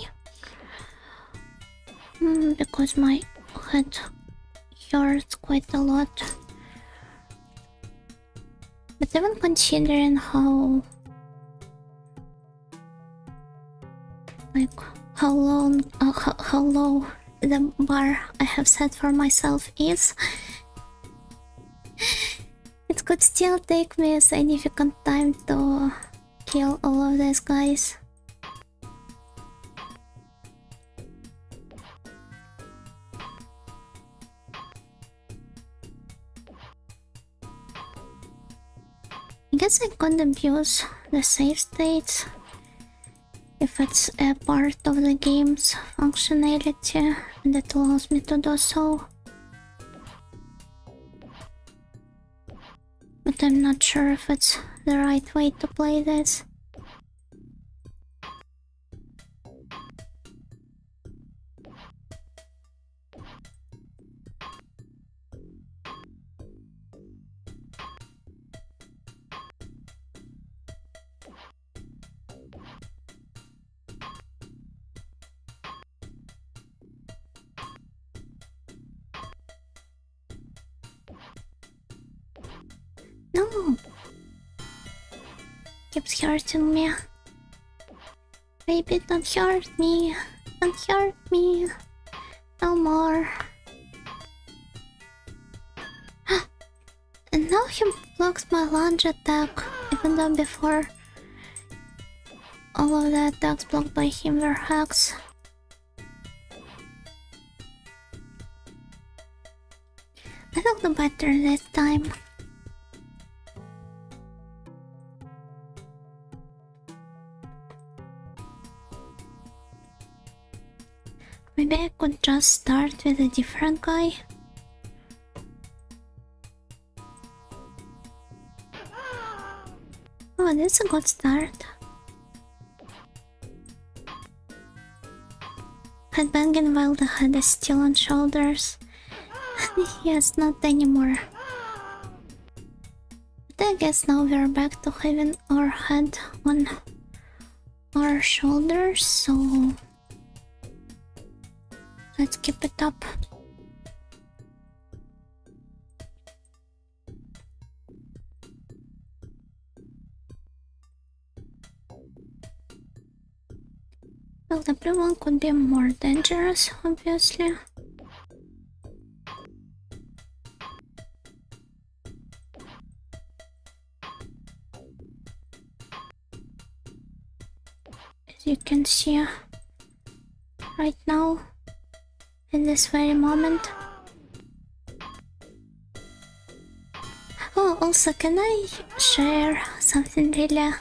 because my head hurts quite a lot. But even considering how low the bar I have set for myself is, it could still take me a significant time to kill all of these guys. I guess I could abuse the save states if it's a part of the game's functionality that allows me to do so. But I'm not sure if it's the right way to play this. No! Keeps hurting me. Baby, don't hurt me. Don't hurt me. No more. And now he blocks my lunge attack, even though before all of the attacks blocked by him were hacks. I will do better this time. Maybe I could just start with a different guy. Oh, that's a good start. Headbanging while the head is still on shoulders. Yes, not anymore. But I guess now we're back to having our head on our shoulders, so let's keep it up. Well, everyone could be more dangerous, obviously. As you can see right now, in this very moment. Oh, also, can I share something really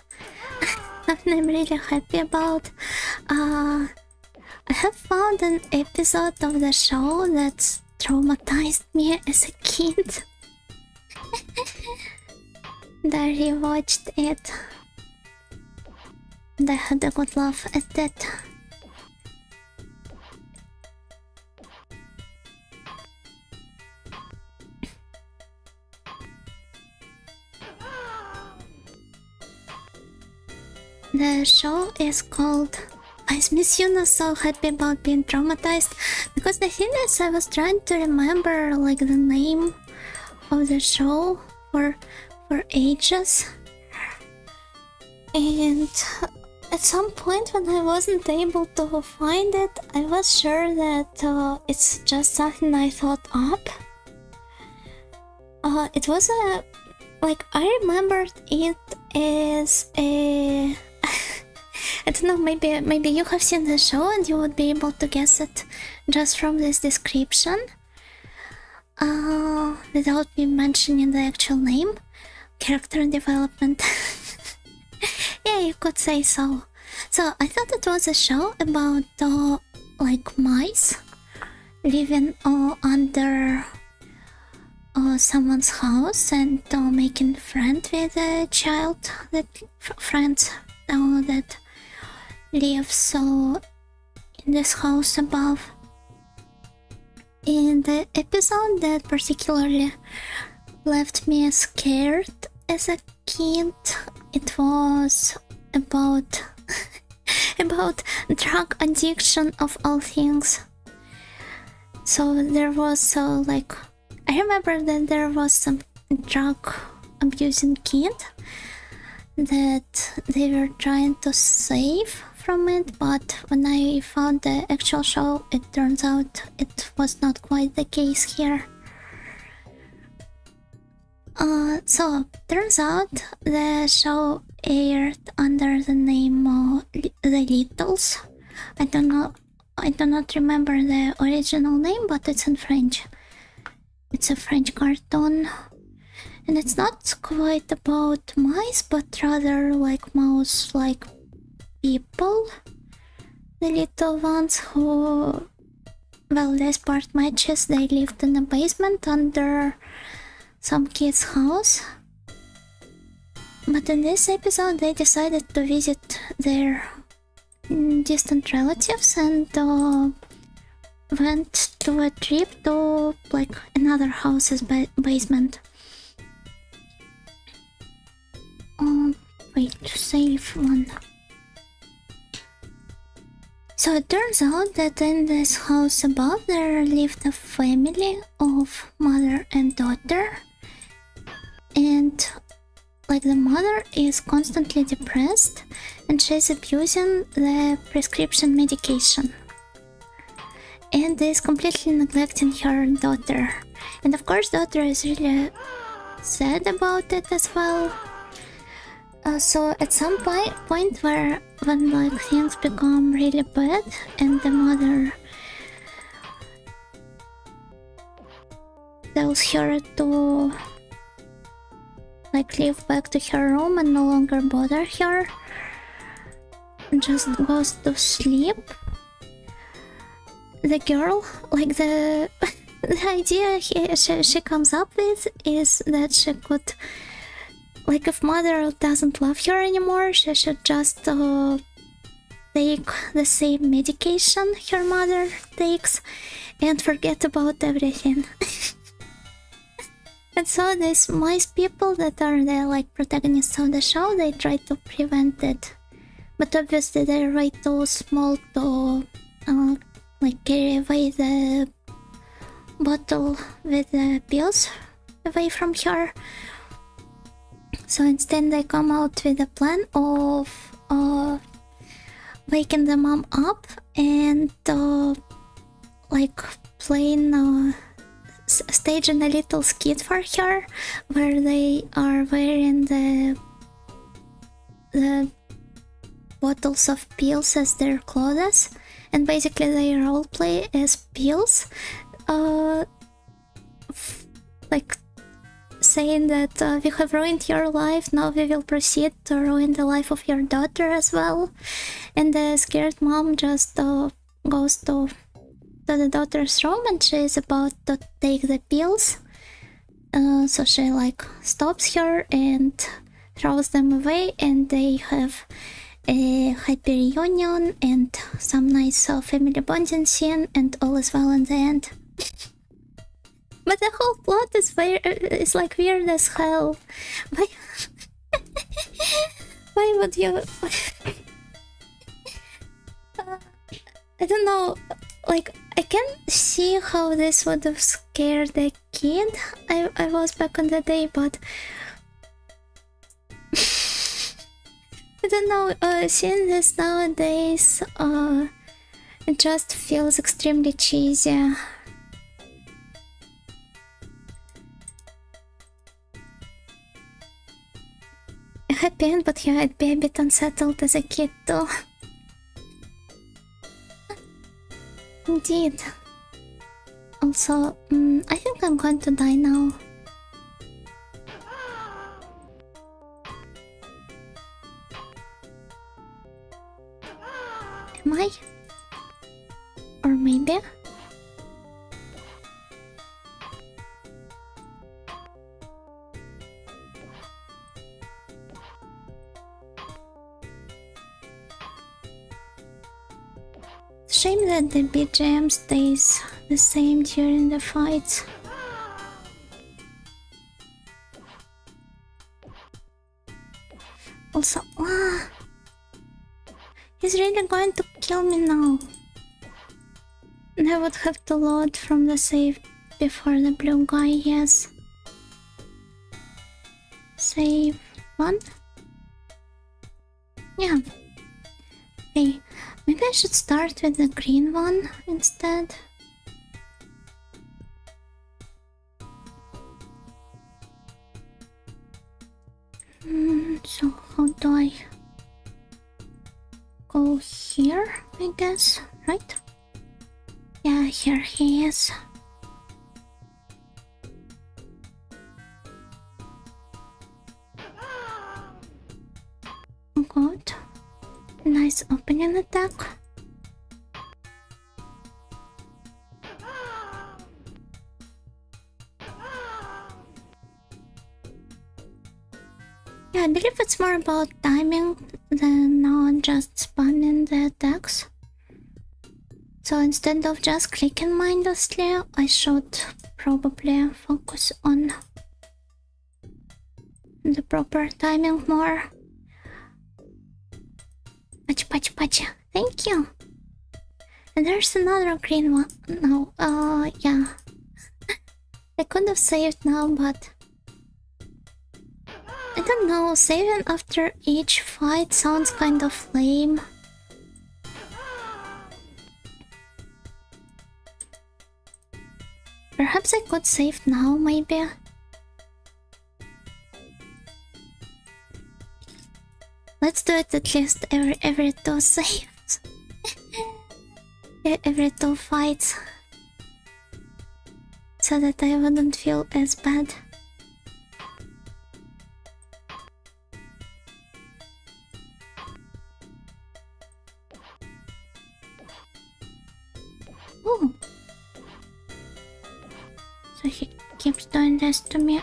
something I'm really happy about? I have found an episode of the show that traumatized me as a kid. And I rewatched it. And I had a good laugh at that. The show is called I Miss Yuna, so happy about being traumatized, because the thing is I was trying to remember like the name of the show for ages, and at some point when I wasn't able to find it, I was sure that it's just something I thought up. It was a like I remembered it as a I don't know, maybe you have seen the show and you would be able to guess it just from this description, without me mentioning the actual name. Character development. Yeah, you could say so. So I thought it was a show about like mice living under someone's house and making friends with a child friends that live so in this house above. In the episode that particularly left me scared as a kid, it was about about drug addiction of all things. So there was like I remember that there was some drug abusing kid that they were trying to save from it, but when I found the actual show, it turns out it was not quite the case here. So turns out the show aired under the name The Littles. I do not remember the original name, but it's in French. It's a French cartoon. And it's not quite about mice, but rather like mouse-like people. The little ones who, well, they sport matches, they lived in a basement under some kid's house. But in this episode they decided to visit their distant relatives and went to a trip to like another house's basement. Wait, save one. So it turns out that in this house above there lived a family of mother and daughter, and like the mother is constantly depressed and she's abusing the prescription medication and is completely neglecting her daughter. And of course daughter is really sad about it as well. So at some point when like things become really bad and the mother tells her to like leave back to her room and no longer bother her and just goes to sleep, the girl, like the idea she comes up with is that she could, like if mother doesn't love her anymore, she should just take the same medication her mother takes and forget about everything. And so these mice people that are the like protagonists of the show, they try to prevent it, but obviously they're way too small to like carry away the bottle with the pills away from her. So instead they come out with a plan of waking the mom up and like playing staging a little skit for her where they are wearing the bottles of pills as their clothes, and basically they roleplay as pills, like saying that we have ruined your life, now we will proceed to ruin the life of your daughter as well. And the scared mom just goes to the daughter's room and she is about to take the pills, so she like stops her and throws them away, and they have a happy reunion and some nice family bonding scene, and all is well in the end. But the whole plot is like weird as hell. Why would you I don't know, like I can see how this would have scared a kid. I was back in the day, but I don't know, seeing this nowadays it just feels extremely cheesy. Happy end, but yeah, I'd be a bit unsettled as a kid too. Indeed. Also, I think I'm going to die now. Am I? Or maybe? Shame that the BGM stays the same during the fights. Also, he's really going to kill me now. And I would have to load from the save before the blue guy, yes. Save 1? Yeah. Okay, maybe I should start with the green one instead. So how do I go here, I guess, right? Yeah, here he is. Good. Nice opening attack. Yeah, I believe it's more about timing than not just spamming the attacks. So instead of just clicking mindlessly, I should probably focus on the proper timing more. Patch, patch, patch. Thank you. And there's another green one. No, yeah. I could have saved now, but know, saving after each fight sounds kind of lame. Perhaps I could save now, maybe. Let's do it at least every 2 saves. Every 2 fights. So that I wouldn't feel as bad. Ooh. So he keeps doing this to me.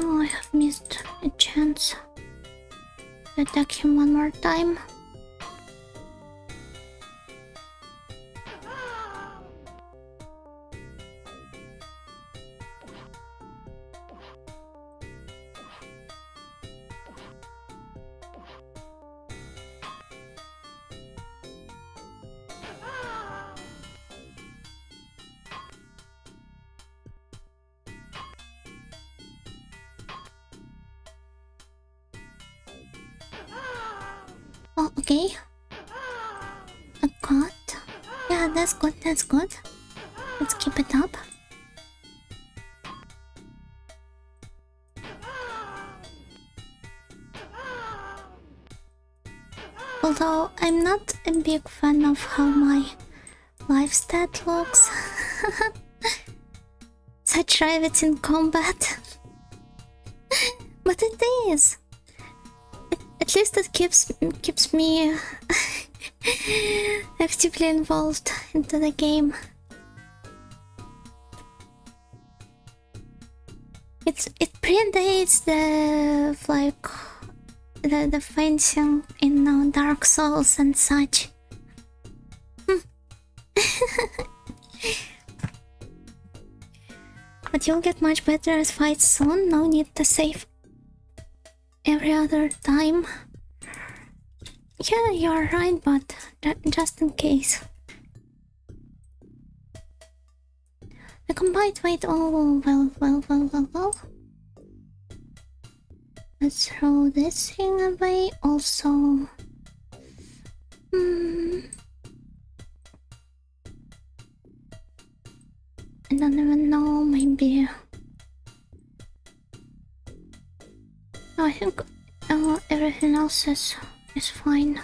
Oh, I have missed a chance to attack him one more time. Oh, okay. A cut. Yeah, that's good, that's good. Let's keep it up. Although I'm not a big fan of how my life stat looks. So I try it in combat. But it is. At least it keeps me actively involved into the game. It predates the like the fencing in Dark Souls and such. But you'll get much better at fights soon. No need to save every other time. Yeah, you're right, but just in case. The combined weight. Oh, well. Let's throw this thing away. Also, I don't even know. Maybe. No, I think everything else is fine.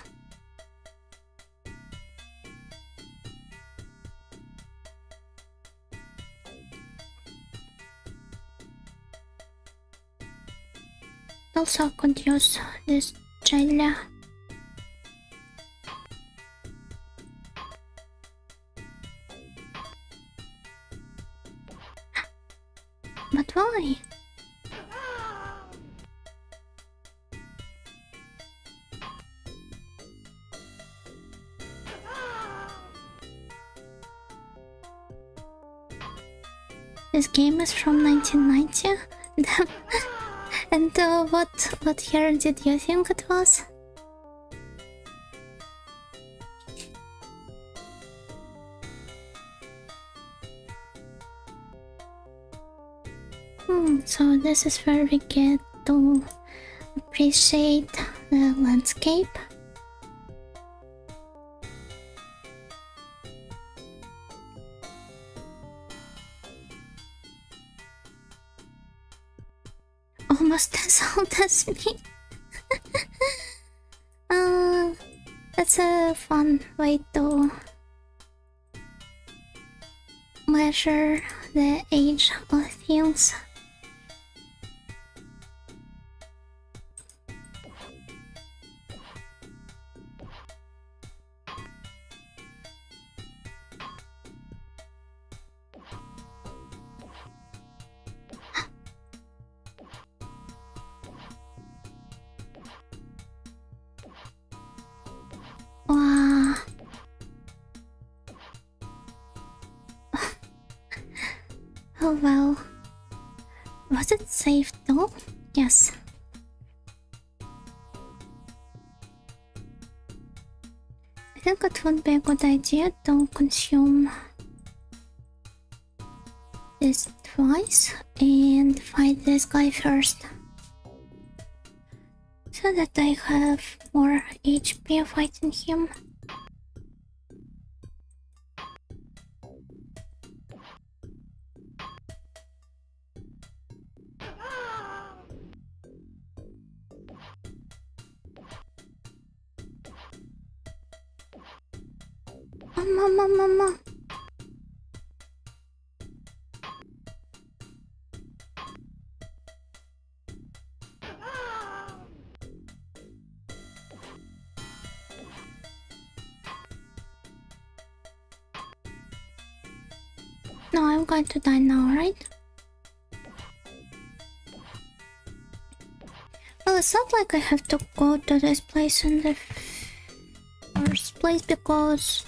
Also, I could use this jelly. But why? This game is from 1990. And what year did you think it was? So this is where we get to appreciate the landscape. Almost as old as me. That's a fun way to measure the age of things. Wow. Oh well. Was it safe though? Yes. I think it would be a good idea to consume this twice and fight this guy first, so that I have more HP fighting him. Mama. No, I'm going to die now, right? Well, it's not like I have to go to this place in the first place, because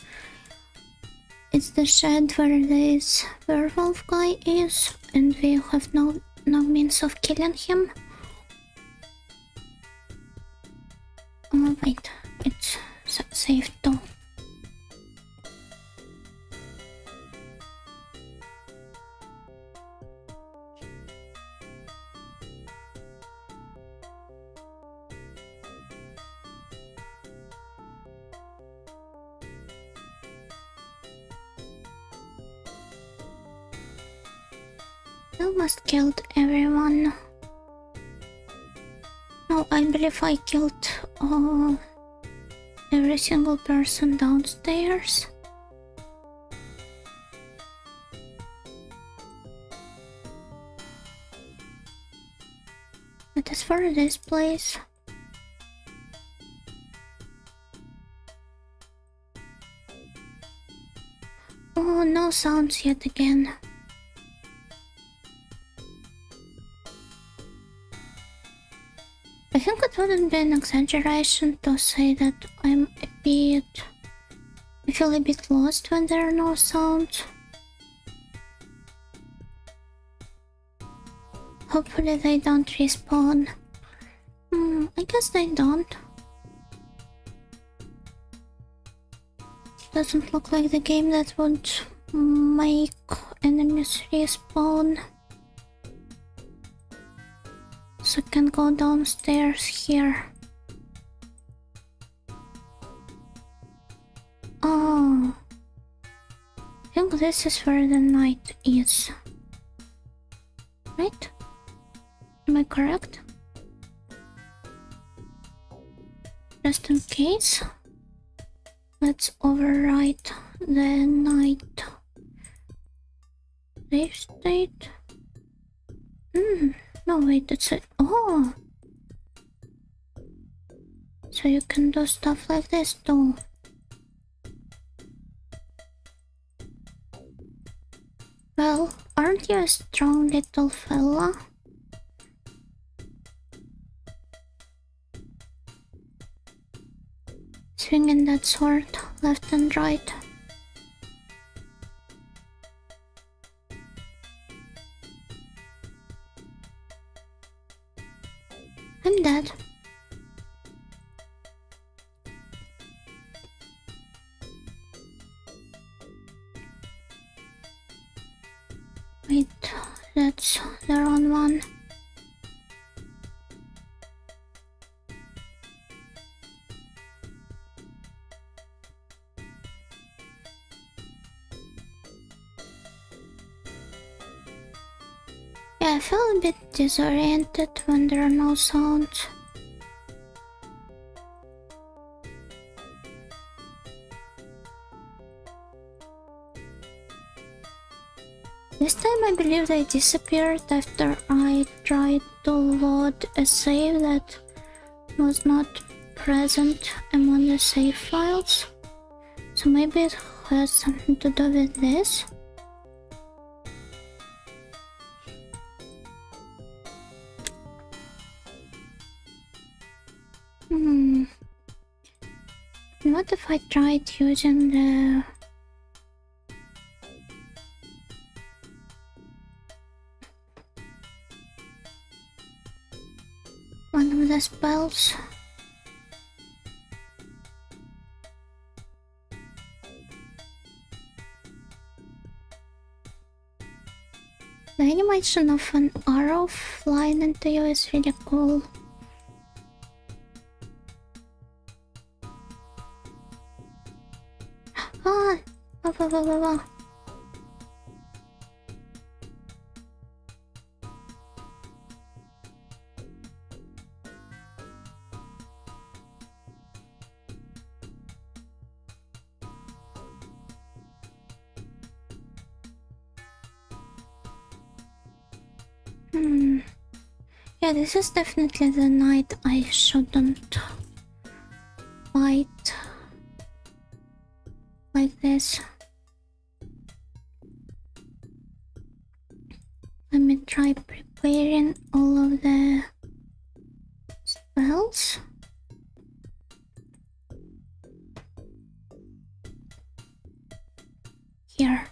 it's the shed where this werewolf guy is, and we have no means of killing him. Oh wait, it's safe though. Almost killed everyone. No, I believe I killed every single person downstairs. But as for this place, oh, no sounds yet again. I think it wouldn't be an exaggeration to say that I feel a bit lost when there are no sounds. Hopefully they don't respawn. I guess they don't. Doesn't look like the game that would make enemies respawn. So I can go downstairs here. Oh, I think this is where the night is. Right? Am I correct? Just in case, let's overwrite the night save state. No, wait, it's a... Oh! So you can do stuff like this too. Well, aren't you a strong little fella? Swinging that sword left and right. I'm dead. Wait, that's the wrong one. Yeah, I feel a bit disoriented when there are no sounds. This time I believe they disappeared after I tried to load a save that was not present among the save files. So maybe it has something to do with this. What if I tried using the... one of the spells? The animation of an arrow flying into you is really cool. Ah! Wow. Yeah, this is definitely the night I shouldn't fight like this. Let me try preparing all of the spells. Here.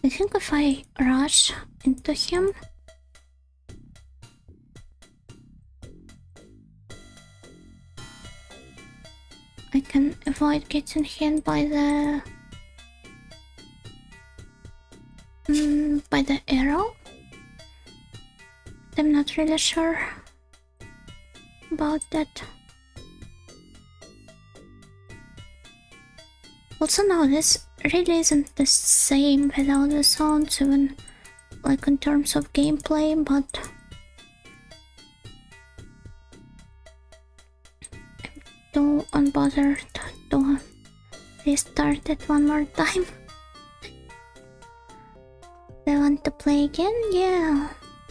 I think if I rush into him, I can avoid getting hit by the arrow. I'm not really sure about that. Also, no, this really isn't the same without the sounds, even like in terms of gameplay, but I'm too unbothered to restart it one more time. Do I want to play again? Yeah,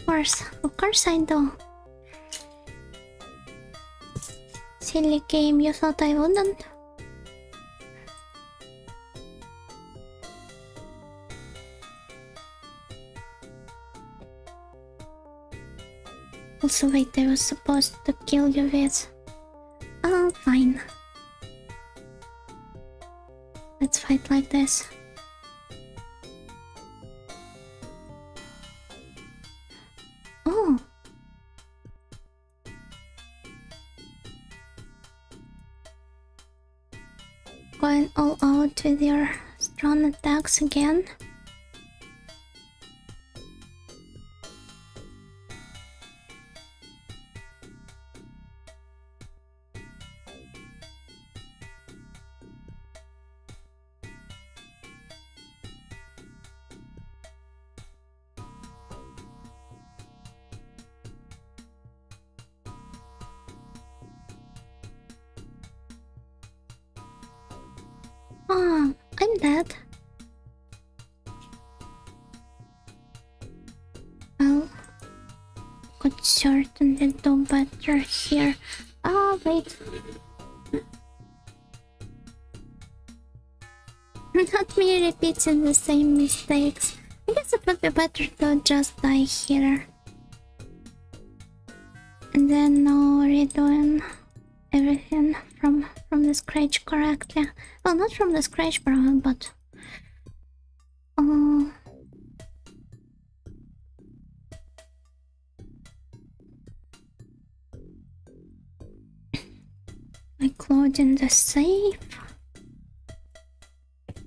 of course I do. Silly game, you thought I wouldn't? Also, wait, I was supposed to kill you with... Oh, fine. Let's fight like this. Oh! Going all out with your strong attacks again. Ah, I'm dead. Well, could certainly do better here. Ah, wait. Not me repeating the same mistakes. I guess it would be better to just die here. And then no redoing everything from the scratch correctly. Well, not from the scratch, but like loading the safe,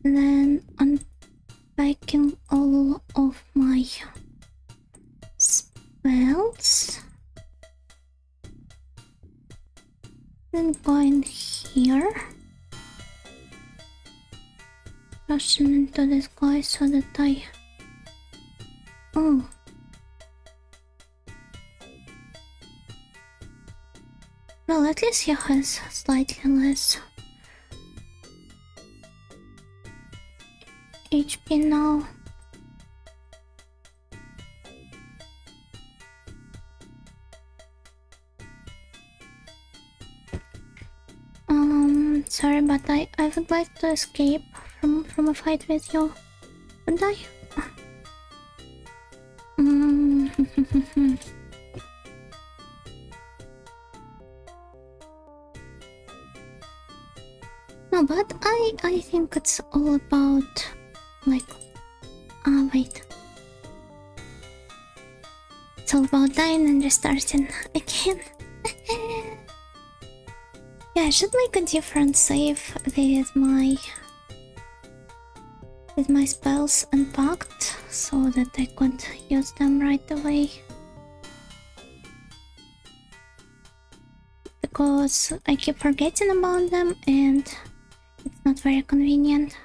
then unpacking all of my spells, then going here, rushing into this guy so that I... Oh. Well, at least he has slightly less HP now. Sorry, but I would like to escape from a fight with you. Would I? No, but I think it's all about like... Ah, wait. It's all about dying and restarting again. Yeah, I should make a different save with my spells unpacked so that I could use them right away. Because I keep forgetting about them and it's not very convenient.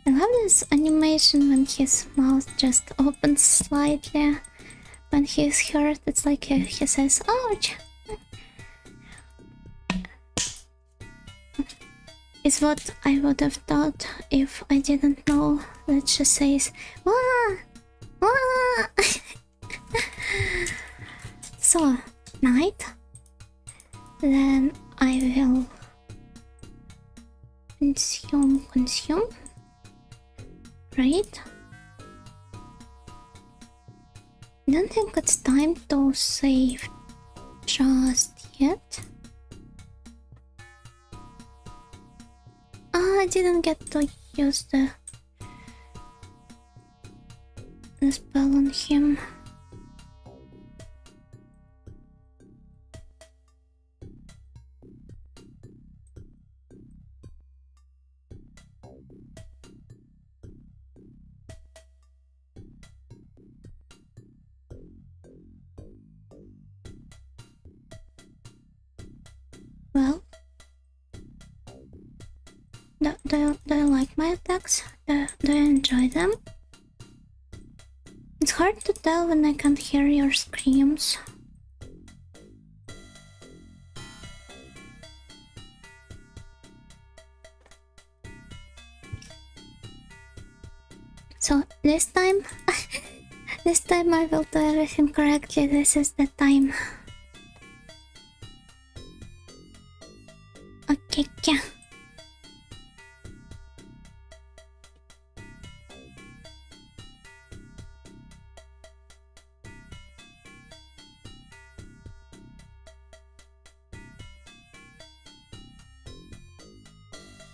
I love this animation when his mouth just opens slightly. When he's hurt, it's like he says, ouch! Is what I would have thought if I didn't know that she says, wah! Wah! So, night. Then I will consume. Right? I don't think it's time to save just yet. I didn't get to use the spell on him. Well, do you like my attacks? Do you enjoy them? It's hard to tell when I can't hear your screams. So this time, this time I will do everything correctly. This is the time. Okay, yeah.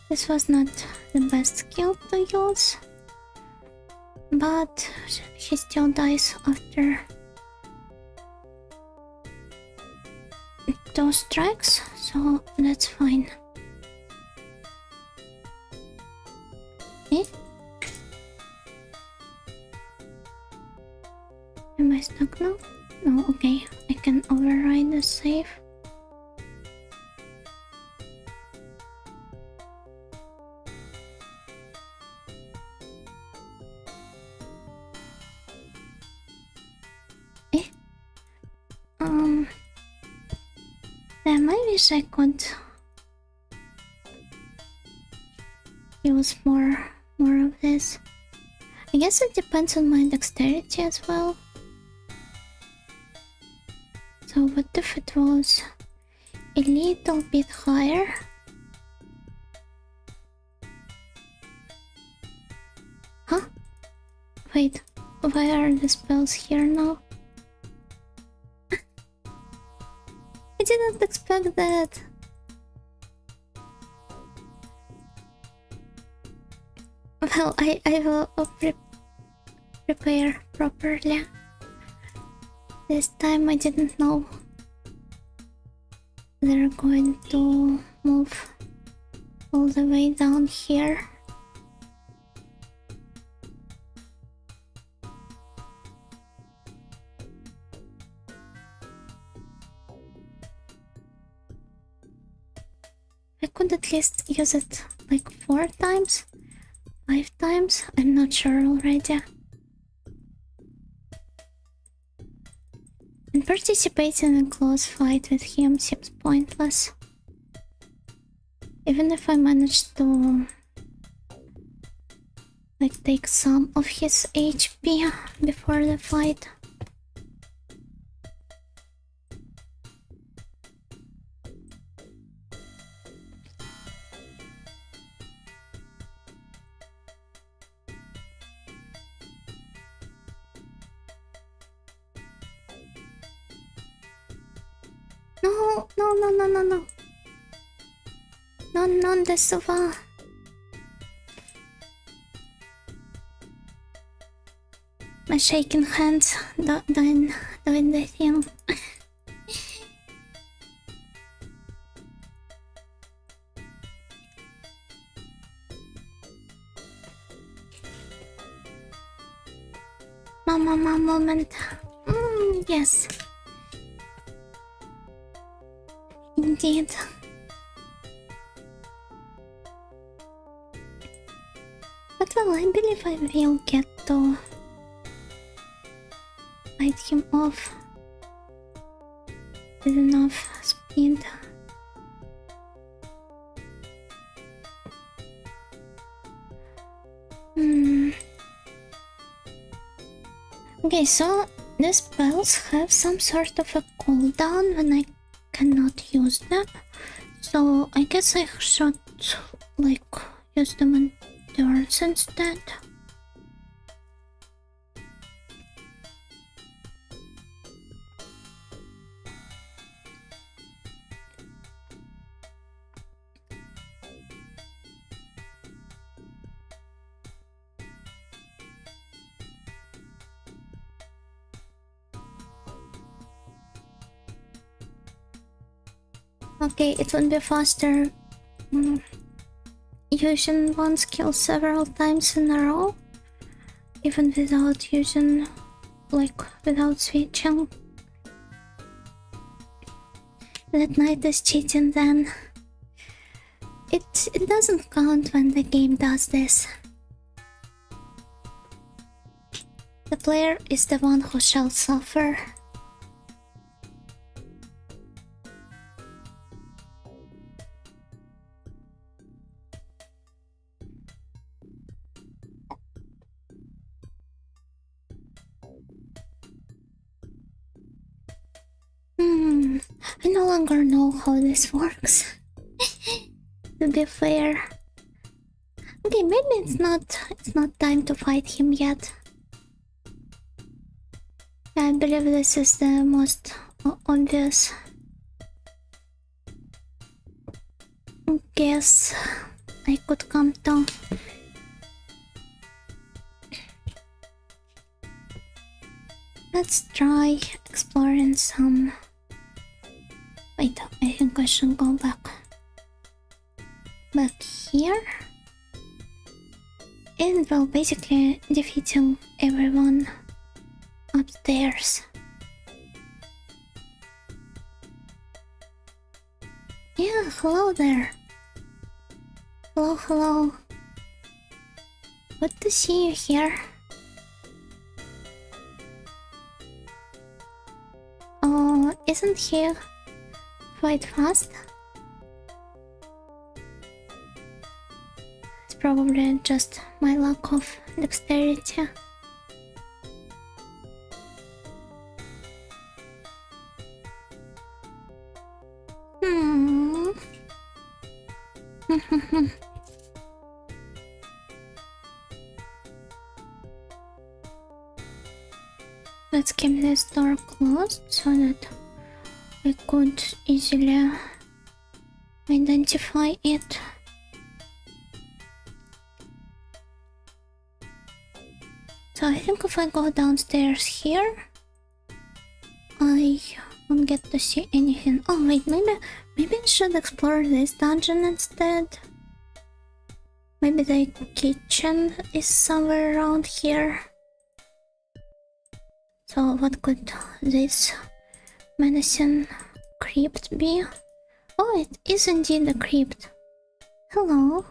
This was not the best skill to use, but he still dies after 2 strikes, so that's fine. Eh? Am I stuck now? No, okay, I can override the save. Damn, I wish I could use more of this. I guess it depends on my dexterity as well. So what if it was a little bit higher? Huh? Wait, why are the spells here now? I didn't expect that. Well, I will prepare properly. This time I didn't know they're going to move all the way down here. I could at least use it like 4 times, 5 times, I'm not sure already. And participating in a close fight with him seems pointless. Even if I manage to like take some of his HP before the fight. No. Non the sofa. My shaking hands doing the thing. Mama moment. Yes. Indeed. But well, I believe I will get to fight him off with enough speed. Okay, so the spells have some sort of a cooldown when I cannot use them. So I guess I should like use them on turns instead. Okay, it would be faster using one skill several times in a row, even without using, like, without switching. That knight is cheating then. It doesn't count when the game does this. The player is the one who shall suffer. I no longer know how this works. To be fair. Okay, maybe it's not time to fight him yet. I believe this is the most obvious guess I could come to. Let's try exploring some... Wait, I think I should go back here. And well, basically defeating everyone upstairs. Yeah, hello there. Hello. Good to see you here. Oh, isn't he quite fast? It's probably just my lack of dexterity. Let's keep this door closed so that we could easily identify it. So I think if I go downstairs here, I won't get to see anything. Oh wait, maybe I should explore this dungeon instead. Maybe the kitchen is somewhere around here. So what could this menacing crypt be? Oh, it is indeed a crypt. Hello.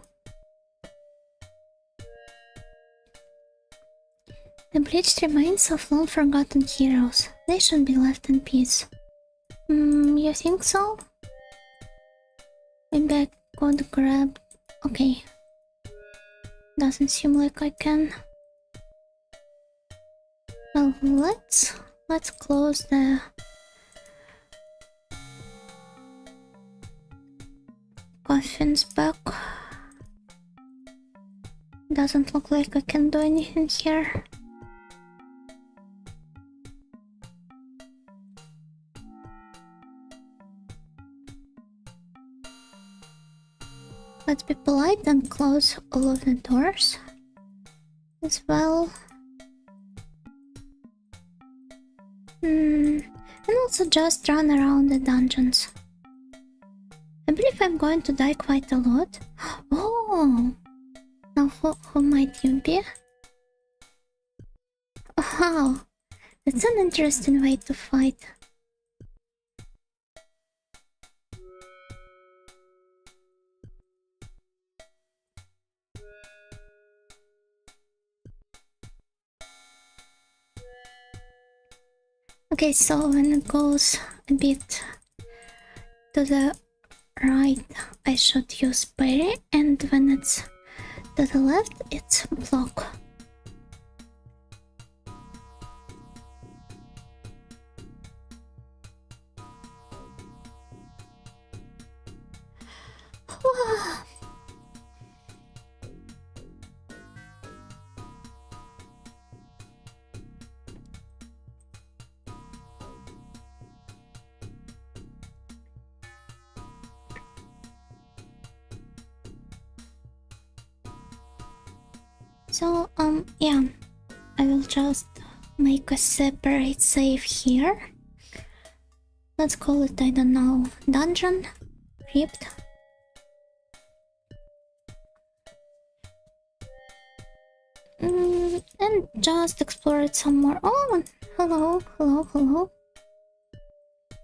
The bleached remains of long forgotten heroes. They should be left in peace. You think so? Maybe I could grab... Okay. Doesn't seem like I can. Well, let's close the coffins back. Doesn't look like I can do anything here. Let's be polite and close all of the doors as well. And also just run around the dungeons. I believe I'm going to die quite a lot. Oh! Now who might you be? Wow! That's an interesting way to fight. Okay, so when it goes a bit to the right, I should use parry, and when it's to the left, it's block. So, yeah, I will just make a separate save here. Let's call it, I don't know, dungeon? Crypt? And just explore it some more. Oh, hello, hello, hello.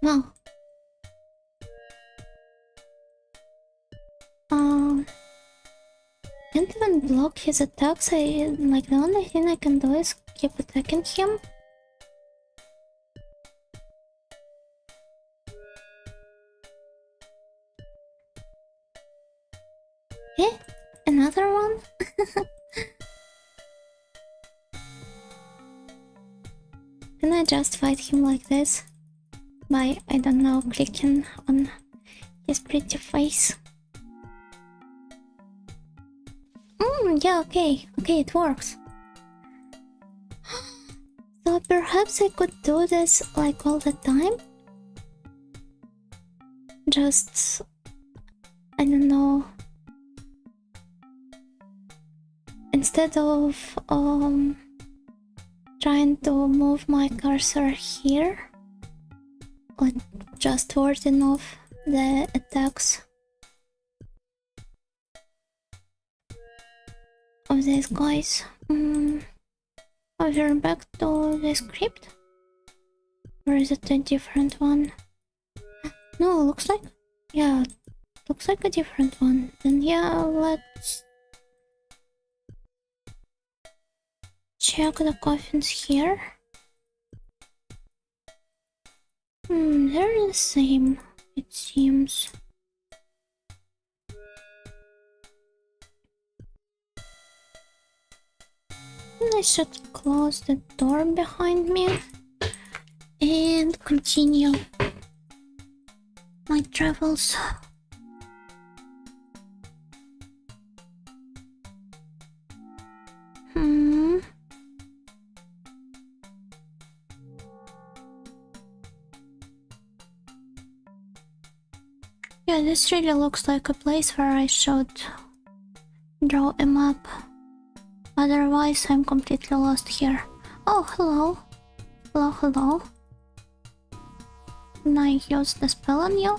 Wow. Can't even block his attacks. Like, the only thing I can do is keep attacking him. Eh? Another one? Can I just fight him like this? By, I don't know, clicking on his pretty face? Yeah, okay, it works. So perhaps I could do this like all the time? Just, I don't know. Instead of trying to move my cursor here, like just warding off the attacks of these guys. Over back to the script? Or is it a different one? No, looks like... yeah, looks like a different one. Then yeah, let's check the coffins here. They're the same, it seems. I should close the door behind me and continue my travels. Yeah, this really looks like a place where I should draw a map. Otherwise, I'm completely lost here. Oh, hello. Hello, hello. Can I use the spell on you?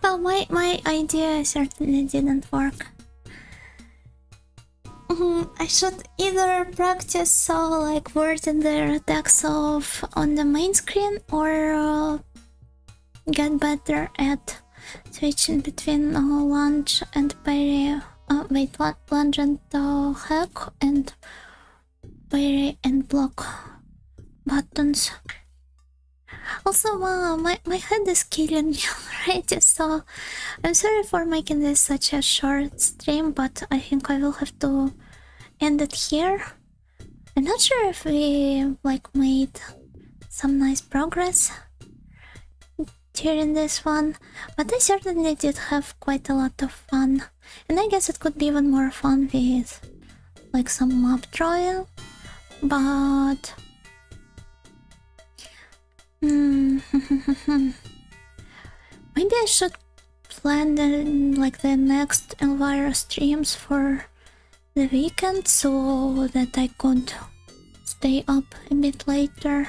Well, my idea certainly didn't work. I should either practice like wording their attacks off on the main screen, or get better at switching between lunge and parry. Lunge and hack, and parry and block buttons. Also, my head is killing me already, so I'm sorry for making this such a short stream, but I think I will have to end it here. I'm not sure if we like made some nice progress during this one, but I certainly did have quite a lot of fun, and I guess it could be even more fun with like some map drawing, but maybe I should plan the next Elvira streams for the weekend so that I could stay up a bit later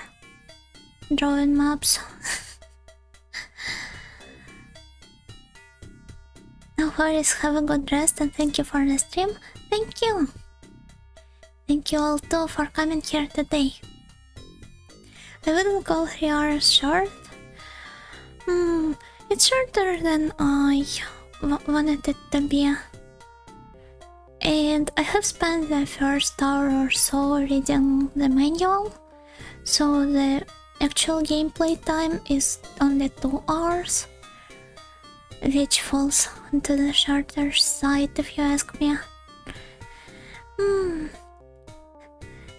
drawing maps. No worries, have a good rest and thank you for the stream. Thank you! Thank you all too for coming here today. I wouldn't call 3 hours short. It's shorter than I wanted it to be. And I have spent the first hour or so reading the manual, so the actual gameplay time is only 2 hours, which falls onto the shorter side if you ask me.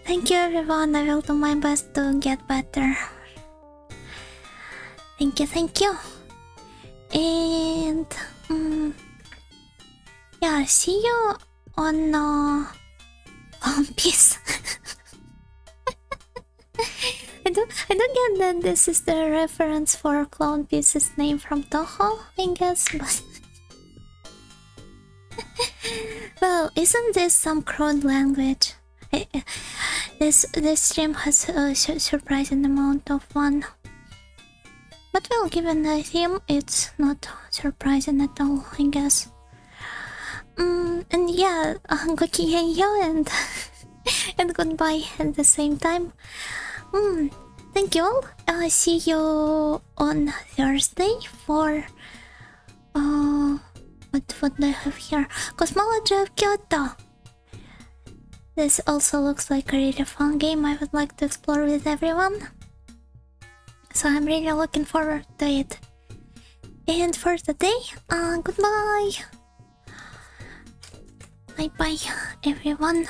Thank you everyone, I will do my best to get better. Thank you. And yeah, see you on One Piece. I don't get that this is the reference for Clown Piece's name from Toho, I guess, but well, isn't this some crude language? This stream has a surprising amount of fun. But well, given the theme, it's not surprising at all, I guess. And yeah, gokigenyo and and goodbye at the same time. Thank you all. See you on Thursday for what do I have here? Cosmology of Kyoto. This also looks like a really fun game I would like to explore with everyone. So I'm really looking forward to it. And for today, goodbye. Bye bye everyone.